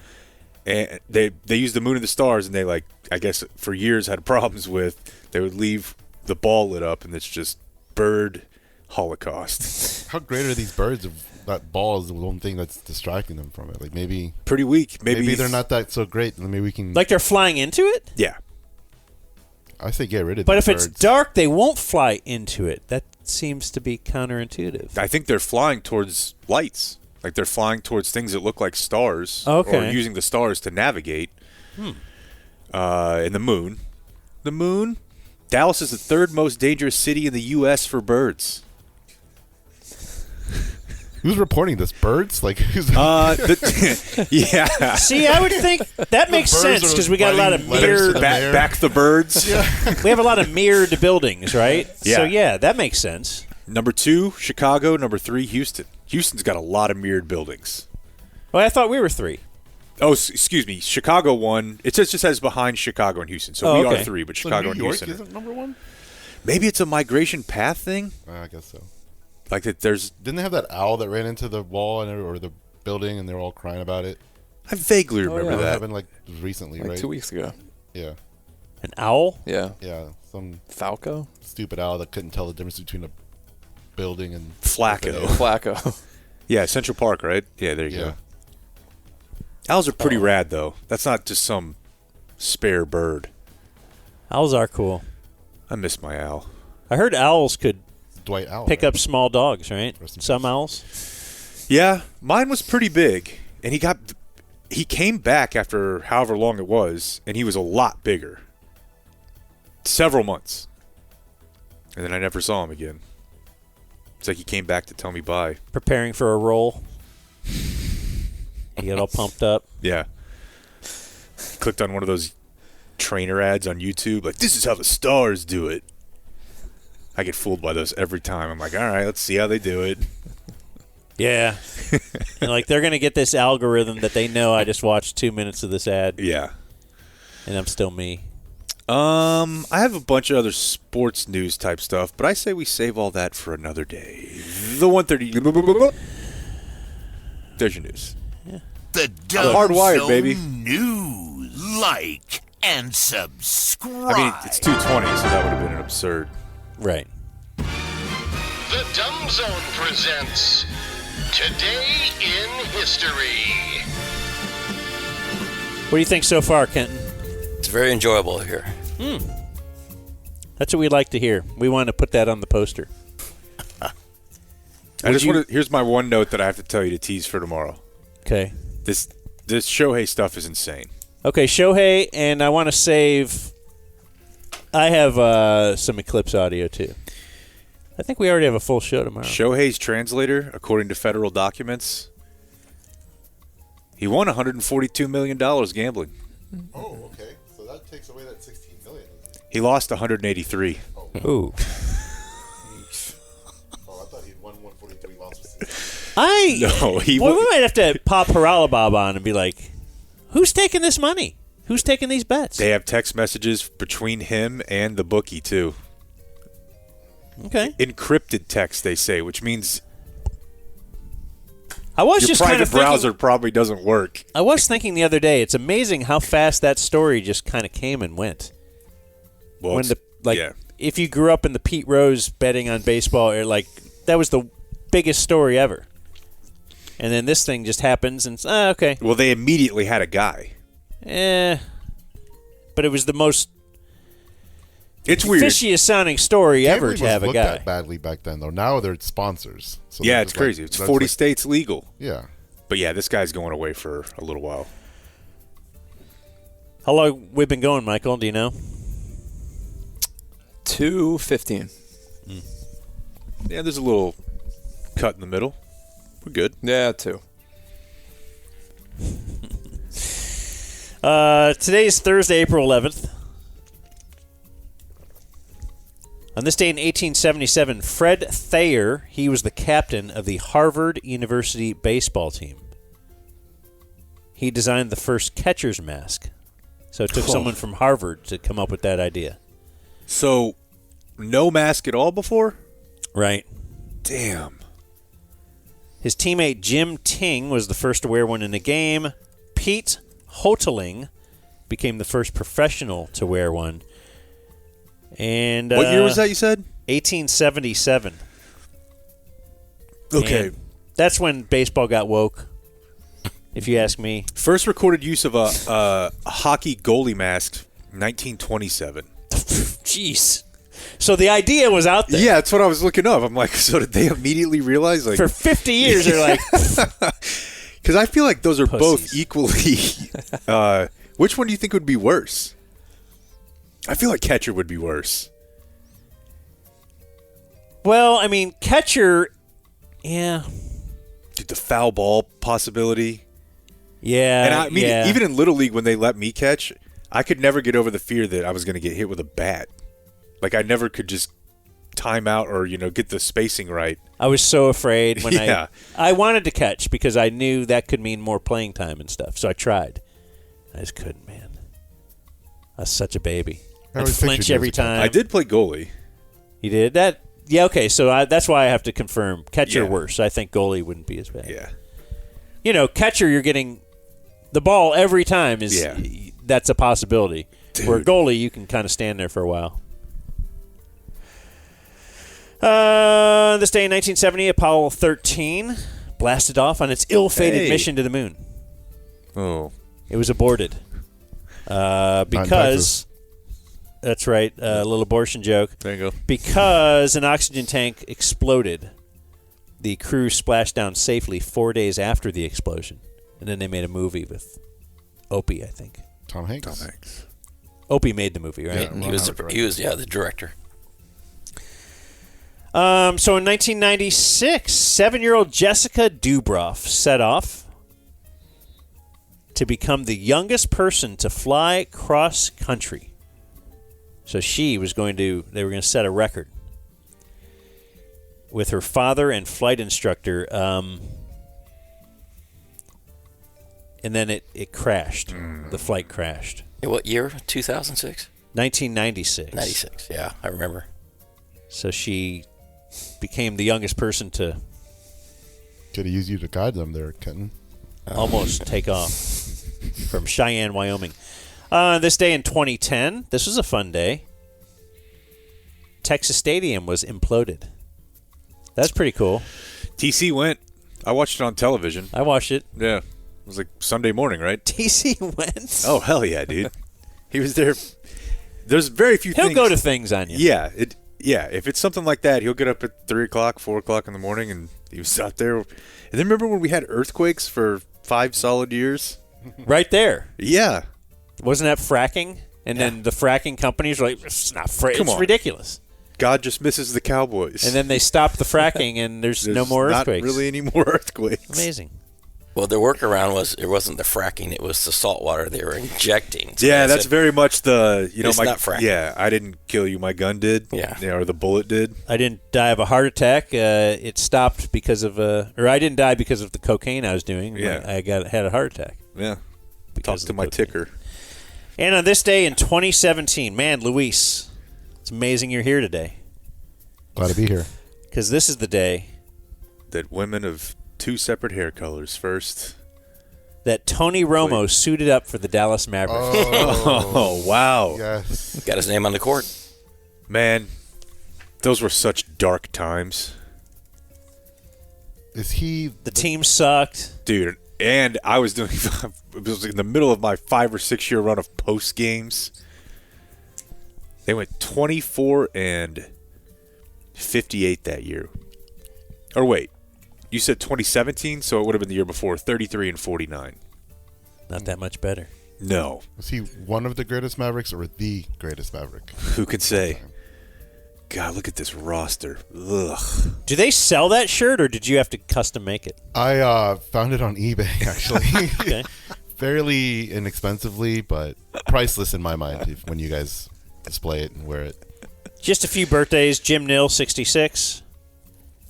And they use the moon and the stars, and they I guess for years had problems with, they would leave the ball lit up, and it's just bird holocaust. How great are these birds? If that ball is the one thing that's distracting them from it. Like maybe pretty weak. Maybe they're not that so great. Maybe we can. Like they're flying into it? Yeah. I say get rid of. But these if it's birds. dark, they won't fly into it. That seems to be counterintuitive. I think they're flying towards lights. Like they're flying towards things that look like stars. Okay. Or using the stars to navigate. And the moon. The moon. Dallas is the third most dangerous city in the U.S. for birds. Who's reporting this? Birds? Like who's? Yeah. See, I would think that makes sense because we got a lot of mirrored. Back the birds. Yeah. We have a lot of mirrored buildings, right? Yeah. So yeah, that makes sense. Number 2, Chicago. Number 3, Houston. Houston's got a lot of mirrored buildings. Well, I thought we were 3. Oh, excuse me. Chicago won. It just says behind Chicago and Houston. So we are 3, but So Chicago New and York Houston. isn't number 1? Maybe it's a migration path thing. I guess so. Like that. Didn't they have that owl that ran into the wall or the building, and they were all crying about it? I vaguely remember That that. happened like recently, Like right? 2 weeks ago. Yeah. An owl? Yeah. Yeah. Some Falco? stupid owl that couldn't tell the difference between a building and Flacco. Flacco. Yeah, Central Park, right? Yeah, there you Yeah. go. Owls are pretty rad, though. That's not just some spare bird. Owls are cool. I miss my owl. I heard owls could Dwight Owl, pick right? up small dogs, right? Some owls. Yeah, mine was pretty big, and he came back after however long it was, and he was a lot bigger. Several months. And then I never saw him again. It's like he came back to tell me bye. Preparing for a roll. You get all pumped up. Yeah. Clicked on one of those trainer ads on YouTube, like, this is how the stars do it. I get fooled by those every time. I'm like, all right, let's see how they do it. Yeah. And like they're going to get this algorithm that they know I just watched 2 minutes of this ad. Yeah. And I'm still me. I have a bunch of other sports news type stuff, but I say we save all that for another day. The 1:30. There's your news. Yeah. The I'm hardwired, Dumb baby. Zone News. Like and subscribe. I mean, it's 2:20, so that would have been an absurd. Right. The Dumb Zone presents Today in History. What do you think so far, Kenton? It's very enjoyable here. That's what we like to hear. We want to put that on the poster. Here's my one note that I have to tell you to tease for tomorrow. Okay. This Shohei stuff is insane. Okay, Shohei, and I want to save. I have some Eclipse audio too. I think we already have a full show tomorrow. Shohei's translator, according to federal documents, he won $142 million gambling. Oh, okay. So that takes away that $16 million. He lost 183. Ooh. Oh, I thought he'd won 143, lost 16. We might have to pop Haralabob on and be like, who's taking this money? Who's taking these bets? They have text messages between him and the bookie, too. Okay. Encrypted text, they say, which means I was your just private kind of browser probably doesn't work. I was thinking the other day, it's amazing how fast that story just kind of came and went. Well, if you grew up in the Pete Rose betting on baseball, that was the biggest story ever. And then this thing just happens, and it's, okay. Well, they immediately had a guy. But it was the most it's weird. fishiest sounding story ever to have a looked guy. at badly back then, though. Now they're sponsors. So Yeah, they're it's just like- crazy. It's that's 40 like- states legal. Yeah. But yeah, this guy's going away for a little while. How long we've been going, Michael? Do you know? 2:15. Yeah, there's a little cut in the middle. We're good. Yeah, 2. Today's Thursday, April 11th. On this day in 1877, Fred Thayer, he was the captain of the Harvard University baseball team. He designed the first catcher's mask. So it took someone from Harvard to come up with that idea. So, no mask at all before? Right. Damn. His teammate Jim Ting was the first to wear one in a game. Pete Hoteling became the first professional to wear one. And what year was that, you said? 1877. Okay. And that's when baseball got woke, if you ask me. First recorded use of a hockey goalie mask, 1927. Jeez. So the idea was out there. Yeah, that's what I was looking up. I'm like, so did they immediately realize? Like, for 50 years, they're like... Because I feel like those are Pussies. both equally... which one do you think would be worse? I feel like catcher would be worse. Well, I mean, catcher... Yeah. Dude, the foul ball possibility. Yeah, And I mean, yeah. even in Little League, when they let me catch, I could never get over the fear that I was going to get hit with a bat. Like, I never could just time out or get the spacing right. I was so afraid when Yeah. I wanted to catch because I knew that could mean more playing time and stuff. So I tried. I just couldn't, man. I was such a baby. I'd flinch every time. I did play goalie. You did that? Yeah. Okay. So that's why I have to confirm. Catcher Yeah. worse. I think goalie wouldn't be as bad. Yeah. Catcher, you're getting the ball every time. That's a possibility. Dude. Where goalie, you can kind of stand there for a while. This day in 1970, Apollo 13 blasted off on its ill-fated mission to the moon. Oh. It was aborted. Because... That's right, a little abortion joke. There you go. Because an oxygen tank exploded. The crew splashed down safely 4 days after the explosion. And then they made a movie with Opie, I think. Tom Hanks. Opie made the movie, right? He was the director. So in 1996, 7-year-old Jessica Dubroff set off to become the youngest person to fly cross-country. So they were going to set a record with her father and flight instructor. And then it crashed. The flight crashed. In what year? 2006? 1996. 96, yeah, I remember. So she became the youngest person to Could have used you to guide them there, Kenton. almost take off from Cheyenne, Wyoming. This day in 2010, this was a fun day. Texas Stadium was imploded. That's pretty cool. TC went. I watched it on television. I watched it. Yeah. It was like Sunday morning, right? TC went. Oh, hell yeah, dude. He was there. There's very few things. He'll go to things on you. Yeah. If it's something like that, he'll get up at 3 o'clock, 4 o'clock in the morning, and he was out there. And then remember when we had earthquakes for 5 solid years? Right there. Yeah. Wasn't that fracking? And then the fracking companies were like, it's not fracking. Come It's on. ridiculous. God just misses the Cowboys. And then they stopped the fracking, and there's no more earthquakes. Not really any more earthquakes. Amazing. Well, their workaround was it wasn't the fracking; it was the salt water they were injecting. So Yeah, that's very much the It's not fracking. Yeah, I didn't kill you. My gun did. Yeah. Or the bullet did. I didn't die of a heart attack. It stopped because of or I didn't die because of the cocaine I was doing. Yeah. I had a heart attack. Yeah. Because Talk to my ticker. And on this day in 2017, man, Luis, it's amazing you're here today. Glad to be here. Because this is the day that women of 2 separate hair colors first. That Tony Romo suited up for the Dallas Mavericks. Oh, wow. Yes. Got his name on the court. Man, those were such dark times. Is he... The team sucked. Dude, and I was doing... It was in the middle of my 5 or 6 year run of post games. They went 24 and 58 that year. Or wait, you said 2017, so it would have been the year before, 33 and 49. Not that much better. No. Was he one of the greatest Mavericks or the greatest Maverick? Who can say? God, look at this roster. Ugh. Do they sell that shirt, or did you have to custom make it? I found it on eBay, actually. Okay. Fairly inexpensively, but priceless in my mind when you guys display it and wear it. Just a few birthdays. Jim Nill, 66.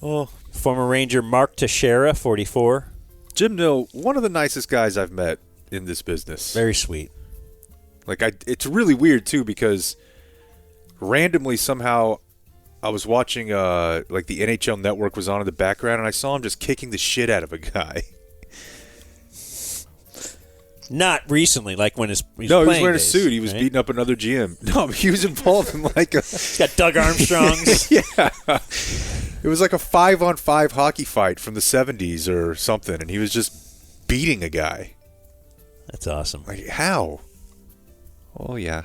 Oh. Former Ranger Mark Teixeira, 44. Jim Nill, one of the nicest guys I've met in this business. Very sweet. Like, it's really weird, too, because randomly somehow I was watching, like, the NHL Network was on in the background, and I saw him just kicking the shit out of a guy. Not recently, like when he was He was playing wearing a days, suit. He was right? beating up another GM. No, he was involved in like a... He's got Doug Armstrong's. Yeah. It was like a 5-on-5 hockey fight from the 70s or something, and he was just beating a guy. That's awesome. Like, how? Oh, yeah.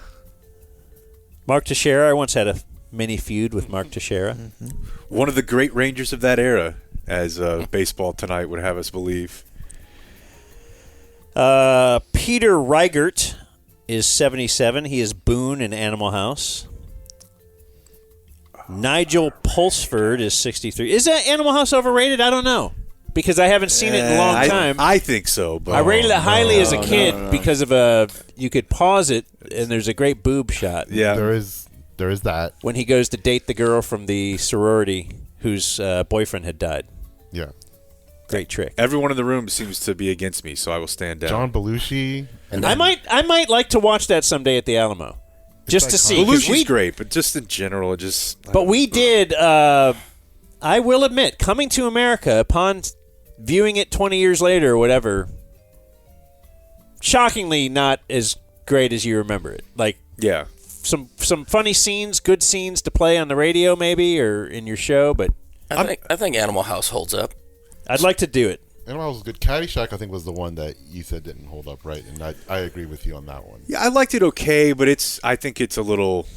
Mark Teixeira. I once had a mini feud with Mark Teixeira. Mm-hmm. One of the great Rangers of that era, as Baseball Tonight would have us believe. Peter Reichert is 77. He is Boone in Animal House. Nigel Pulsford is 63. Is that Animal House overrated? I don't know. Because I haven't seen it in a long time. I think so. But I rated it highly as a kid because of you could pause it and there's a great boob shot. Yeah. There is there is that. When he goes to date the girl from the sorority whose boyfriend had died. Yeah. Great trick. Everyone in the room seems to be against me, so I will stand down. John Belushi. And I might like to watch that someday at the Alamo, just to see. Belushi's great, but just in general, it just. But we did. I will admit, Coming to America, upon viewing it 20 years later or whatever, shockingly not as great as you remember it. Like, yeah, some funny scenes, good scenes to play on the radio maybe or in your show, but I think Animal House holds up. I'd like to do it. Animal House was good. Caddyshack, I think, was the one that you said didn't hold up right, and I agree with you on that one. Yeah, I liked it okay, but I think it's a little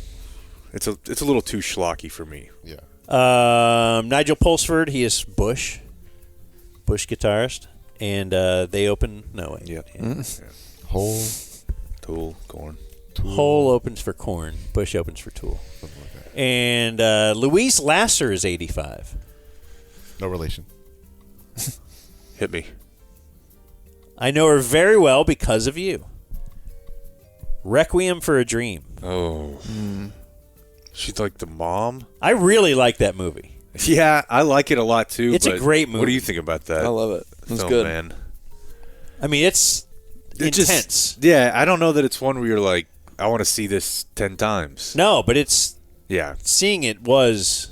too schlocky for me. Yeah. Nigel Pulsford, he is Bush guitarist, and they open. No way. Yeah. Hole, Tool, Korn. Hole opens for Korn. Bush opens for Tool. Something like that. And Louise Lasser is 85. No relation. Hit me. I know her very well because of you. Requiem for a Dream. Oh. She's like the mom? I really like that movie. Yeah, I like it a lot too. It's a great movie. What do you think about that? I love it. It's film, good. Man. I mean, it's intense. Yeah, I don't know that it's one where you're like, I want to see this 10 times. No, but it's... Yeah. Seeing it was...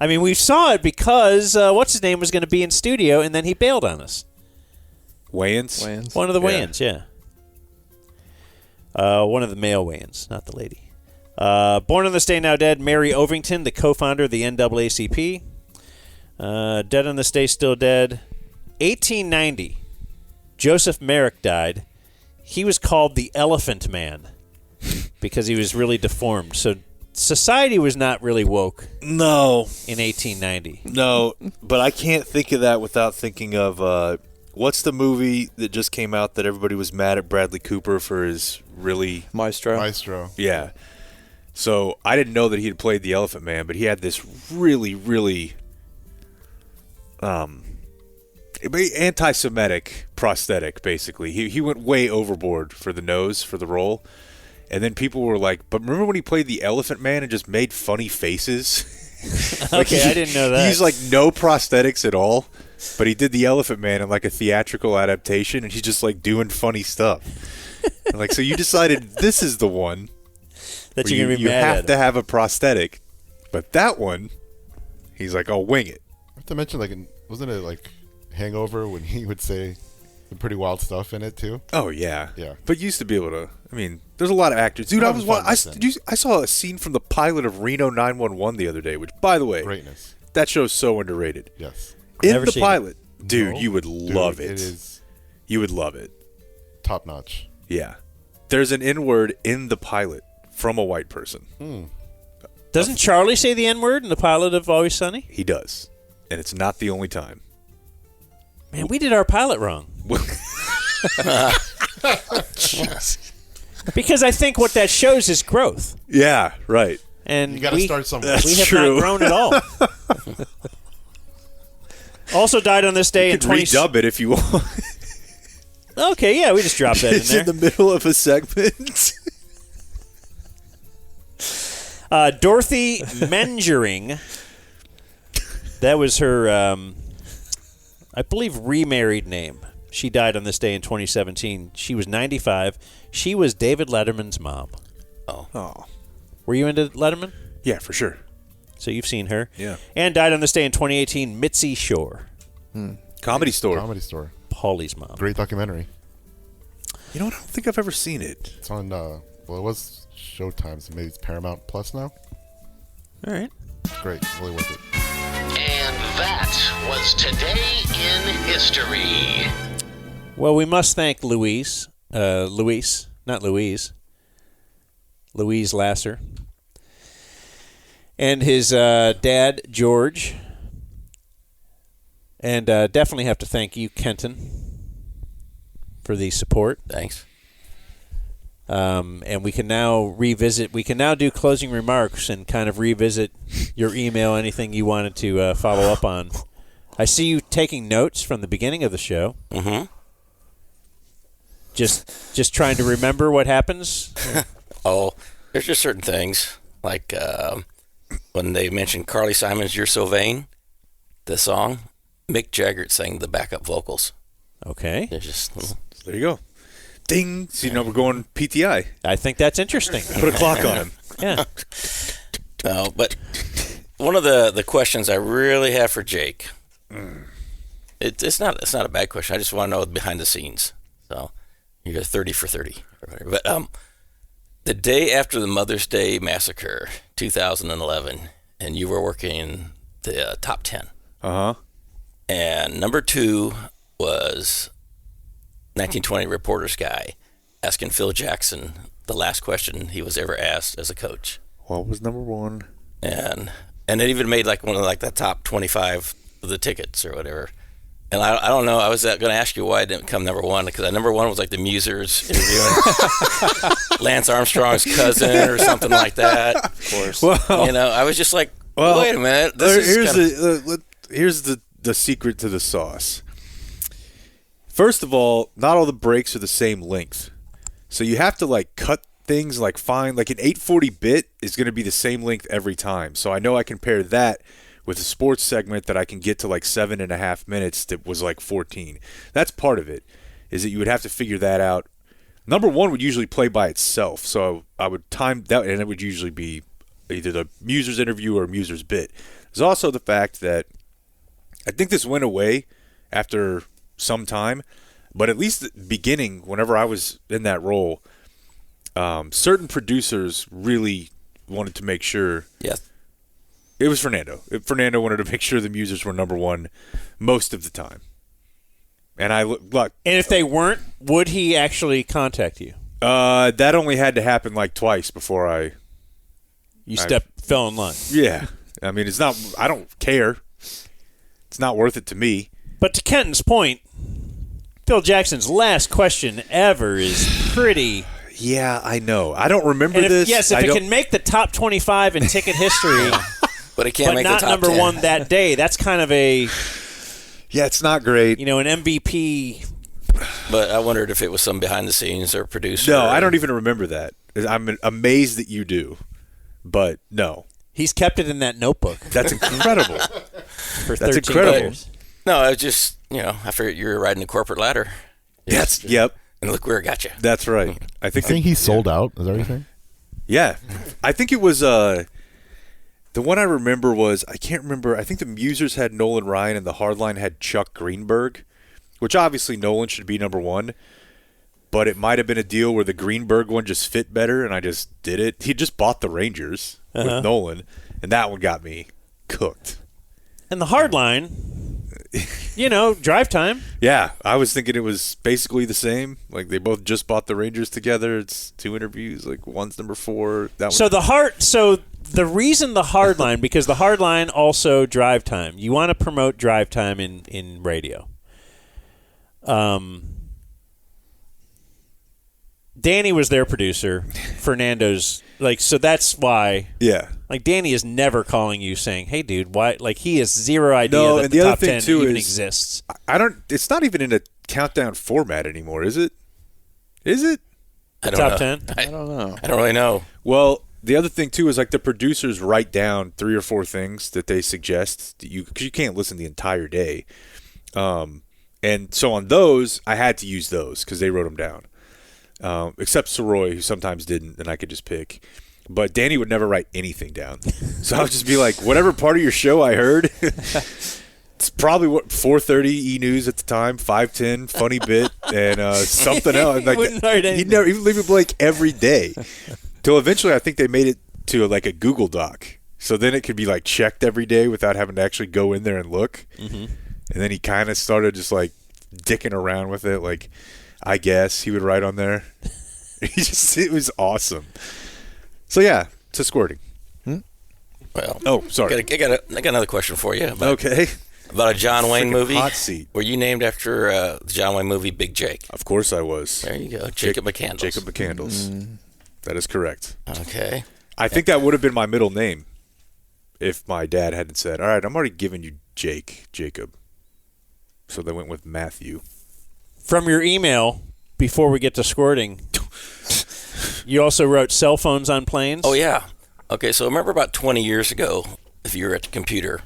I mean, we saw it because what's-his-name was going to be in studio, and then he bailed on us. Wayans? One of the Wayans, yeah. One of the male Wayans, not the lady. Born on this day, now dead, Mary Ovington, the co-founder of the NAACP. Dead on this day, still dead. 1890, Joseph Merrick died. He was called the Elephant Man because he was really deformed. So society was not really woke. No. In 1890. No, but I can't think of that without thinking of what's the movie that just came out that everybody was mad at Bradley Cooper for his really... Maestro. Yeah. So I didn't know that he had played the Elephant Man, but he had this really, really anti-Semitic prosthetic, basically. He went way overboard for the nose, for the role. And then people were like, but remember when he played the Elephant Man and just made funny faces? Okay, I didn't know that. He used like no prosthetics at all, but he did the Elephant Man in like a theatrical adaptation, and he's just like doing funny stuff. And, like, so you decided this is the one that where you're going to be you mad have at to him. have a prosthetic, but that one, he's like, I'll wing it. I have to mention, like, wasn't it like Hangover when he would say some pretty wild stuff in it too? Oh yeah, yeah. But you used to be able to. I mean, there's a lot of actors, dude. I saw a scene from the pilot of Reno 911 the other day, which, by the way, greatness. That show's so underrated. Yes, in Never the seen pilot, it. dude, No. you would love Dude, it. it is You would love it. top notch. Yeah, there's an N-word in the pilot from a white person. Doesn't Charlie say the N-word in the pilot of Always Sunny? He does, and it's not the only time. Man, we did our pilot wrong. Because I think what that shows is growth. Yeah, right. And you got to start somewhere. We have not grown at all. Also died on this day You in could 20... redub it if you want. Okay, yeah, we just dropped that in It's there. in the middle of a segment. Dorothy Mengering. That was her, I believe, remarried name. She died on this day in 2017. She was 95. She was David Letterman's mom. Oh. Were you into Letterman? Yeah, for sure. So you've seen her. Yeah. And died on this day in 2018, Mitzi Shore. Comedy Store. Comedy Store. Paulie's mom. Great documentary. You know what? I don't think I've ever seen it. It's on, well, it was Showtime, so maybe it's Paramount Plus now. All right. Great. Really worth it. And that was Today in History. Well, we must thank Louise Lasser, and his dad, George. And definitely have to thank you, Kenton, for the support. Thanks. And we can now do closing remarks and kind of revisit your email, anything you wanted to follow up on. I see you taking notes from the beginning of the show. Mm-hmm. Just trying to remember what happens. Oh, there's just certain things. Like when they mentioned Carly Simon's "You're So Vain," the song, Mick Jagger sang the backup vocals. Okay. They're just there you go. Ding. So we're going PTI. I think that's interesting. Put a clock on him. Yeah. No, but one of the questions I really have for Jake, it's not a bad question. I just want to know behind the scenes. So you're 30 for 30. But the day after the Mother's Day massacre, 2011, and you were working the top 10. Uh-huh. And number 2 was 1920 Reporter's Guy asking Phil Jackson the last question he was ever asked as a coach. What was number 1? And it even made like one of like the top 25 of the tickets or whatever. And I don't know. I was going to ask you why it didn't come number 1, because number 1 was like the Musers interviewing Lance Armstrong's cousin or something like that. Of course. Well, I was just like, wait a minute. Here's the secret to the sauce. First of all, not all the breaks are the same length. So you have to like cut things like find like an 840 bit is going to be the same length every time. So I know I can pair that with a sports segment that I can get to like 7.5 minutes that was like 14. That's part of it, is that you would have to figure that out. Number 1 would usually play by itself. So I would time that, and it would usually be either the Muser's interview or Muser's bit. There's also the fact that I think this went away after some time, but at least at the beginning, whenever I was in that role, certain producers really wanted to make sure. Yes. It was Fernando. Fernando wanted to make sure the Musers were number 1 most of the time. And and if they weren't, would he actually contact you? That only had to happen like twice before fell in line. Yeah. I mean, it's not. I don't care. It's not worth it to me. But to Kenton's point, Phil Jackson's last question ever is pretty. Yeah, I know. I don't remember this. Yes, if it can make the top 25 in ticket history, but it can't make not the top number 10. 1 that day, that's kind of a. Yeah, it's not great. An MVP. But I wondered if it was some behind the scenes or producer. No, I don't even remember that. I'm amazed that you do, but no. He's kept it in that notebook. That's incredible. For That's 13 incredible. years. No, I was just, I figured you were riding the corporate ladder. Yep. And look where it got you. That's right. I think he's sold out. Is that what you're saying? Yeah. I think it was the one I remember was, I can't remember, I think the Musers had Nolan Ryan and the Hardline had Chuck Greenberg, which obviously Nolan should be number 1, but it might have been a deal where the Greenberg one just fit better and I just did it. He just bought the Rangers with Nolan, and that one got me cooked. And the Hardline, drive time. Yeah, I was thinking it was basically the same. Like they both just bought the Rangers together. It's 2 interviews. Like one's number 4. So the reason the Hardline, because the Hardline also drive time. You want to promote drive time in radio. Danny was their producer. Fernando's so that's why. Yeah. Like Danny is never calling you saying, "Hey, dude, why?" Like he has zero idea that and the the top other thing 10 too even is, exists. I don't. It's not even in a countdown format anymore, is it? Is it? I don't top know. 10? I don't know. I don't really know. Well, the other thing too is like the producers write down 3 or 4 things that they suggest that because you can't listen the entire day, and so on those I had to use those because they wrote them down. Except Soroy, who sometimes didn't, and I could just pick. But Danny would never write anything down. So I would just be like, whatever part of your show I heard, it's probably 4:30 E! News at the time, 5:10, funny bit, and something else. Like, he'd leave it blank every day. Till eventually I think they made it to like a Google Doc. So then it could be like checked every day without having to actually go in there and look. Mm-hmm. And then he kind of started just like dicking around with it, like, I guess he would write on there. It was awesome. So yeah, to squirting. Well, sorry. I got another question for you. About a John Wayne movie. Hot seat. Were you named after the John Wayne movie Big Jake? Of course I was. There you go, Jacob McCandles. Jacob McCandles. That is correct. Okay. I think that would have been my middle name if my dad hadn't said, "All right, I'm already giving you Jacob." So they went with Matthew. From your email, before we get to squirting, you also wrote cell phones on planes? Oh, yeah. Okay, so remember about 20 years ago, if you were at the computer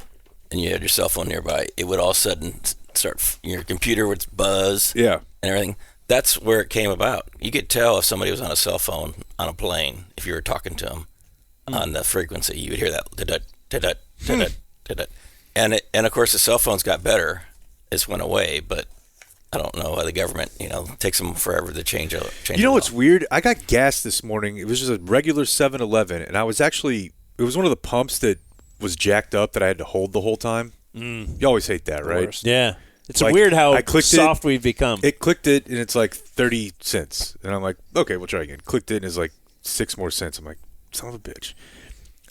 and you had your cell phone nearby, it would all of a sudden start, your computer would buzz and everything. That's where it came about. You could tell if somebody was on a cell phone on a plane, if you were talking to them on the frequency, you would hear that, and of course the cell phones got better. It's went away, but I don't know why the government, takes them forever to change it. You know what's weird? I got gas this morning. It was just a regular 7-Eleven, and it was one of the pumps that was jacked up that I had to hold the whole time. You always hate that, right? Yeah. It's weird how soft we've become. It clicked it, and it's like 30 cents. And I'm like, okay, we'll try again. Clicked it, and it's like 6 more cents. I'm like, son of a bitch.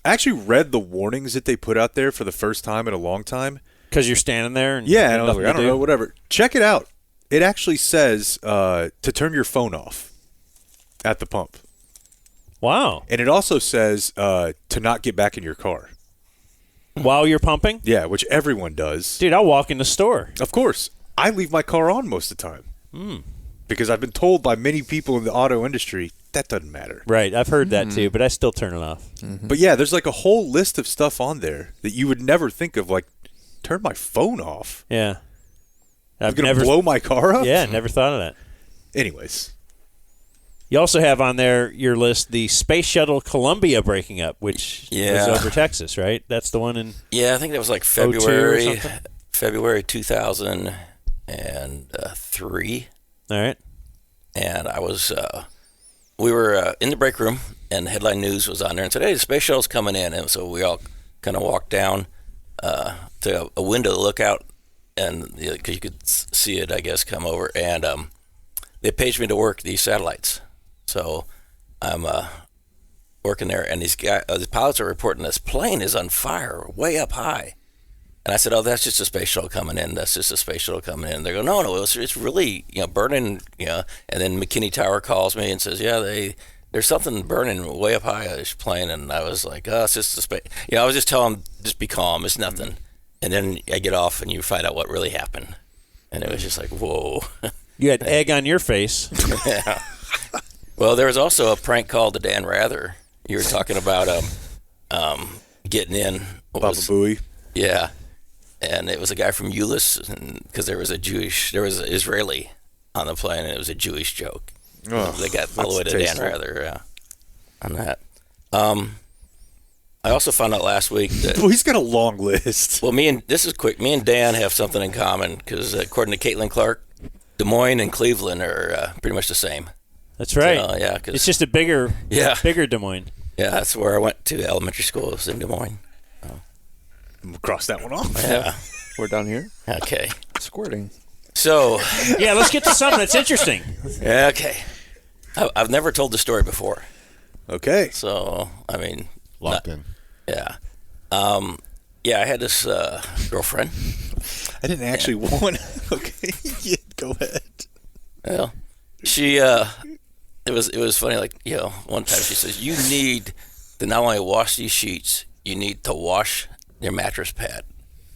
I actually read the warnings that they put out there for the first time in a long time. Because you're standing there? And yeah, and I was like, I don't know, whatever. Check it out. It actually says to turn your phone off at the pump. Wow. And it also says to not get back in your car. While you're pumping? Yeah, which everyone does. Dude, I'll walk in the store. Of course. I leave my car on most of the time. Because I've been told by many people in the auto industry, that doesn't matter. Right, I've heard that too, but I still turn it off. But yeah, there's like a whole list of stuff on there that you would never think of, like, turn my phone off. Yeah. I'm going to blow my car up? Yeah, never thought of that. Anyways. You also have on there your list the Space Shuttle Columbia breaking up, which was over Texas, right? That's the one in I think that was like February 2003. All right. And I was, we were in the break room, and Headline News was on there, and said, hey, the space shuttle's coming in. And so we all kind of walked down to a window to look out, and because you could see it, I guess, come over. And they paged me to work these satellites. So I'm working there, and these pilots are reporting this plane is on fire way up high. And I said, oh, that's just a space shuttle coming in. That's just a space shuttle coming in. They go, no, it's really, burning, And then McKinney Tower calls me and says, yeah, there's something burning way up high on this plane. And I was like, oh, it's just a space. I was just telling them, just be calm. It's nothing. And then I get off, and you find out what really happened. And it was just like, whoa. You had egg on your face. Yeah. Well, there was also a prank call to Dan Rather. You were talking about getting in. Baba Booey. Yeah. And it was a guy from Ellis, because there was an Israeli on the plane, and it was a Jewish joke. Oh, they got all the way to Dan Rather on that. I also found out last week that... Well, he's got a long list. Well, this is quick. Me and Dan have something in common, because according to Caitlin Clark, Des Moines and Cleveland are pretty much the same. That's right. So, it's just a bigger Des Moines. Yeah, that's where I went to elementary school, was in Des Moines. We'll cross that one off. Yeah. We're down here. Okay. Squirting. So. Yeah, let's get to something that's interesting. Okay. I've never told the story before. Okay. So, I mean. Locked in. Yeah. I had this girlfriend. I didn't actually want. Okay. Yeah, go ahead. Well, she, it was funny, like, one time she says, you need to not only wash these sheets, you need to wash your mattress pad.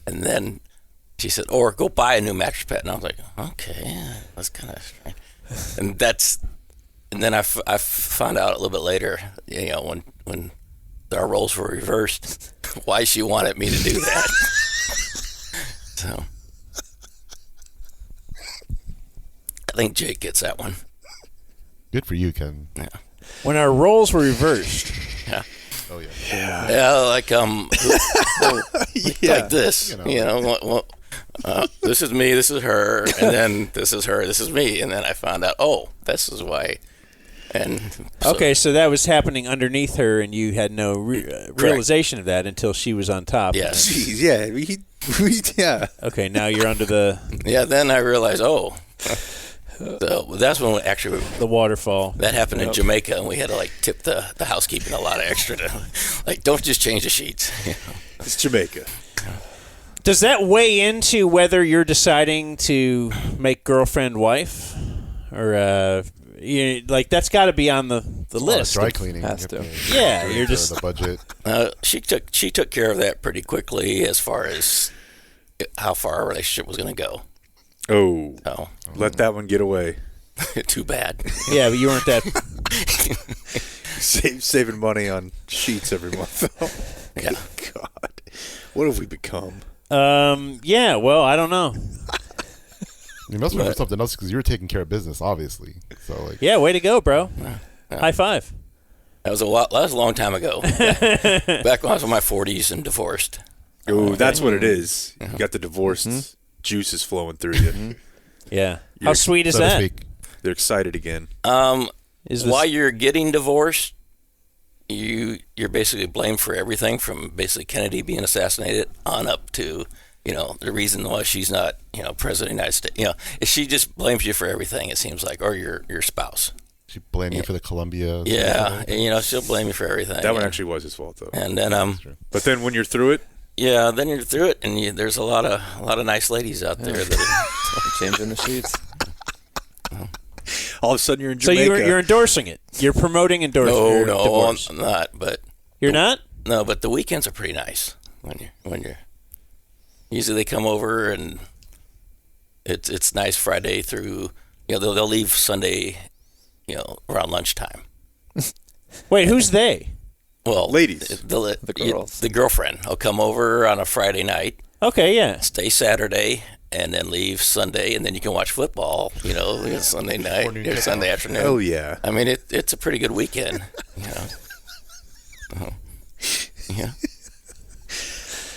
And then she said, or go buy a new mattress pad. And I was like, okay, that's kind of strange. And then I found out a little bit later, when our roles were reversed, why she wanted me to do that. So I think Jake gets that one. Good for you, Ken. Yeah. When our roles were reversed. Yeah. Oh yeah. Yeah, like like this. This is me, this is her, and then this is her, this is me, and then I found out, oh, this is why. And so that was happening underneath her, and you had no realization of that until she was on top. Yeah. Jeez, yeah. Yeah. Okay, now you're under the. Yeah. Then I realized, oh. That's when actually the waterfall that happened in Jamaica, and we had to like tip the housekeeping a lot of extra to like don't just change the sheets. It's Jamaica. Does that weigh into whether you're deciding to make girlfriend wife, or like that's got to be on the list? Dry cleaning has to. Yeah, you're just the budget. She took care of that pretty quickly as far as how far our relationship was going to go. Oh, let that one get away. Too bad. Yeah, but you weren't that. Saving money on sheets every month. Yeah. God, what have we become? Yeah. Well, I don't know. You must have done something else because you were taking care of business, obviously. So like, yeah, way to go, bro. High five. That was a long time ago. Back when I was in my 40s and divorced. Oh, that's what it is. You got the divorced juices flowing through you. Yeah. How sweet is that? They're excited again. While you're getting divorced, you're basically blamed for everything from basically Kennedy being assassinated on up to, the reason why she's not, president of the United States. She just blames you for everything, it seems like, or your spouse. She blamed you for the Columbia. Yeah, she'll blame you for everything. That one actually was his fault, though. And then, but then when you're through it, yeah, then you're through it, and there's a lot of nice ladies out there that are changing the sheets. All of a sudden you're in So Jamaica. you're endorsing it. You're promoting endorsing. No, divorce. I'm not. But you're not. No, but the weekends are pretty nice when you're. Usually they come over and it's nice Friday through. They'll leave Sunday, around lunchtime. Wait, who's they? Well, ladies, the girls. The girlfriend will come over on a Friday night. Okay, yeah. Stay Saturday and then leave Sunday, and then you can watch football. Sunday night or Sunday afternoon. Oh yeah. I mean, it's a pretty good weekend. Yeah.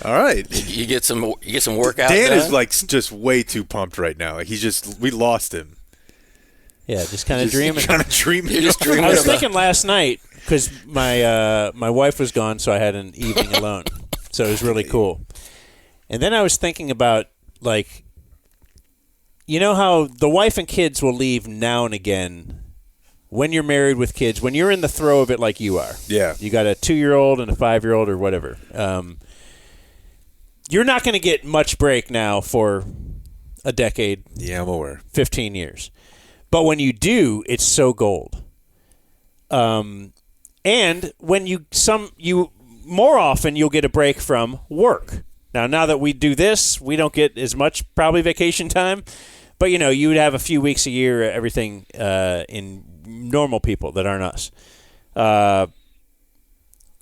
All right. You get some workout. Dan done. is like just way too pumped right now. We lost him. Yeah, just kind of dreaming. Kind of dreaming. You're just dreaming. I was thinking last night because my wife was gone, so I had an evening alone. So it was really cool. And then I was thinking about how the wife and kids will leave now and again when you're married with kids, when you're in the throe of it like you are. Yeah. You got a 2-year-old and a 5-year-old or whatever. You're not going to get much break now for a decade. Yeah, I'm aware. 15 years. But when you do, it's so gold. And when you more often you'll get a break from work. Now that we do this, we don't get as much probably vacation time. But, you would have a few weeks a year, everything in normal people that aren't us.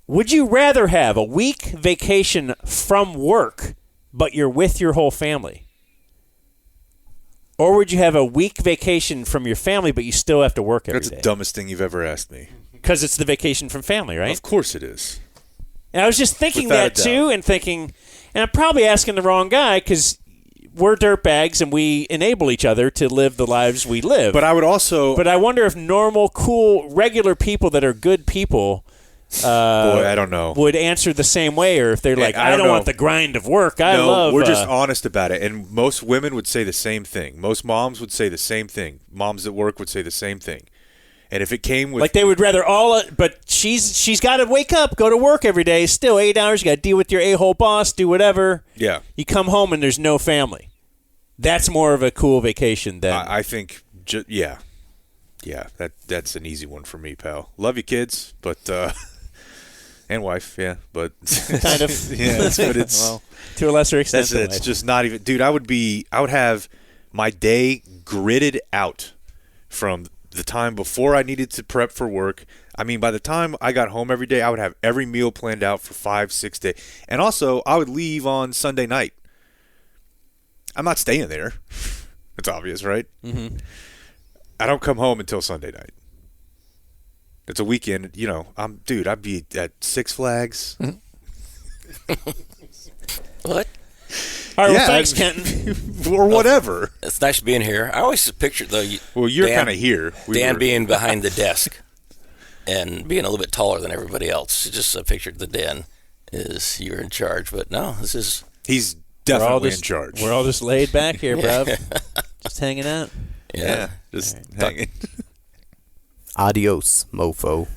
Would you rather have a week vacation from work, but you're with your whole family? Or would you have a week vacation from your family, but you still have to work every day? That's the dumbest thing you've ever asked me. Because it's the vacation from family, right? Of course it is. And I was just thinking Without that a doubt. too, and thinking, and I'm probably asking the wrong guy because we're dirtbags and we enable each other to live the lives we live. But I would also. But I wonder if normal, cool, regular people that are good people. Boy, I don't know. Would answer the same way, or if they're like, I don't know. want the grind of work. We're just honest about it. And most women would say the same thing. Most moms would say the same thing. Moms at work would say the same thing. And if it came with, like, they would rather but she's got to wake up, go to work every day. Still 8 hours. You got to deal with your a-hole boss, do whatever. Yeah. You come home and there's no family. That's more of a cool vacation than I think. Yeah. That's an easy one for me, pal. Love you, kids, but. And wife, yeah, but kind of, but it's to a lesser extent. It's just not even, dude. I would have my day gridded out from the time before I needed to prep for work. I mean, by the time I got home every day, I would have every meal planned out for 5-6 days, and also I would leave on Sunday night. I'm not staying there. It's obvious, right? Mm-hmm. I don't come home until Sunday night. It's a weekend, I'd be at Six Flags. What? All right, well, thanks, Kenton. Or whatever. It's nice being here. I always pictured, though, you're kind of here. Dan being behind the desk and being a little bit taller than everybody else. Just a picture of the Dan is you're in charge. But no, this is... He's definitely in charge. We're all just laid back here, bruv. Just hanging out. Yeah. Just hanging. Adios, mofo.